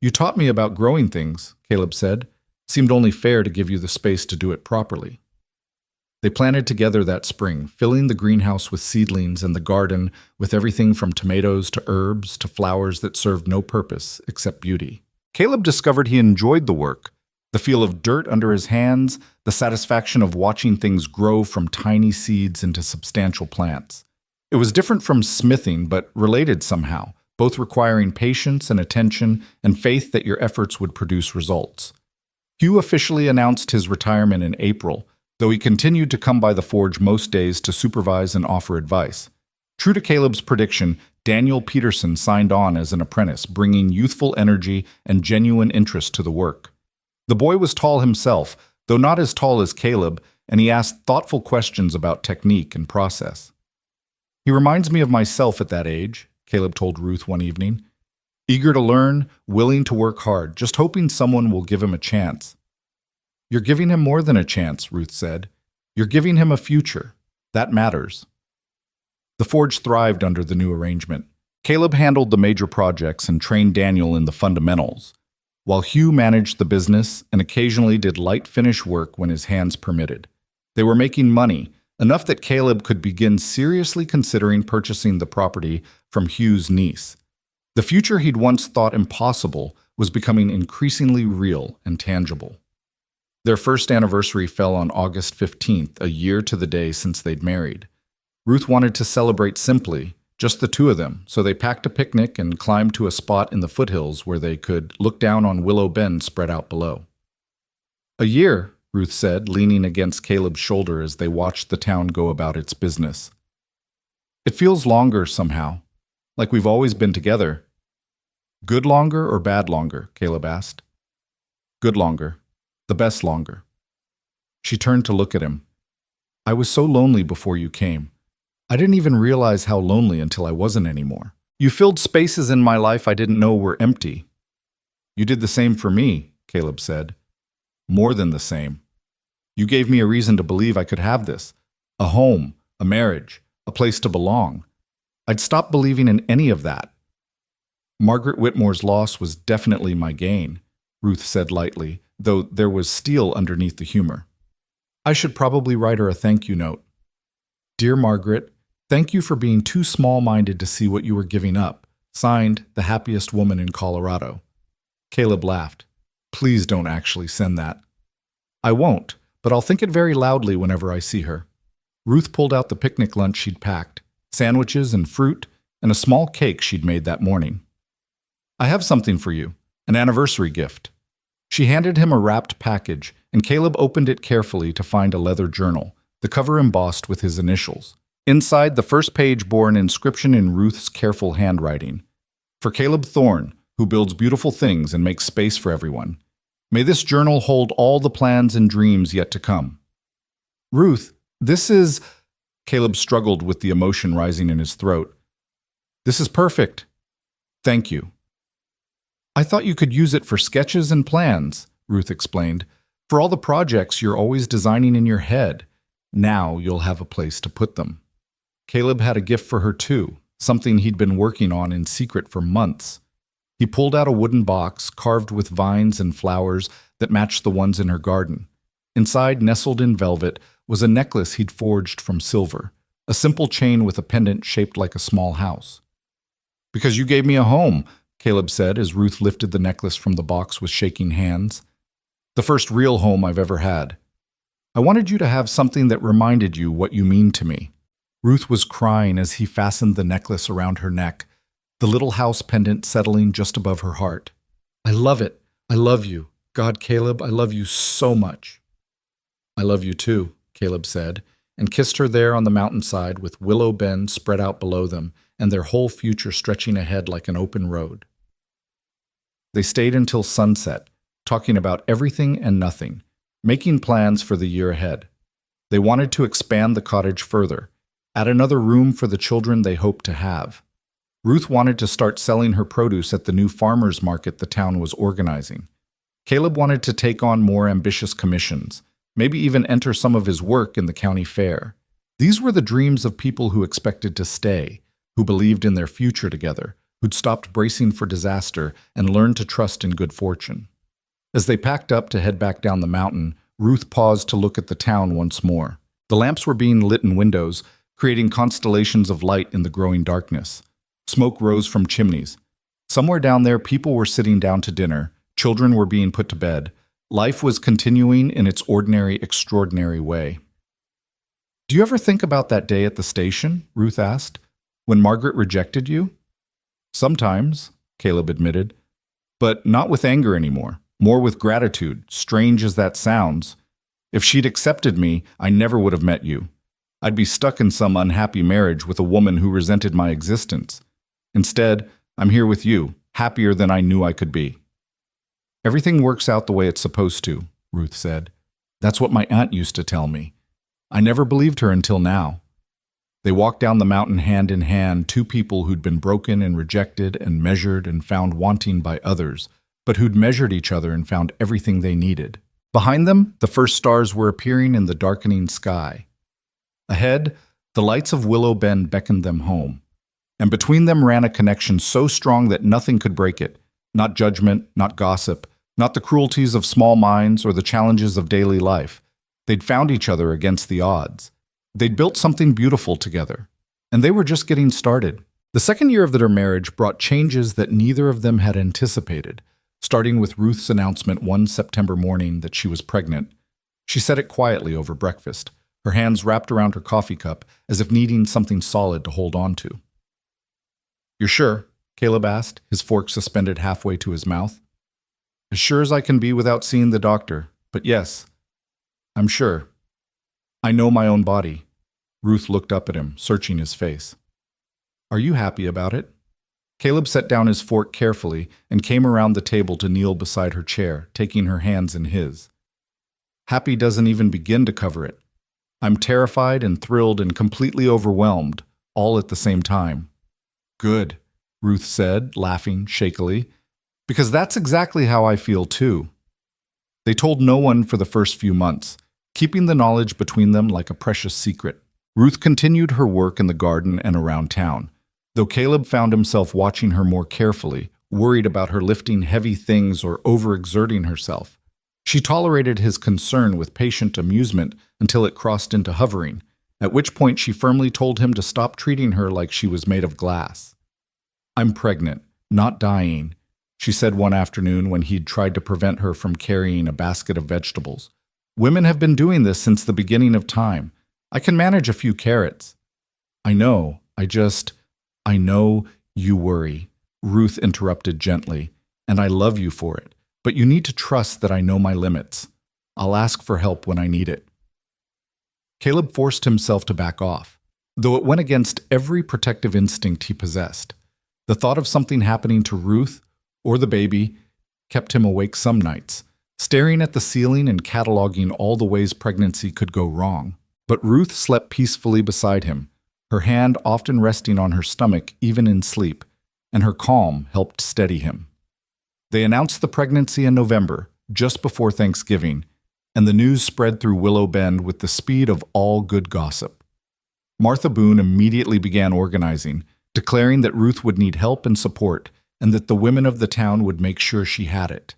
"You taught me about growing things," Caleb said. "Seemed only fair to give you the space to do it properly." They planted together that spring, filling the greenhouse with seedlings and the garden with everything from tomatoes to herbs to flowers that served no purpose except beauty. Caleb discovered he enjoyed the work, the feel of dirt under his hands, the satisfaction of watching things grow from tiny seeds into substantial plants. It was different from smithing, but related somehow, both requiring patience and attention and faith that your efforts would produce results. Hugh officially announced his retirement in April, though he continued to come by the forge most days to supervise and offer advice. True to Caleb's prediction, Daniel Peterson signed on as an apprentice, bringing youthful energy and genuine interest to the work. The boy was tall himself, though not as tall as Caleb, and he asked thoughtful questions about technique and process. "He reminds me of myself at that age," Caleb told Ruth one evening. "Eager to learn, willing to work hard, just hoping someone will give him a chance." "You're giving him more than a chance," Ruth said. "You're giving him a future. That matters." The forge thrived under the new arrangement. Caleb handled the major projects and trained Daniel in the fundamentals, while Hugh managed the business and occasionally did light finish work when his hands permitted. They were making money, enough that Caleb could begin seriously considering purchasing the property from Hugh's niece. The future he'd once thought impossible was becoming increasingly real and tangible. Their first anniversary fell on August 15th, a year to the day since they'd married. Ruth wanted to celebrate simply, just the two of them, so they packed a picnic and climbed to a spot in the foothills where they could look down on Willow Bend spread out below. "A year," Ruth said, leaning against Caleb's shoulder as they watched the town go about its business. "It feels longer somehow, like we've always been together." "Good longer or bad longer?" Caleb asked. "Good longer. The best longer." She turned to look at him. "I was so lonely before you came. I didn't even realize how lonely until I wasn't anymore. You filled spaces in my life I didn't know were empty." "You did the same for me," Caleb said. "More than the same. You gave me a reason to believe I could have this. A home, a marriage, a place to belong. I'd stopped believing in any of that." "Margaret Whitmore's loss was definitely my gain," Ruth said lightly, though there was steel underneath the humor. "I should probably write her a thank you note. Dear Margaret, thank you for being too small-minded to see what you were giving up. Signed, the happiest woman in Colorado." Caleb laughed. "Please don't actually send that." "I won't, but I'll think it very loudly whenever I see her." Ruth pulled out the picnic lunch she'd packed, sandwiches and fruit, and a small cake she'd made that morning. "I have something for you, an anniversary gift." She handed him a wrapped package, and Caleb opened it carefully to find a leather journal, the cover embossed with his initials. Inside, the first page bore an inscription in Ruth's careful handwriting. "For Caleb Thorne, who builds beautiful things and makes space for everyone. May this journal hold all the plans and dreams yet to come." "Ruth, this is—" Caleb struggled with the emotion rising in his throat. "This is perfect. Thank you." "I thought you could use it for sketches and plans," Ruth explained. "For all the projects you're always designing in your head. Now you'll have a place to put them. Caleb had a gift for her too, something he'd been working on in secret for months. He pulled out a wooden box carved with vines and flowers that matched the ones in her garden. Inside, nestled in velvet, was a necklace he'd forged from silver, a simple chain with a pendant shaped like a small house. "Because you gave me a home," Caleb said as Ruth lifted the necklace from the box with shaking hands. "The first real home I've ever had. I wanted you to have something that reminded you what you mean to me." Ruth was crying as he fastened the necklace around her neck, the little house pendant settling just above her heart. "I love it. I love you. God, Caleb, I love you so much." "I love you too," Caleb said, and kissed her there on the mountainside with Willow Bend spread out below them and their whole future stretching ahead like an open road. They stayed until sunset, talking about everything and nothing, making plans for the year ahead. They wanted to expand the cottage further, add another room for the children they hoped to have. Ruth wanted to start selling her produce at the new farmers market the town was organizing. Caleb wanted to take on more ambitious commissions, maybe even enter some of his work in the county fair. These were the dreams of people who expected to stay, who believed in their future together, who'd stopped bracing for disaster and learned to trust in good fortune. As they packed up to head back down the mountain, Ruth paused to look at the town once more. The lamps were being lit in windows, creating constellations of light in the growing darkness. Smoke rose from chimneys. Somewhere down there, people were sitting down to dinner, children were being put to bed. Life was continuing in its ordinary, extraordinary way. "Do you ever think about that day at the station?" Ruth asked. "When Margaret rejected you?" "Sometimes," Caleb admitted. "But not with anger anymore. More with gratitude, strange as that sounds. If she'd accepted me, I never would have met you. I'd be stuck in some unhappy marriage with a woman who resented my existence. Instead, I'm here with you, happier than I knew I could be." "Everything works out the way it's supposed to," Ruth said. "That's what my aunt used to tell me. I never believed her until now." They walked down the mountain hand in hand, two people who'd been broken and rejected and measured and found wanting by others, but who'd measured each other and found everything they needed. Behind them, the first stars were appearing in the darkening sky. Ahead, the lights of Willow Bend beckoned them home. And between them ran a connection so strong that nothing could break it. Not judgment, not gossip, not the cruelties of small minds or the challenges of daily life. They'd found each other against the odds. They'd built something beautiful together. And they were just getting started. The second year of their marriage brought changes that neither of them had anticipated, starting with Ruth's announcement one September morning that she was pregnant. She said it quietly over breakfast, her hands wrapped around her coffee cup as if needing something solid to hold on to. "You're sure?" Caleb asked, his fork suspended halfway to his mouth. "As sure as I can be without seeing the doctor, but yes, I'm sure. I know my own body." Ruth looked up at him, searching his face. "Are you happy about it?" Caleb set down his fork carefully and came around the table to kneel beside her chair, taking her hands in his. "Happy doesn't even begin to cover it. I'm terrified and thrilled and completely overwhelmed, all at the same time." "Good," Ruth said, laughing shakily, "because that's exactly how I feel too." They told no one for the first few months, keeping the knowledge between them like a precious secret. Ruth continued her work in the garden and around town, though Caleb found himself watching her more carefully, worried about her lifting heavy things or overexerting herself. She tolerated his concern with patient amusement until it crossed into hovering, at which point she firmly told him to stop treating her like she was made of glass. "I'm pregnant, not dying," she said one afternoon when he'd tried to prevent her from carrying a basket of vegetables. "Women have been doing this since the beginning of time. I can manage a few carrots." "I know, I know you worry," Ruth interrupted gently, "and I love you for it. But you need to trust that I know my limits. I'll ask for help when I need it." Caleb forced himself to back off, though it went against every protective instinct he possessed. The thought of something happening to Ruth, or the baby, kept him awake some nights, staring at the ceiling and cataloging all the ways pregnancy could go wrong. But Ruth slept peacefully beside him, her hand often resting on her stomach even in sleep, and her calm helped steady him. They announced the pregnancy in November, just before Thanksgiving, and the news spread through Willow Bend with the speed of all good gossip. Martha Boone immediately began organizing, declaring that Ruth would need help and support, and that the women of the town would make sure she had it.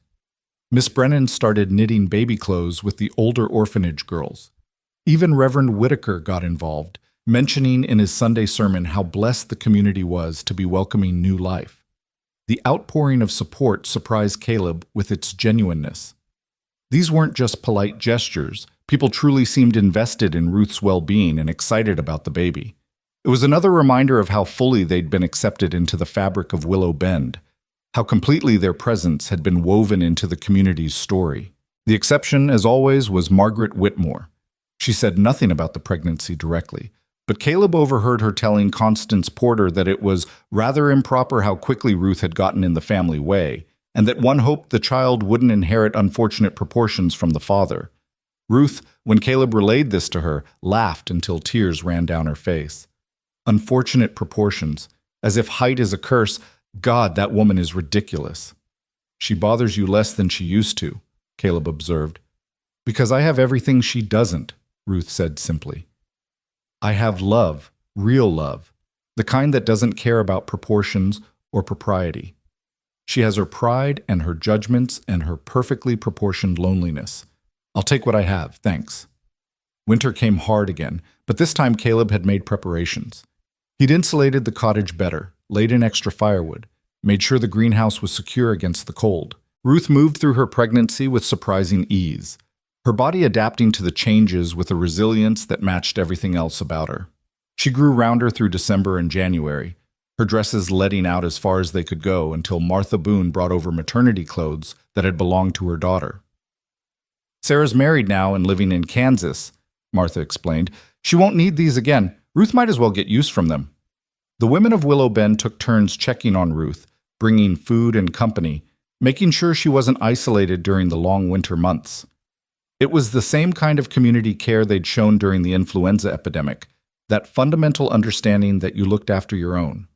Miss Brennan started knitting baby clothes with the older orphanage girls. Even Reverend Whitaker got involved, mentioning in his Sunday sermon how blessed the community was to be welcoming new life. The outpouring of support surprised Caleb with its genuineness. These weren't just polite gestures. People truly seemed invested in Ruth's well-being and excited about the baby. It was another reminder of how fully they'd been accepted into the fabric of Willow Bend, how completely their presence had been woven into the community's story. The exception, as always, was Margaret Whitmore. She said nothing about the pregnancy directly, but Caleb overheard her telling Constance Porter that it was rather improper how quickly Ruth had gotten in the family way, and that one hoped the child wouldn't inherit unfortunate proportions from the father. Ruth, when Caleb relayed this to her, laughed until tears ran down her face. Unfortunate proportions, as if height is a curse. God, that woman is ridiculous. She bothers you less than she used to, Caleb observed. Because I have everything she doesn't, Ruth said simply. I have love, real love, the kind that doesn't care about proportions or propriety. She has her pride and her judgments and her perfectly proportioned loneliness. I'll take what I have, thanks. Winter came hard again, but this time Caleb had made preparations. He'd insulated the cottage better, laid in extra firewood, made sure the greenhouse was secure against the cold. Ruth moved through her pregnancy with surprising ease, her body adapting to the changes with a resilience that matched everything else about her. She grew rounder through December and January, her dresses letting out as far as they could go until Martha Boone brought over maternity clothes that had belonged to her daughter. Sarah's married now and living in Kansas, Martha explained. She won't need these again. Ruth might as well get use from them. The women of Willow Bend took turns checking on Ruth, bringing food and company, making sure she wasn't isolated during the long winter months. It was the same kind of community care they'd shown during the influenza epidemic, that fundamental understanding that you looked after your own.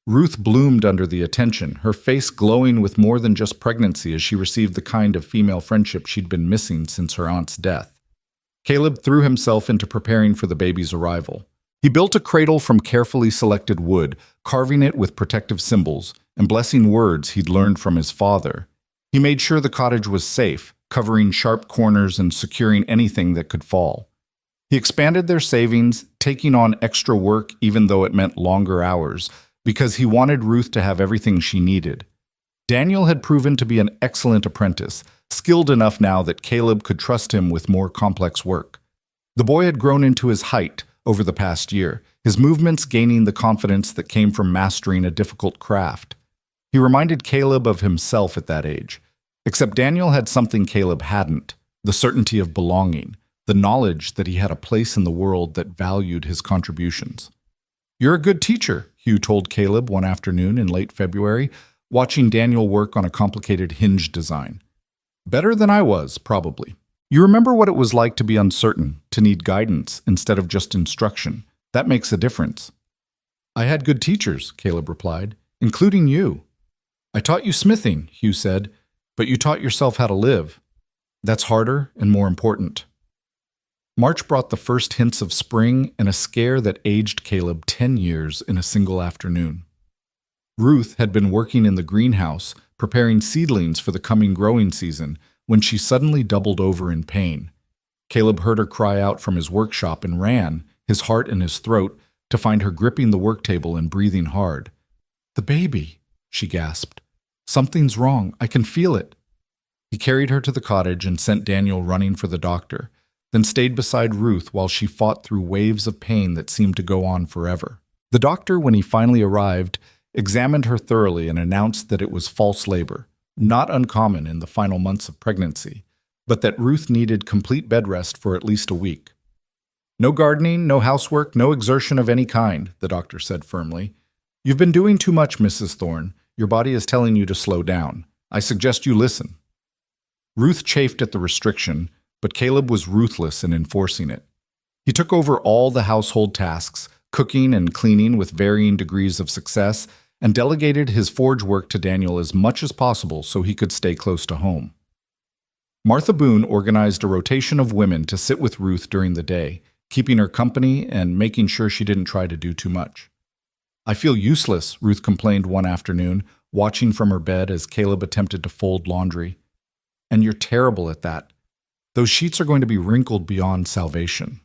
Ruth bloomed under the attention, her face glowing with more than just pregnancy as she received the kind of female friendship she'd been missing since her aunt's death. Caleb threw himself into preparing for the baby's arrival. He built a cradle from carefully selected wood, carving it with protective symbols and blessing words he'd learned from his father. He made sure the cottage was safe, covering sharp corners and securing anything that could fall. He expanded their savings, taking on extra work even though it meant longer hours, because he wanted Ruth to have everything she needed. Daniel had proven to be an excellent apprentice, skilled enough now that Caleb could trust him with more complex work. The boy had grown into his height over the past year, his movements gaining the confidence that came from mastering a difficult craft. He reminded Caleb of himself at that age, except Daniel had something Caleb hadn't, the certainty of belonging, the knowledge that he had a place in the world that valued his contributions. "You're a good teacher," Hugh told Caleb one afternoon in late February, watching Daniel work on a complicated hinge design. "Better than I was, probably. You remember what it was like to be uncertain, to need guidance instead of just instruction. That makes a difference." "I had good teachers," Caleb replied, "including you." "I taught you smithing," Hugh said, "but you taught yourself how to live. That's harder and more important." March brought the first hints of spring and a scare that aged Caleb 10 years in a single afternoon. Ruth had been working in the greenhouse, preparing seedlings for the coming growing season, when she suddenly doubled over in pain. Caleb heard her cry out from his workshop and ran, his heart in his throat, to find her gripping the work table and breathing hard. "The baby," she gasped. "Something's wrong. I can feel it." He carried her to the cottage and sent Daniel running for the doctor, then stayed beside Ruth while she fought through waves of pain that seemed to go on forever. The doctor, when he finally arrived, examined her thoroughly and announced that it was false labor, not uncommon in the final months of pregnancy, but that Ruth needed complete bed rest for at least a week. "No gardening, no housework, no exertion of any kind," the doctor said firmly. "You've been doing too much, Mrs. Thorne. Your body is telling you to slow down. I suggest you listen." Ruth chafed at the restriction, but Caleb was ruthless in enforcing it. He took over all the household tasks, cooking and cleaning with varying degrees of success, and delegated his forge work to Daniel as much as possible so he could stay close to home. Martha Boone organized a rotation of women to sit with Ruth during the day, keeping her company and making sure she didn't try to do too much. "I feel useless," Ruth complained one afternoon, watching from her bed as Caleb attempted to fold laundry. "And you're terrible at that. Those sheets are going to be wrinkled beyond salvation."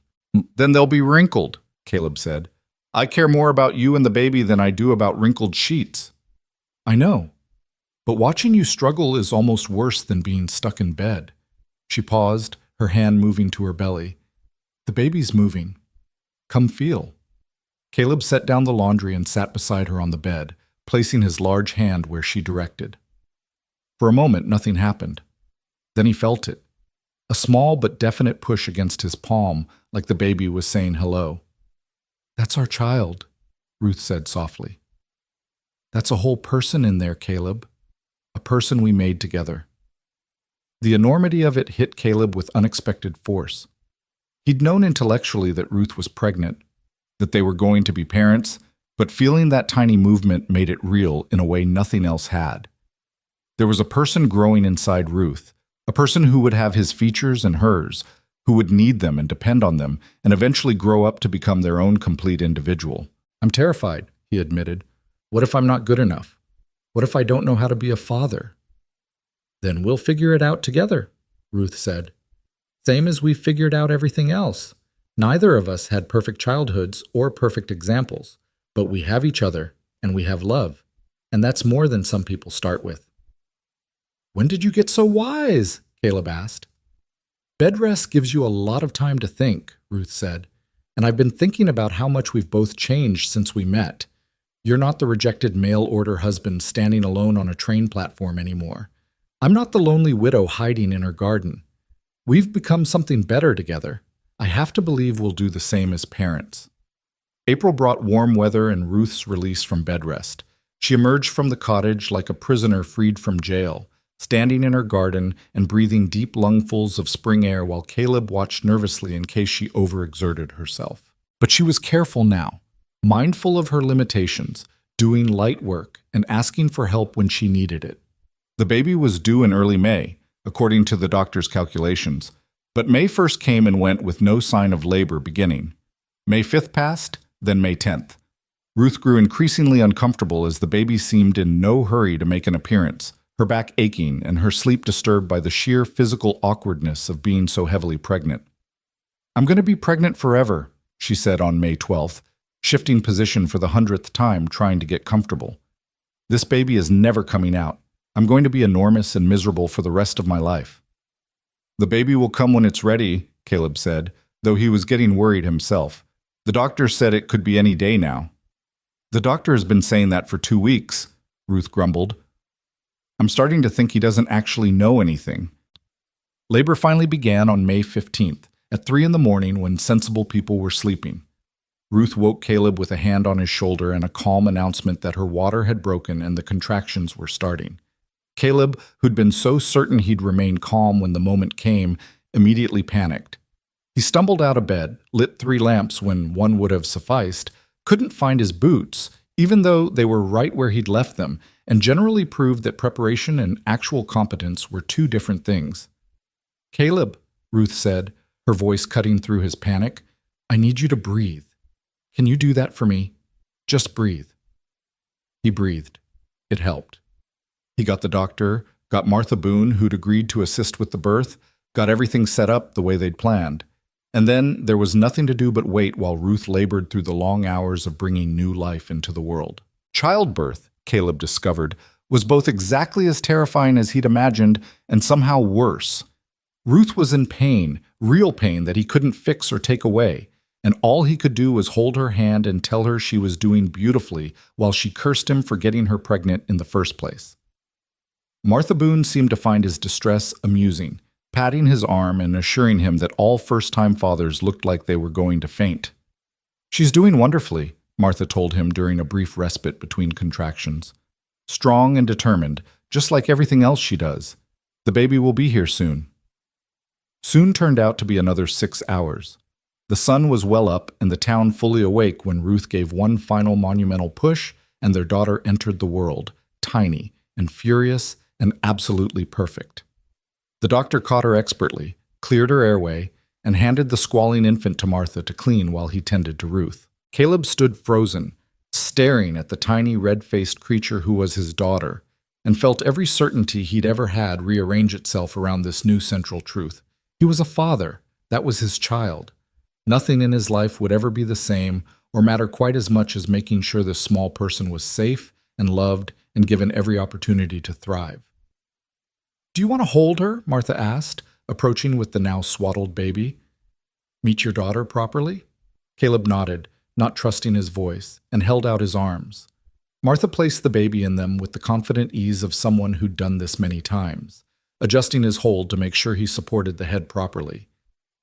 "Then they'll be wrinkled," Caleb said. "I care more about you and the baby than I do about wrinkled sheets." "I know. But watching you struggle is almost worse than being stuck in bed." She paused, her hand moving to her belly. "The baby's moving. Come feel." Caleb set down the laundry and sat beside her on the bed, placing his large hand where she directed. For a moment, nothing happened. Then he felt it. A small but definite push against his palm, like the baby was saying hello. "That's our child," Ruth said softly. "That's a whole person in there, Caleb. A person we made together." The enormity of it hit Caleb with unexpected force. He'd known intellectually that Ruth was pregnant, that they were going to be parents, but feeling that tiny movement made it real in a way nothing else had. There was a person growing inside Ruth, a person who would have his features and hers, who would need them and depend on them, and eventually grow up to become their own complete individual. "I'm terrified," he admitted. "What if I'm not good enough? What if I don't know how to be a father?" "Then we'll figure it out together," Ruth said. "Same as we figured out everything else. Neither of us had perfect childhoods or perfect examples, but we have each other and we have love, and that's more than some people start with." "When did you get so wise?" Caleb asked. "Bed rest gives you a lot of time to think," Ruth said, "and I've been thinking about how much we've both changed since we met. You're not the rejected mail-order husband standing alone on a train platform anymore. I'm not the lonely widow hiding in her garden. We've become something better together. I have to believe we'll do the same as parents." April brought warm weather and Ruth's release from bed rest. She emerged from the cottage like a prisoner freed from jail, standing in her garden and breathing deep lungfuls of spring air while Caleb watched nervously in case she overexerted herself. But she was careful now, mindful of her limitations, doing light work and asking for help when she needed it. The baby was due in early May, according to the doctor's calculations, but May 1st came and went with no sign of labor beginning. May 5th passed, then May 10th. Ruth grew increasingly uncomfortable as the baby seemed in no hurry to make an appearance, her back aching and her sleep disturbed by the sheer physical awkwardness of being so heavily pregnant. "I'm going to be pregnant forever," she said on May 12th, shifting position for the 100th time trying to get comfortable. "This baby is never coming out. I'm going to be enormous and miserable for the rest of my life." "The baby will come when it's ready," Caleb said, though he was getting worried himself. "The doctor said it could be any day now." "The doctor has been saying that for 2 weeks," Ruth grumbled. "I'm starting to think he doesn't actually know anything." Labor finally began on May 15th, at 3 in the morning when sensible people were sleeping. Ruth woke Caleb with a hand on his shoulder and a calm announcement that her water had broken and the contractions were starting. Caleb, who'd been so certain he'd remain calm when the moment came, immediately panicked. He stumbled out of bed, lit 3 lamps when one would have sufficed, couldn't find his boots, even though they were right where he'd left them, and generally proved that preparation and actual competence were 2 different things. "Caleb," Ruth said, her voice cutting through his panic, "I need you to breathe. Can you do that for me? Just breathe." He breathed. It helped. He got the doctor, got Martha Boone, who'd agreed to assist with the birth, got everything set up the way they'd planned. And then there was nothing to do but wait while Ruth labored through the long hours of bringing new life into the world. Childbirth, Caleb discovered, was both exactly as terrifying as he'd imagined and somehow worse. Ruth was in pain, real pain that he couldn't fix or take away, and all he could do was hold her hand and tell her she was doing beautifully while she cursed him for getting her pregnant in the first place. Martha Boone seemed to find his distress amusing, patting his arm and assuring him that all first-time fathers looked like they were going to faint. "She's doing wonderfully," Martha told him during a brief respite between contractions. "Strong and determined, just like everything else she does. The baby will be here soon." Soon turned out to be another 6 hours. The sun was well up and the town fully awake when Ruth gave one final monumental push and their daughter entered the world, tiny and furious and absolutely perfect. The doctor caught her expertly, cleared her airway, and handed the squalling infant to Martha to clean while he tended to Ruth. Caleb stood frozen, staring at the tiny red-faced creature who was his daughter, and felt every certainty he'd ever had rearrange itself around this new central truth. He was a father. That was his child. Nothing in his life would ever be the same or matter quite as much as making sure this small person was safe and loved and given every opportunity to thrive. "Do you want to hold her?" Martha asked, approaching with the now swaddled baby. "Meet your daughter properly?" Caleb nodded, not trusting his voice, and held out his arms. Martha placed the baby in them with the confident ease of someone who'd done this many times, adjusting his hold to make sure he supported the head properly.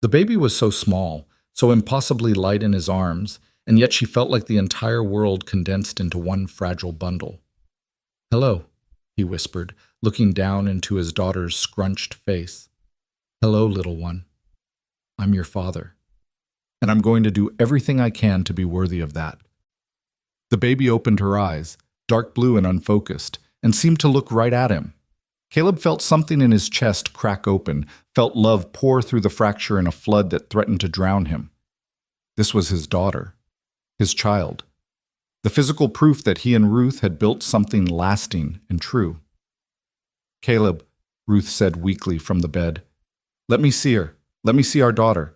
The baby was so small, so impossibly light in his arms, and yet she felt like the entire world condensed into one fragile bundle. "Hello," he whispered, looking down into his daughter's scrunched face. "Hello, little one. I'm your father, and I'm going to do everything I can to be worthy of that." The baby opened her eyes, dark blue and unfocused, and seemed to look right at him. Caleb felt something in his chest crack open, felt love pour through the fracture in a flood that threatened to drown him. This was his daughter, his child, the physical proof that he and Ruth had built something lasting and true. "Caleb," Ruth said weakly from the bed, "let me see her. Let me see our daughter."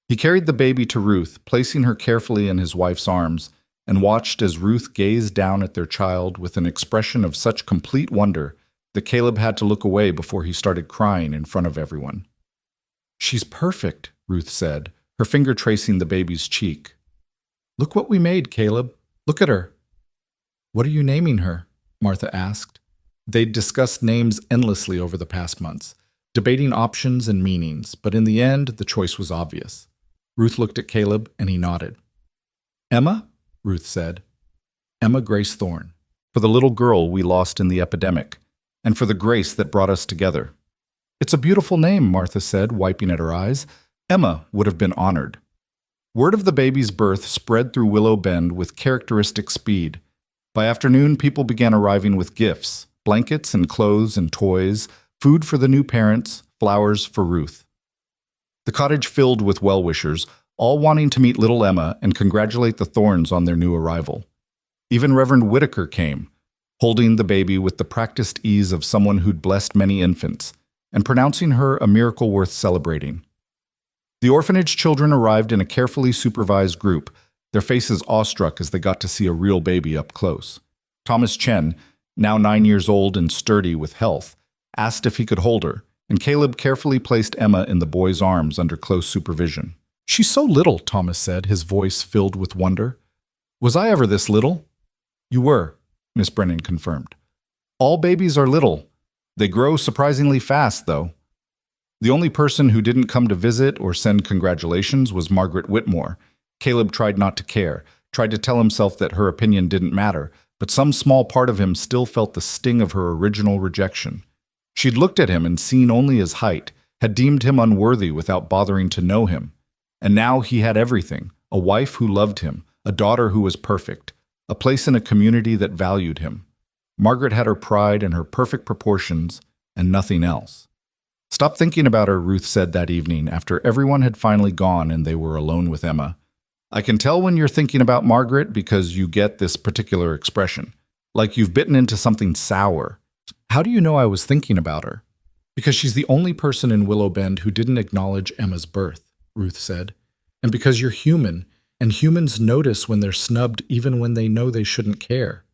He carried the baby to Ruth, placing her carefully in his wife's arms, and watched as Ruth gazed down at their child with an expression of such complete wonder that Caleb had to look away before he started crying in front of everyone. "She's perfect," Ruth said, her finger tracing the baby's cheek. "Look what we made, Caleb. Look at her." "What are you naming her?" Martha asked. They'd discussed names endlessly over the past months, debating options and meanings, but in the end, the choice was obvious. Ruth looked at Caleb, and he nodded. "Emma?" Ruth said. "Emma Grace Thorne, for the little girl we lost in the epidemic, and for the grace that brought us together." "It's a beautiful name," Martha said, wiping at her eyes. Emma would have been honored. Word of the baby's birth spread through Willow Bend with characteristic speed. By afternoon, people began arriving with gifts, blankets and clothes and toys, food for the new parents, flowers for Ruth. The cottage filled with well-wishers, all wanting to meet little Emma and congratulate the Thornes on their new arrival. Even Reverend Whitaker came, holding the baby with the practiced ease of someone who'd blessed many infants, and pronouncing her a miracle worth celebrating. The orphanage children arrived in a carefully supervised group, their faces awestruck as they got to see a real baby up close. Thomas Chen, now 9 years old and sturdy with health, asked if he could hold her, and Caleb carefully placed Emma in the boy's arms under close supervision. "She's so little," Thomas said, his voice filled with wonder. "Was I ever this little?" "You were," Miss Brennan confirmed. "All babies are little. They grow surprisingly fast, though." The only person who didn't come to visit or send congratulations was Margaret Whitmore. Caleb tried not to care, tried to tell himself that her opinion didn't matter, but some small part of him still felt the sting of her original rejection. She'd looked at him and seen only his height, had deemed him unworthy without bothering to know him. And now he had everything, a wife who loved him, a daughter who was perfect, a place in a community that valued him. Margaret had her pride and her perfect proportions, and nothing else. "Stop thinking about her," Ruth said that evening after everyone had finally gone and they were alone with Emma. "I can tell when you're thinking about Margaret because you get this particular expression, like you've bitten into something sour." "How do you know I was thinking about her?" "Because she's the only person in Willow Bend who didn't acknowledge Emma's birth," Ruth said. "And because you're human, and humans notice when they're snubbed even when they know they shouldn't care."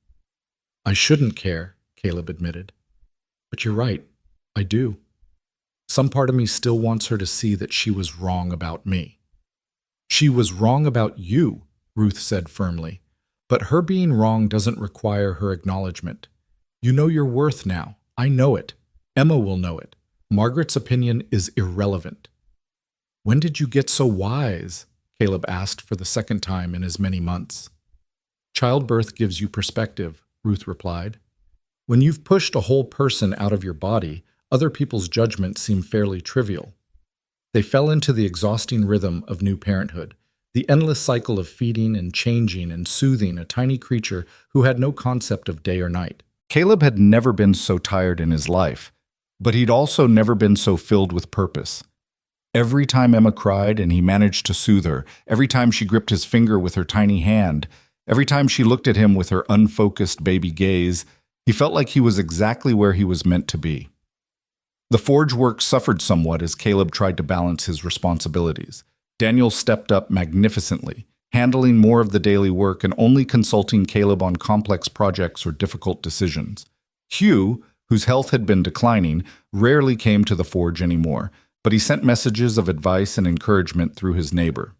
"I shouldn't care," Caleb admitted. "But you're right, I do. Some part of me still wants her to see that she was wrong about me." "She was wrong about you," Ruth said firmly. "But her being wrong doesn't require her acknowledgement. You know your worth now. I know it. Emma will know it. Margaret's opinion is irrelevant." "When did you get so wise?" Caleb asked for the second time in as many months. "Childbirth gives you perspective," Ruth replied. "When you've pushed a whole person out of your body, other people's judgments seem fairly trivial." They fell into the exhausting rhythm of new parenthood, the endless cycle of feeding and changing and soothing a tiny creature who had no concept of day or night. Caleb had never been so tired in his life, But he'd also never been so filled with purpose. Every time Emma cried and he managed to soothe her, every time she gripped his finger with her tiny hand, every time she looked at him with her unfocused baby gaze, he felt like he was exactly where he was meant to be. The forge work suffered somewhat as Caleb tried to balance his responsibilities. Daniel stepped up magnificently, handling more of the daily work and only consulting Caleb on complex projects or difficult decisions. Hugh, whose health had been declining, rarely came to the forge anymore, but he sent messages of advice and encouragement through his neighbor.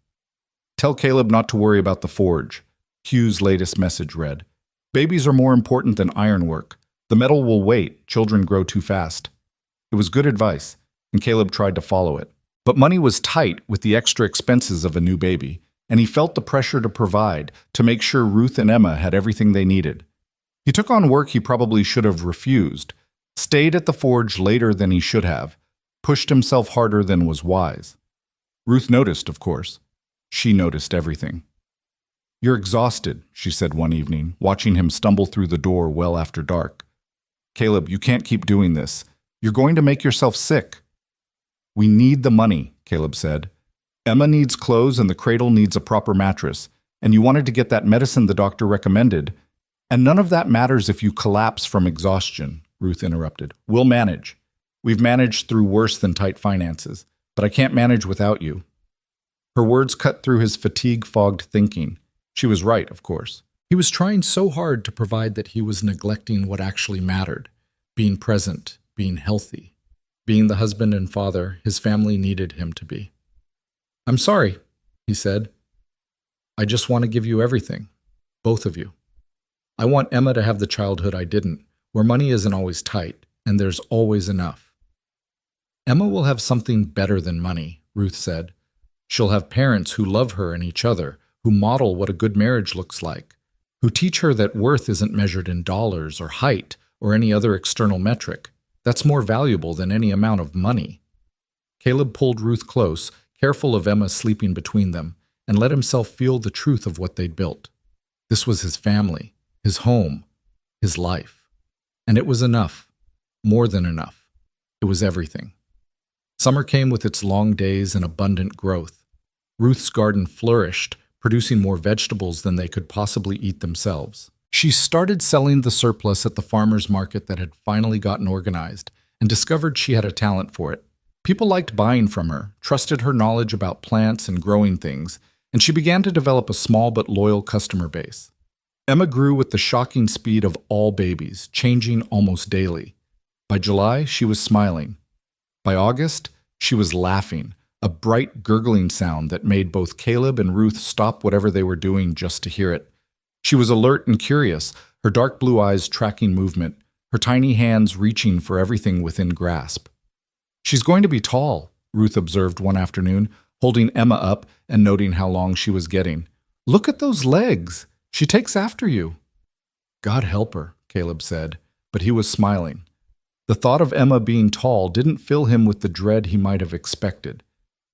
"Tell Caleb not to worry about the forge," Hugh's latest message read. "Babies are more important than ironwork. The metal will wait, children grow too fast." It was good advice, and Caleb tried to follow it. But money was tight with the extra expenses of a new baby, and he felt the pressure to provide, to make sure Ruth and Emma had everything they needed. He took on work he probably should have refused, stayed at the forge later than he should have, pushed himself harder than was wise. Ruth noticed, of course. She noticed everything. "You're exhausted," she said one evening, watching him stumble through the door well after dark. "Caleb, you can't keep doing this. You're going to make yourself sick." "We need the money," Caleb said. "Emma needs clothes and the cradle needs a proper mattress, and you wanted to get that medicine the doctor recommended. And none of that matters if you collapse from exhaustion," Ruth interrupted. "We'll manage. We've managed through worse than tight finances, but I can't manage without you." Her words cut through his fatigue-fogged thinking. She was right, of course. He was trying so hard to provide that he was neglecting what actually mattered, being present, being healthy, being the husband and father his family needed him to be. "I'm sorry," he said. "I just want to give you everything, both of you. I want Emma to have the childhood I didn't, where money isn't always tight, and there's always enough." "Emma will have something better than money," Ruth said. "She'll have parents who love her and each other, who model what a good marriage looks like, who teach her that worth isn't measured in dollars or height or any other external metric. That's more valuable than any amount of money." Caleb pulled Ruth close, careful of Emma sleeping between them, and let himself feel the truth of what they'd built. This was his family, his home, his life. And it was enough, more than enough. It was everything. Summer came with its long days and abundant growth. Ruth's garden flourished, producing more vegetables than they could possibly eat themselves. She started selling the surplus at the farmer's market that had finally gotten organized, and discovered she had a talent for it. People liked buying from her, trusted her knowledge about plants and growing things, and she began to develop a small but loyal customer base. Emma grew with the shocking speed of all babies, changing almost daily. By July, she was smiling. By August, she was laughing, a bright gurgling sound that made both Caleb and Ruth stop whatever they were doing just to hear it. She was alert and curious, her dark blue eyes tracking movement, her tiny hands reaching for everything within grasp. "She's going to be tall," Ruth observed one afternoon, holding Emma up and noting how long she was getting. "Look at those legs. She takes after you." "God help her," Caleb said, but he was smiling. The thought of Emma being tall didn't fill him with the dread he might have expected.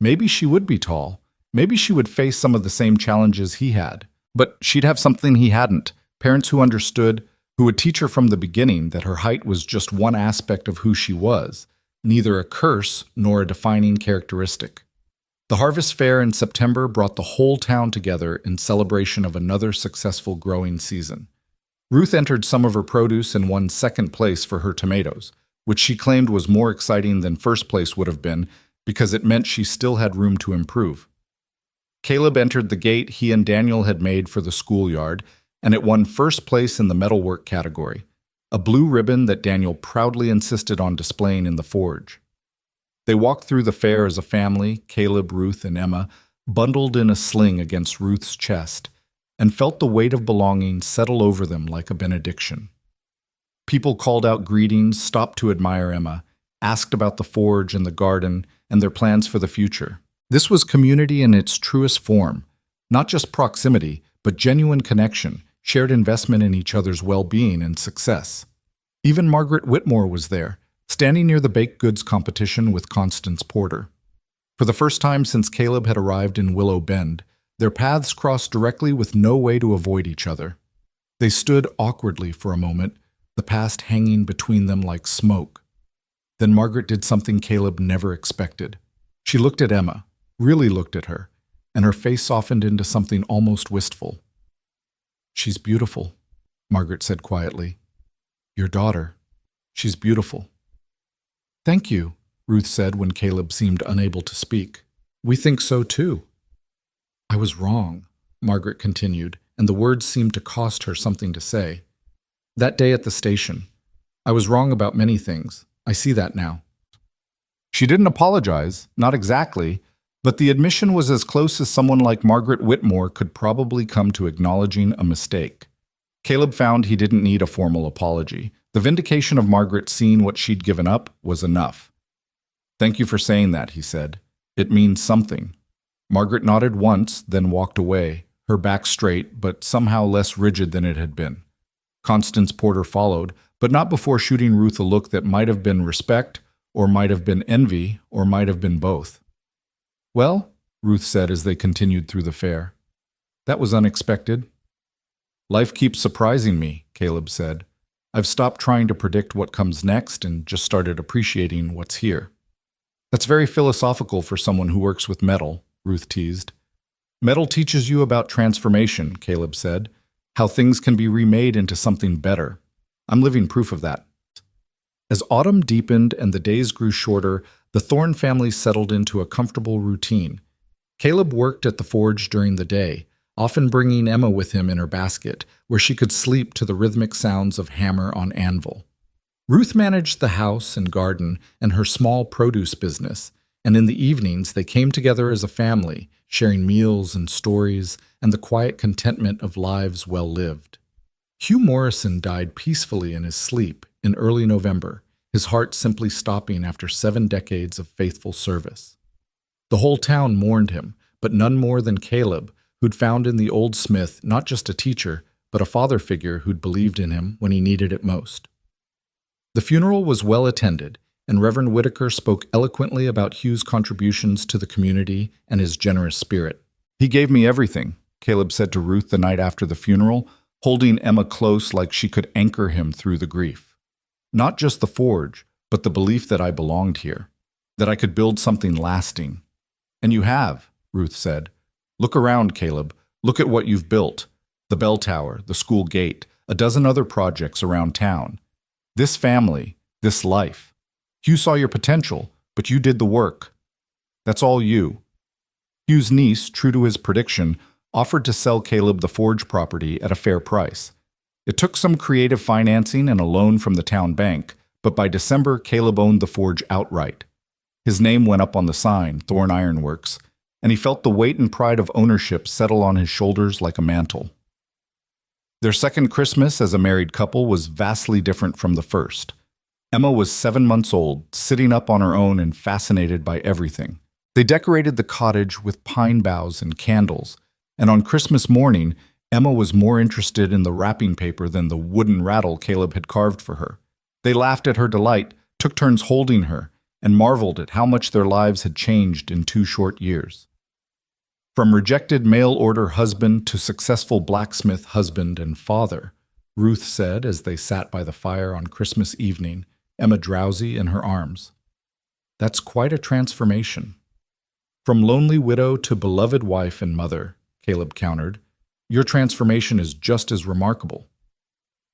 Maybe she would be tall. Maybe she would face some of the same challenges he had. But she'd have something he hadn't, parents who understood, who would teach her from the beginning that her height was just one aspect of who she was, neither a curse nor a defining characteristic. The harvest fair in September brought the whole town together in celebration of another successful growing season. Ruth entered some of her produce and won second place for her tomatoes, which she claimed was more exciting than first place would have been because it meant she still had room to improve. Caleb entered the gate he and Daniel had made for the schoolyard, and it won first place in the metalwork category, a blue ribbon that Daniel proudly insisted on displaying in the forge. They walked through the fair as a family, Caleb, Ruth, and Emma, bundled in a sling against Ruth's chest, and felt the weight of belonging settle over them like a benediction. People called out greetings, stopped to admire Emma, asked about the forge and the garden and their plans for the future. This was community in its truest form, not just proximity, but genuine connection, shared investment in each other's well-being and success. Even Margaret Whitmore was there, standing near the baked goods competition with Constance Porter. For the first time since Caleb had arrived in Willow Bend, their paths crossed directly with no way to avoid each other. They stood awkwardly for a moment, the past hanging between them like smoke. Then Margaret did something Caleb never expected. She looked at Emma, really looked at her, and her face softened into something almost wistful. "She's beautiful," Margaret said quietly. "Your daughter. She's beautiful." "Thank you," Ruth said when Caleb seemed unable to speak. "We think so too." "I was wrong," Margaret continued, and the words seemed to cost her something to say. "That day at the station, I was wrong about many things. I see that now." She didn't apologize, not exactly, but the admission was as close as someone like Margaret Whitmore could probably come to acknowledging a mistake. Caleb found he didn't need a formal apology. The vindication of Margaret seeing what she'd given up was enough. "Thank you for saying that," he said. "It means something." Margaret nodded once, then walked away, her back straight, but somehow less rigid than it had been. Constance Porter followed, but not before shooting Ruth a look that might have been respect, or might have been envy, or might have been both. "Well," Ruth said as they continued through the fair, "that was unexpected." "Life keeps surprising me," Caleb said. "I've stopped trying to predict what comes next and just started appreciating what's here." "That's very philosophical for someone who works with metal," Ruth teased. "Metal teaches you about transformation," Caleb said, "how things can be remade into something better. I'm living proof of that." As autumn deepened and the days grew shorter, the Thorne family settled into a comfortable routine. Caleb worked at the forge during the day, often bringing Emma with him in her basket, where she could sleep to the rhythmic sounds of hammer on anvil. Ruth managed the house and garden and her small produce business, and in the evenings they came together as a family, sharing meals and stories and the quiet contentment of lives well lived. Hugh Morrison died peacefully in his sleep in early November, his heart simply stopping after 7 decades of faithful service. The whole town mourned him, but none more than Caleb, who'd found in the old smith not just a teacher, but a father figure who'd believed in him when he needed it most. The funeral was well attended, and Reverend Whitaker spoke eloquently about Hugh's contributions to the community and his generous spirit. "He gave me everything," Caleb said to Ruth the night after the funeral, holding Emma close like she could anchor him through the grief. "Not just the forge, but the belief that I belonged here, that I could build something lasting." "And you have," Ruth said. "Look around, Caleb. Look at what you've built. The bell tower, the school gate, a dozen other projects around town. This family, this life. Hugh saw your potential, but you did the work. That's all you." Hugh's niece, true to his prediction, offered to sell Caleb the forge property at a fair price. It took some creative financing and a loan from the town bank, but by December, Caleb owned the forge outright. His name went up on the sign, Thorne Iron Works, and he felt the weight and pride of ownership settle on his shoulders like a mantle. Their second Christmas as a married couple was vastly different from the first. Emma was 7 months old, sitting up on her own and fascinated by everything. They decorated the cottage with pine boughs and candles, and on Christmas morning, Emma was more interested in the wrapping paper than the wooden rattle Caleb had carved for her. They laughed at her delight, took turns holding her, and marveled at how much their lives had changed in 2 short years. From rejected mail-order husband to successful blacksmith husband and father, Ruth said as they sat by the fire on Christmas evening, Emma drowsy in her arms. "That's quite a transformation." "From lonely widow to beloved wife and mother," Caleb countered. "Your transformation is just as remarkable."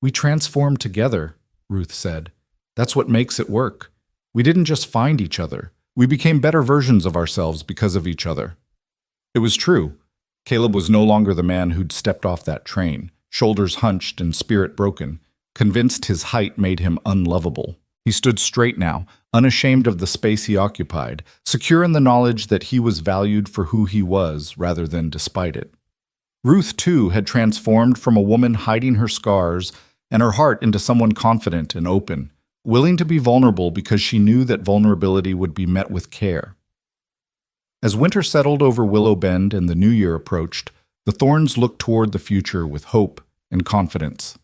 "We transformed together," Ruth said. "That's what makes it work. We didn't just find each other. We became better versions of ourselves because of each other." It was true. Caleb was no longer the man who'd stepped off that train, shoulders hunched and spirit broken, convinced his height made him unlovable. He stood straight now, unashamed of the space he occupied, secure in the knowledge that he was valued for who he was rather than despite it. Ruth, too, had transformed from a woman hiding her scars and her heart into someone confident and open, willing to be vulnerable because she knew that vulnerability would be met with care. As winter settled over Willow Bend and the new year approached, the Thornes looked toward the future with hope and confidence.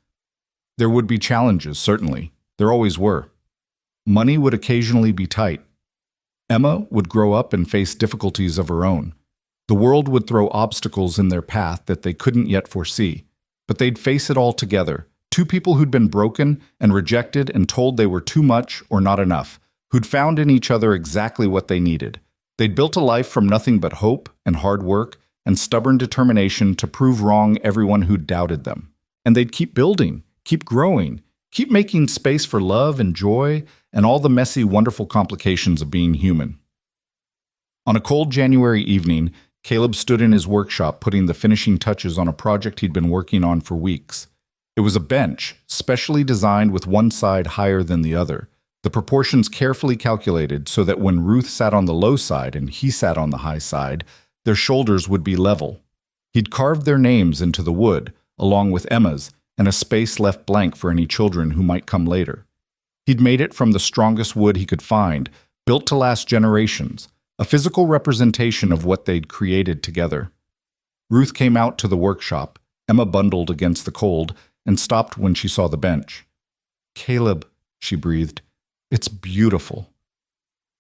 There would be challenges, certainly. There always were. Money would occasionally be tight. Emma would grow up and face difficulties of her own. The world would throw obstacles in their path that they couldn't yet foresee, but they'd face it all together, 2 people who'd been broken and rejected and told they were too much or not enough, who'd found in each other exactly what they needed. They'd built a life from nothing but hope and hard work and stubborn determination to prove wrong everyone who'd doubted them. And they'd keep building, keep growing, keep making space for love and joy and all the messy, wonderful complications of being human. On a cold January evening, Caleb stood in his workshop putting the finishing touches on a project he'd been working on for weeks. It was a bench, specially designed with one side higher than the other, the proportions carefully calculated so that when Ruth sat on the low side and he sat on the high side, their shoulders would be level. He'd carved their names into the wood, along with Emma's, and a space left blank for any children who might come later. He'd made it from the strongest wood he could find, built to last generations, a physical representation of what they'd created together. Ruth came out to the workshop, Emma bundled against the cold, and stopped when she saw the bench. "Caleb," she breathed, "it's beautiful."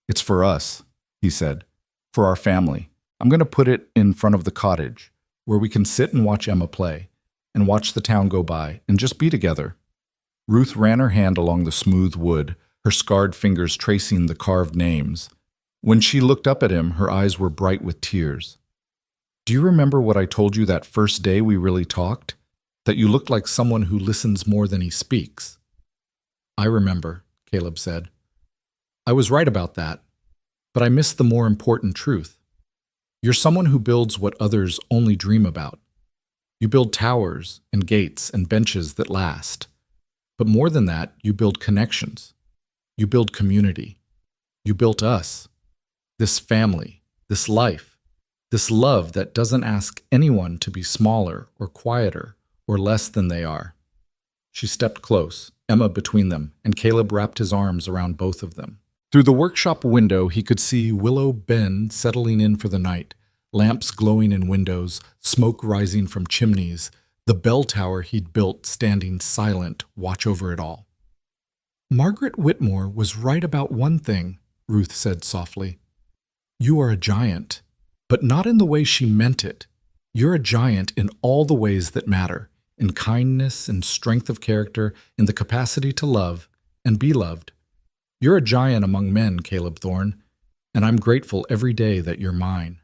"It's for us," he said, "for our family. I'm going to put it in front of the cottage, where we can sit and watch Emma play, and watch the town go by, and just be together." Ruth ran her hand along the smooth wood, her scarred fingers tracing the carved names. When she looked up at him, her eyes were bright with tears. "Do you remember what I told you that first day we really talked? That you looked like someone who listens more than he speaks." "I remember," Caleb said. "I was right about that, but I missed the more important truth. You're someone who builds what others only dream about. You build towers and gates and benches that last. But more than that, you build connections. You build community. You built us. This family, this life, this love that doesn't ask anyone to be smaller or quieter or less than they are." She stepped close, Emma between them, and Caleb wrapped his arms around both of them. Through the workshop window, he could see Willow Bend settling in for the night, lamps glowing in windows, smoke rising from chimneys, the bell tower he'd built standing silent, watch over it all. "Margaret Whitmore was right about one thing," Ruth said softly. "You are a giant, but not in the way she meant it. You're a giant in all the ways that matter, in kindness and strength of character, in the capacity to love and be loved. You're a giant among men, Caleb Thorne, and I'm grateful every day that you're mine."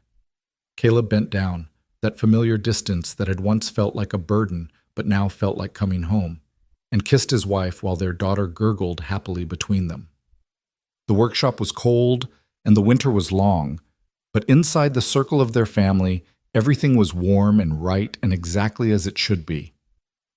Caleb bent down, that familiar distance that had once felt like a burden but now felt like coming home, and kissed his wife while their daughter gurgled happily between them. The workshop was cold and the winter was long, but inside the circle of their family, everything was warm and right and exactly as it should be.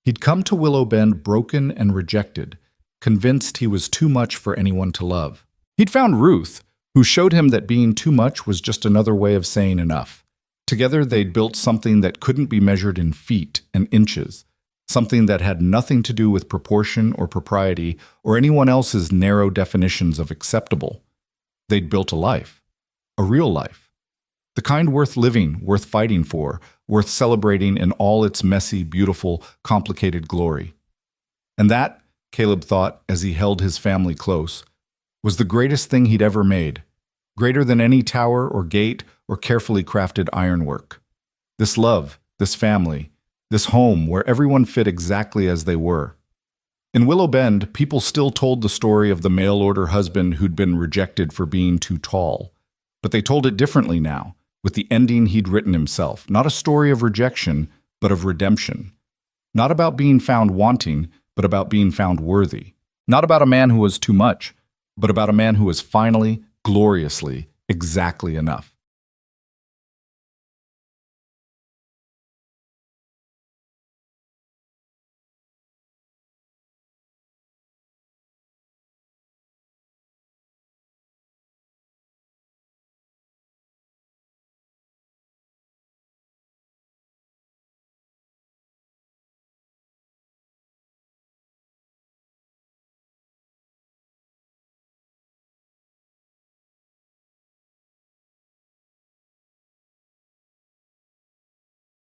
He'd come to Willow Bend broken and rejected, convinced he was too much for anyone to love. He'd found Ruth, who showed him that being too much was just another way of saying enough. Together they'd built something that couldn't be measured in feet and inches, something that had nothing to do with proportion or propriety or anyone else's narrow definitions of acceptable. They'd built a life, a real life, the kind worth living, worth fighting for, worth celebrating in all its messy, beautiful, complicated glory. And that, Caleb thought as he held his family close, was the greatest thing he'd ever made, greater than any tower or gate or carefully crafted ironwork. This love, this family, this home where everyone fit exactly as they were. In Willow Bend, people still told the story of the mail-order husband who'd been rejected for being too tall. But they told it differently now, with the ending he'd written himself. Not a story of rejection, but of redemption. Not about being found wanting, but about being found worthy. Not about a man who was too much, but about a man who was finally, gloriously, exactly enough.